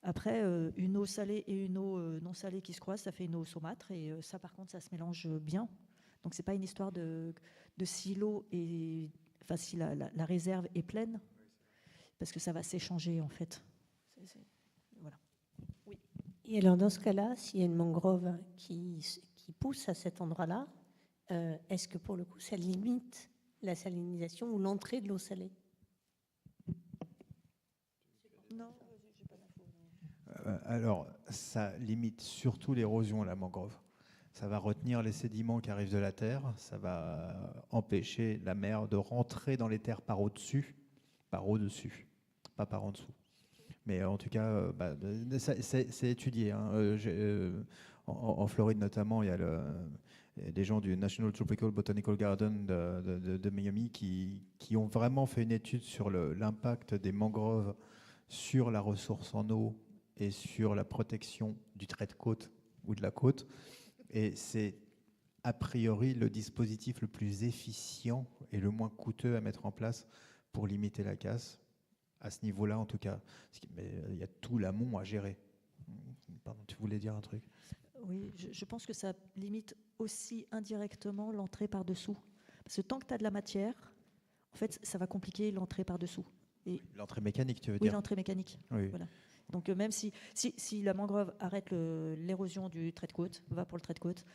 Après, une eau salée et une eau non salée qui se croisent, ça fait une eau saumâtre et ça, par contre, ça se mélange bien. Donc, c'est pas une histoire de si l'eau est, enfin, si la réserve est pleine, parce que ça va s'échanger en fait. Voilà. Oui. Et alors, dans ce cas-là, s'il y a une mangrove qui pousse à cet endroit-là, est-ce que pour le coup, ça limite la salinisation ou l'entrée de l'eau salée? Non, j'ai pas d'infos. Alors, ça limite surtout l'érosion, la mangrove. Ça va retenir les sédiments qui arrivent de la terre, ça va empêcher la mer de rentrer dans les terres par au-dessus, pas par en dessous. Mais en tout cas, c'est étudié. Hein. En Floride notamment, il y a des gens du National Tropical Botanical Garden de Miami qui ont vraiment fait une étude sur l'impact des mangroves sur la ressource en eau et sur la protection du trait de côte ou de la côte. Et c'est a priori le dispositif le plus efficient et le moins coûteux à mettre en place pour limiter la casse, à ce niveau-là en tout cas. Mais il y a tout l'amont à gérer. Pardon, tu voulais dire un truc? Oui, je pense que ça limite aussi indirectement l'entrée par-dessous. Parce que tant que tu as de la matière, en fait, ça va compliquer l'entrée par-dessous. L'entrée mécanique, tu veux dire? Oui, l'entrée mécanique. Oui. Voilà. Donc même si la mangrove arrête l'érosion du trait de côte, va pour le trait de côte,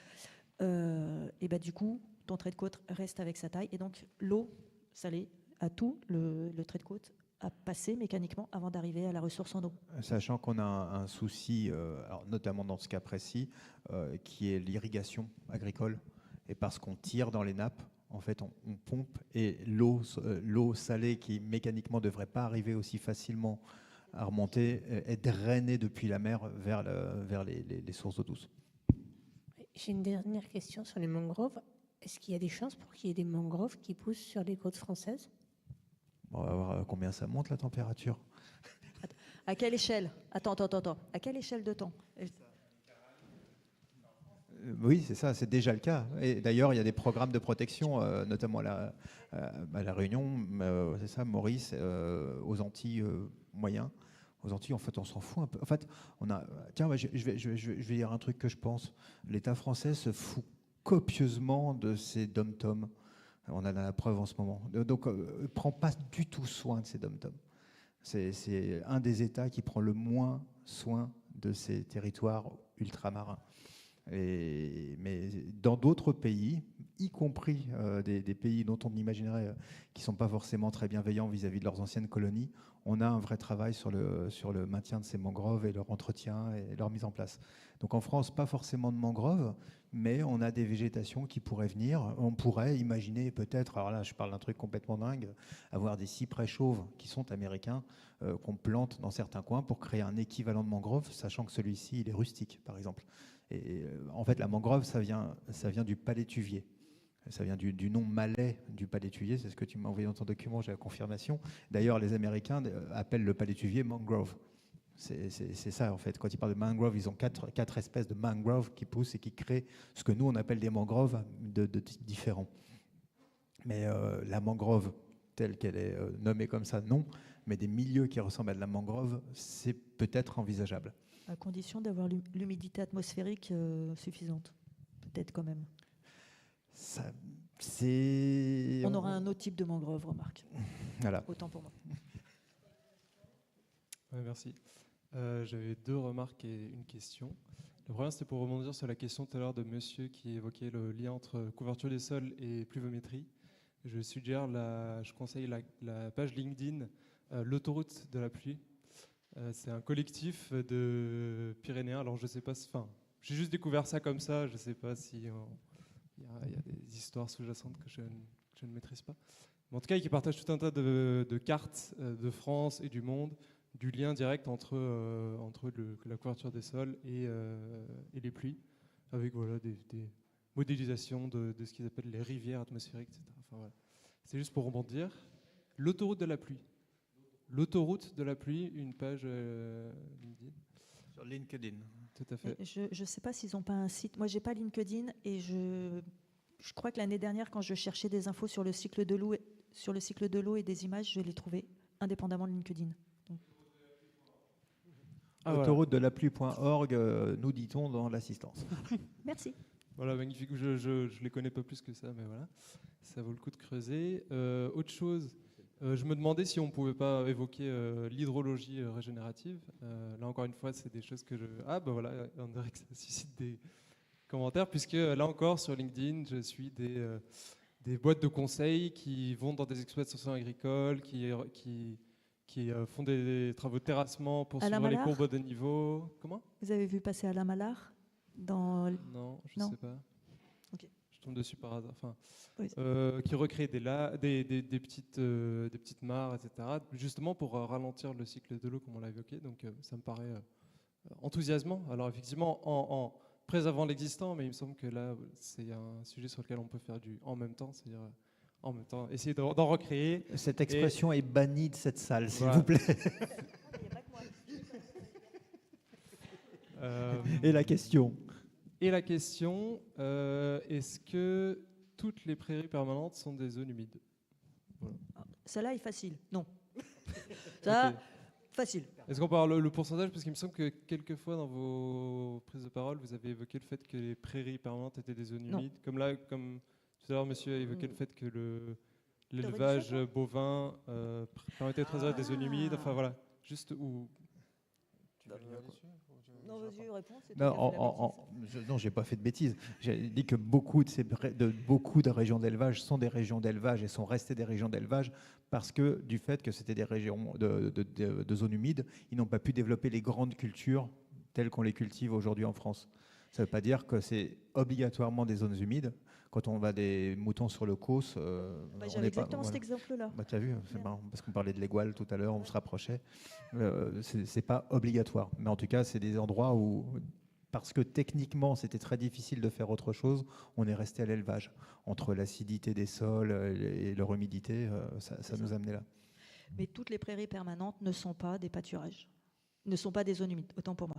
et bah, du coup, ton trait de côte reste avec sa taille. Et donc l'eau salée a tout le trait de côte à passer mécaniquement avant d'arriver à la ressource en eau. Sachant qu'on a un souci, alors notamment dans ce cas précis, qui est l'irrigation agricole. Et parce qu'on tire dans les nappes, en fait, on pompe et l'eau salée qui mécaniquement ne devrait pas arriver aussi facilement à remonter est drainée depuis la mer vers les sources d'eau douce. J'ai une dernière question sur les mangroves. Est-ce qu'il y a des chances pour qu'il y ait des mangroves qui poussent sur les côtes françaises? On va voir combien ça monte la température. À quelle échelle? Attends. À quelle échelle de temps? Oui, c'est ça, c'est déjà le cas. Et d'ailleurs, il y a des programmes de protection, notamment à La Réunion, c'est ça, Maurice, aux Antilles moyens. Aux Antilles, en fait, on s'en fout un peu. En fait, je vais dire un truc que je pense. L'État français se fout copieusement de ces dom-toms. On a la preuve en ce moment. Donc, ne prend pas du tout soin de ces dom-toms. C'est un des États qui prend le moins soin de ces territoires ultramarins. Mais dans d'autres pays, y compris des pays dont on imaginerait qui ne sont pas forcément très bienveillants vis-à-vis de leurs anciennes colonies, on a un vrai travail sur le maintien de ces mangroves et leur entretien et leur mise en place. Donc en France, pas forcément de mangroves, mais on a des végétations qui pourraient venir. On pourrait imaginer peut-être, alors là je parle d'un truc complètement dingue, avoir des cyprès chauves qui sont américains, qu'on plante dans certains coins pour créer un équivalent de mangrove, sachant que celui-ci il est rustique par exemple. Et en fait, la mangrove, ça vient du palétuvier. Ça vient du nom malais du palétuvier. C'est ce que tu m'as envoyé dans ton document, j'ai la confirmation. D'ailleurs, les Américains appellent le palétuvier mangrove. C'est ça, en fait. Quand ils parlent de mangrove, ils ont quatre espèces de mangrove qui poussent et qui créent ce que nous, on appelle des mangroves de types différents. Mais la mangrove telle qu'elle est nommée comme ça, non. Mais des milieux qui ressemblent à de la mangrove, c'est peut-être envisageable. À condition d'avoir l'humidité atmosphérique suffisante. Peut-être quand même. Ça, c'est... On aura un autre type de mangrove, remarque. Voilà. Autant pour moi. Ouais, merci. J'avais 2 remarques et une question. La première, c'était pour rebondir sur la question tout à l'heure de monsieur qui évoquait le lien entre couverture des sols et pluviométrie. Je suggère, je conseille la page LinkedIn, l'autoroute de la pluie. C'est un collectif de Pyrénéens. Alors, je sais pas, j'ai juste découvert ça comme ça. Je ne sais pas si il y a des histoires sous-jacentes que je ne maîtrise pas. Mais en tout cas, qui partagent tout un tas de cartes de France et du monde, du lien direct entre la couverture des sols et les pluies, avec voilà, des modélisations de ce qu'ils appellent les rivières atmosphériques, etc. Enfin, voilà. C'est juste pour rebondir. L'autoroute de la pluie. L'autoroute de la pluie, une page LinkedIn. Sur LinkedIn. Tout à fait. Et je ne sais pas s'ils n'ont pas un site. Moi, je n'ai pas LinkedIn et je crois que l'année dernière, quand je cherchais des infos sur le cycle de l'eau et des images, je les trouvais indépendamment de LinkedIn. Donc. Autoroute de la pluie.org, nous dit-on dans l'assistance. Merci. Voilà, magnifique. Je les connais pas plus que ça, mais voilà, ça vaut le coup de creuser. Autre chose, je me demandais si on pouvait pas évoquer l'hydrologie régénérative. Là, encore une fois, c'est des choses que ah, ben voilà, on dirait que ça suscite des commentaires, puisque là encore, sur LinkedIn, je suis des boîtes de conseils qui vont dans des exploitations agricoles, qui font des travaux de terrassement pour suivre les courbes de niveau. Comment ? Vous avez vu passer Alain Mallard dans... Non, je ne sais pas. Okay. Je tombe dessus par hasard. Enfin, oui. Qui recrée des petites mares, etc., justement pour ralentir le cycle de l'eau, comme on l'a évoqué. Donc ça me paraît enthousiasmant. Alors effectivement, en préservant l'existant, mais il me semble que là, c'est un sujet sur lequel on peut faire du en même temps, c'est-à-dire en même temps essayer d'en recréer. Cette expression est bannie de cette salle, s'il vous plaît. Et la question ? Est-ce que toutes les prairies permanentes sont des zones humides ? Voilà. Celle-là est facile. Non. Ça, okay. Facile. Est-ce qu'on peut avoir le pourcentage ? Parce qu'il me semble que quelquefois dans vos prises de parole, vous avez évoqué le fait que les prairies permanentes étaient des zones humides. Comme tout à l'heure, monsieur a évoqué le fait que l'élevage bovin permettait de préserver des zones humides. Enfin voilà, juste où... Non, vas-y, réponds. Non, j'ai pas fait de bêtises. J'ai dit que beaucoup de régions d'élevage sont des régions d'élevage et sont restées des régions d'élevage parce que du fait que c'était des régions de zones humides, ils n'ont pas pu développer les grandes cultures telles qu'on les cultive aujourd'hui en France. Ça ne veut pas dire que c'est obligatoirement des zones humides. Quand on va des moutons sur le Causse, j'avais exactement cet exemple-là. Tu as vu, c'est marrant, parce qu'on parlait de l'Égual tout à l'heure, on se rapprochait. C'est pas obligatoire, mais en tout cas, c'est des endroits où, parce que techniquement, c'était très difficile de faire autre chose, on est resté à l'élevage. Entre l'acidité des sols et leur humidité, ça nous a amené là. Mais toutes les prairies permanentes ne sont pas des pâturages, ne sont pas des zones humides, autant pour moi.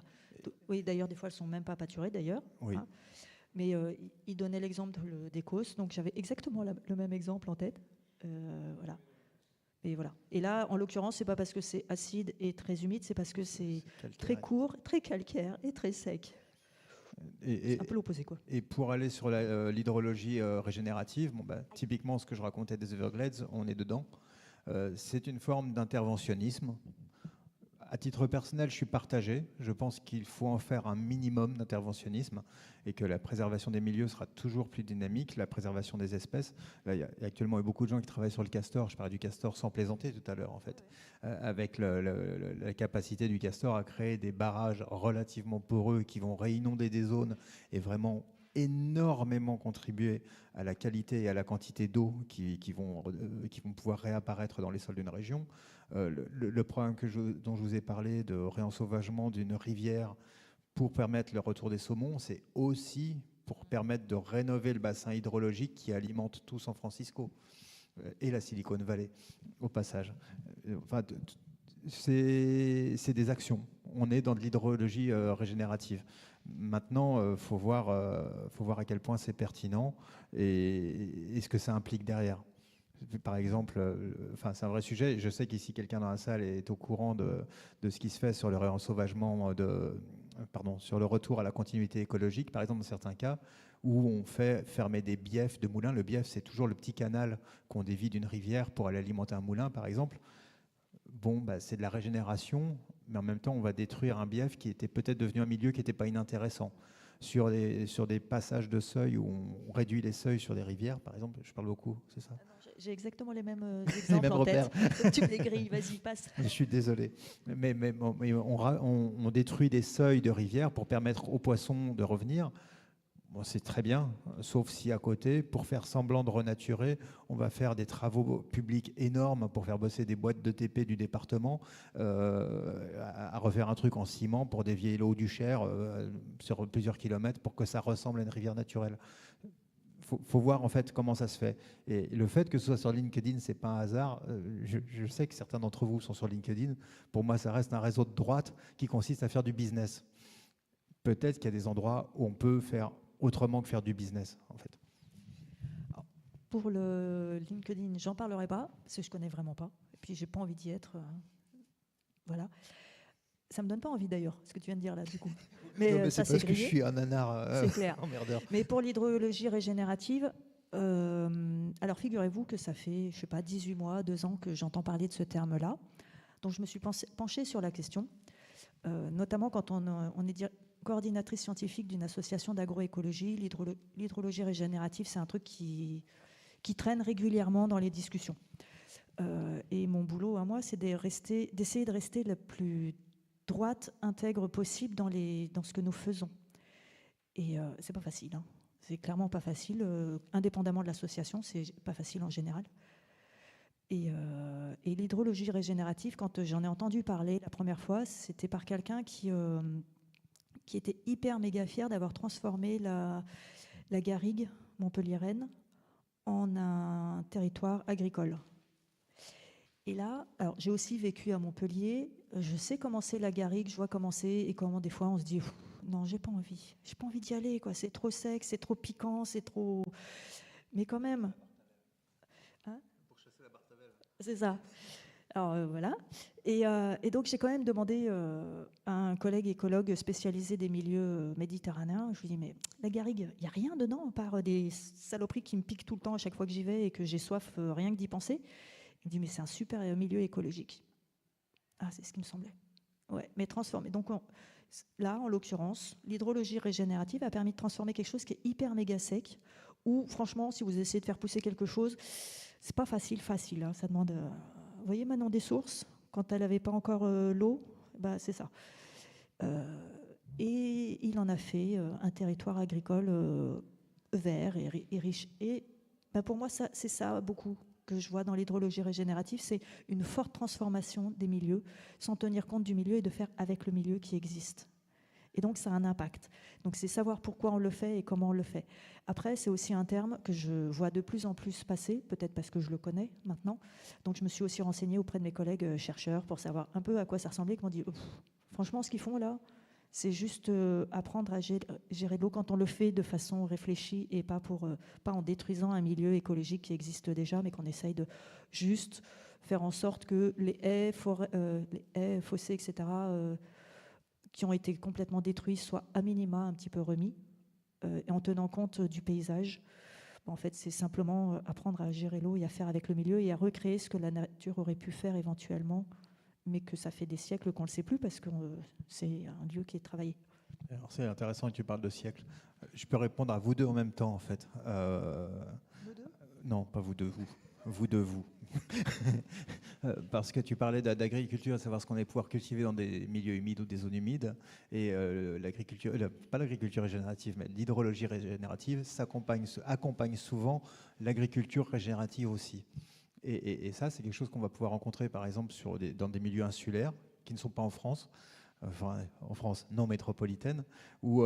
Oui, d'ailleurs, des fois, elles ne sont même pas pâturées, d'ailleurs. Oui. Hein. Mais il donnait l'exemple des Causses, donc j'avais exactement le même exemple en tête. Voilà. Et voilà. Et là, en l'occurrence, c'est pas parce que c'est acide et très humide, c'est parce que c'est très court, très calcaire et très sec. C'est un peu l'opposé, quoi. Et pour aller sur l'hydrologie régénérative, typiquement ce que je racontais des Everglades, on est dedans. C'est une forme d'interventionnisme. À titre personnel, je suis partagé. Je pense qu'il faut en faire un minimum d'interventionnisme et que la préservation des milieux sera toujours plus dynamique, la préservation des espèces. Là, il y a actuellement beaucoup de gens qui travaillent sur le castor. Je parlais du castor sans plaisanter tout à l'heure, en fait, avec la capacité du castor à créer des barrages relativement poreux qui vont réinonder des zones et vraiment énormément contribuer à la qualité et à la quantité d'eau qui vont pouvoir réapparaître dans les sols d'une région. Le problème dont je vous ai parlé de réensauvagement d'une rivière pour permettre le retour des saumons, c'est aussi pour permettre de rénover le bassin hydrologique qui alimente tout San Francisco et la Silicon Valley, au passage. Enfin, c'est des actions. On est dans de l'hydrologie régénérative. Maintenant, faut voir à quel point c'est pertinent et ce que ça implique derrière. Par exemple, c'est un vrai sujet. Je sais qu'ici, quelqu'un dans la salle est au courant de ce qui se fait sur le réensauvagement, sur le retour à la continuité écologique, par exemple, dans certains cas, où on fait fermer des biefs de moulins. Le bief, c'est toujours le petit canal qu'on dévie d'une rivière pour aller alimenter un moulin, par exemple. Bon, c'est de la régénération, mais en même temps, on va détruire un bief qui était peut-être devenu un milieu qui n'était pas inintéressant. Sur des passages de seuil où on réduit les seuils sur des rivières, par exemple, je parle beaucoup, c'est ça? J'ai exactement les mêmes exemples en tête. Tu me les grilles, vas-y, passe. Je suis désolé. Mais on détruit des seuils de rivières pour permettre aux poissons de revenir. Bon, c'est très bien, sauf si à côté, pour faire semblant de renaturer, on va faire des travaux publics énormes pour faire bosser des boîtes de TP du département, à refaire un truc en ciment pour dévier l'eau du Cher sur plusieurs kilomètres pour que ça ressemble à une rivière naturelle. Faut voir en fait comment ça se fait. Et le fait que ce soit sur LinkedIn, c'est pas un hasard. Je sais que certains d'entre vous sont sur LinkedIn. Pour moi, ça reste un réseau de droite qui consiste à faire du business. Peut-être qu'il y a des endroits où on peut faire autrement que faire du business, en fait. Alors, pour le LinkedIn, j'en parlerai pas parce que je connais vraiment pas. Et puis j'ai pas envie d'y être. Voilà. Ça me donne pas envie d'ailleurs, ce que tu viens de dire là, du coup. Mais ça, c'est parce que je suis un nanar c'est clair. emmerdeur. Mais pour l'hydrologie régénérative, alors figurez-vous que ça fait, je sais pas, 18 mois, 2 ans que j'entends parler de ce terme-là. Donc je me suis penchée sur la question, notamment quand on est coordinatrice scientifique d'une association d'agroécologie. L'hydrologie régénérative, c'est un truc qui traîne régulièrement dans les discussions. Et mon boulot à moi, c'est d'essayer de rester la plus droite, intègre possible dans ce que nous faisons. Et c'est pas facile, hein. C'est clairement pas facile. Indépendamment de l'association, c'est pas facile en général. Et l'hydrologie régénérative, quand j'en ai entendu parler la première fois, c'était par quelqu'un qui était hyper méga fier d'avoir transformé la garrigue montpelliéraine en un territoire agricole. Et là, alors j'ai aussi vécu à Montpellier, je sais comment c'est la garrigue, je vois comment c'est et comment des fois on se dit non, j'ai pas envie d'y aller, quoi. C'est trop sec, c'est trop piquant, c'est trop. Mais quand même. Hein, pour chasser la bartavelle. C'est ça. Alors voilà. Et donc j'ai quand même demandé à un collègue écologue spécialisé des milieux méditerranéens, je lui dis mais la garrigue, il n'y a rien dedans à part des saloperies qui me piquent tout le temps à chaque fois que j'y vais et que j'ai soif rien que d'y penser. Il me dit mais c'est un super milieu écologique. Ah, c'est ce qui me semblait. Ouais, mais transformé. Donc là, en l'occurrence, l'hydrologie régénérative a permis de transformer quelque chose qui est hyper méga sec, où franchement, si vous essayez de faire pousser quelque chose, c'est pas facile, hein. Ça demande. Vous voyez Manon des Sources, quand elle n'avait pas encore l'eau, c'est ça. Et il en a fait un territoire agricole vert et riche. Et pour moi, c'est ça beaucoup que je vois dans l'hydrologie régénérative, c'est une forte transformation des milieux, sans tenir compte du milieu et de faire avec le milieu qui existe. Et donc, ça a un impact. Donc, c'est savoir pourquoi on le fait et comment on le fait. Après, c'est aussi un terme que je vois de plus en plus passer, peut-être parce que je le connais maintenant. Donc, je me suis aussi renseignée auprès de mes collègues chercheurs pour savoir un peu à quoi ça ressemblait. Qui m'ont dit, franchement, ce qu'ils font là, c'est juste apprendre à gérer l'eau quand on le fait de façon réfléchie et pas en détruisant un milieu écologique qui existe déjà, mais qu'on essaye de juste faire en sorte que les haies, fossés, etc., qui ont été complètement détruits soient à minima un petit peu remis, et en tenant compte du paysage. En fait, c'est simplement apprendre à gérer l'eau et à faire avec le milieu et à recréer ce que la nature aurait pu faire éventuellement, mais que ça fait des siècles qu'on ne le sait plus parce que c'est un lieu qui est travaillé. Alors c'est intéressant que tu parles de siècles. Je peux répondre à vous deux en même temps, en fait. Vous deux ? Non, pas vous deux, vous. Vous deux, vous. Parce que tu parlais d'agriculture, à savoir ce qu'on allait pouvoir cultiver dans des milieux humides ou des zones humides. Et l'agriculture, pas l'agriculture régénérative, mais l'hydrologie régénérative accompagne souvent l'agriculture régénérative aussi. Et ça, c'est quelque chose qu'on va pouvoir rencontrer, par exemple, dans des milieux insulaires qui ne sont pas en France, enfin en France non métropolitaine, où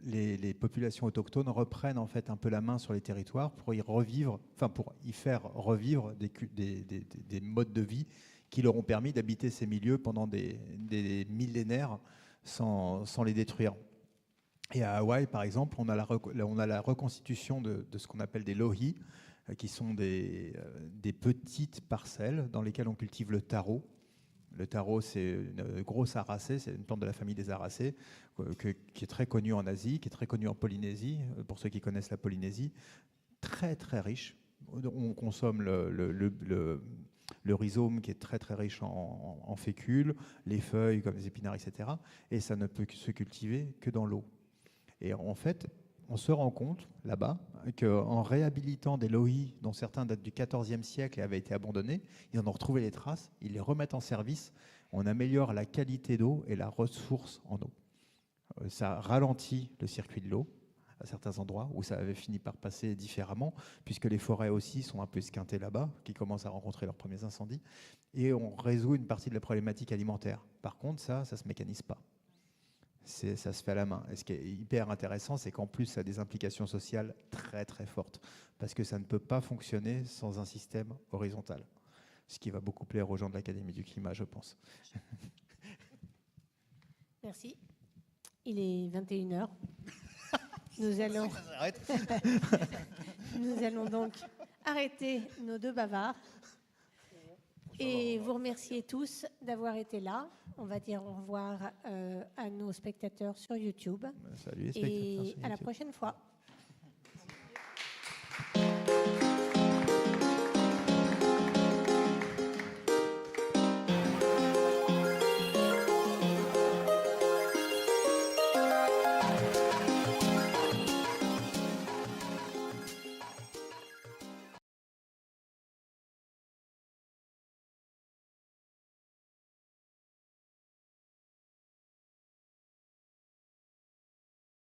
les populations autochtones reprennent en fait un peu la main sur les territoires pour y faire revivre des modes de vie qui leur ont permis d'habiter ces milieux pendant des millénaires sans les détruire. Et à Hawaï, par exemple, on a la reconstitution de ce qu'on appelle des lohi. qui sont des petites parcelles dans lesquelles on cultive le taro. Le taro, c'est une grosse aracée, c'est une plante de la famille des aracées, qui est très connue en Asie, qui est très connue en Polynésie, pour ceux qui connaissent la Polynésie. Très, très riche. On consomme le rhizome qui est très, très riche en fécule, les feuilles comme les épinards, etc. Et ça ne peut se cultiver que dans l'eau. Et en fait, on se rend compte, là-bas, qu'en réhabilitant des lois dont certains datent du XIVe siècle et avaient été abandonnés, ils en ont retrouvé les traces, ils les remettent en service, on améliore la qualité d'eau et la ressource en eau. Ça ralentit le circuit de l'eau à certains endroits où ça avait fini par passer différemment, puisque les forêts aussi sont un peu esquintées là-bas, qui commencent à rencontrer leurs premiers incendies, et on résout une partie de la problématique alimentaire. Par contre, ça ne se mécanise pas. Ça se fait à la main. Et ce qui est hyper intéressant, c'est qu'en plus, ça a des implications sociales très très fortes, parce que ça ne peut pas fonctionner sans un système horizontal, ce qui va beaucoup plaire aux gens de l'Académie du climat, je pense. Merci. Il est 21h. Nous allons donc arrêter nos deux bavards et vous remercier tous d'avoir été là. On va dire au revoir à nos spectateurs sur YouTube. Salut les spectateurs et sur à la YouTube. prochaine fois.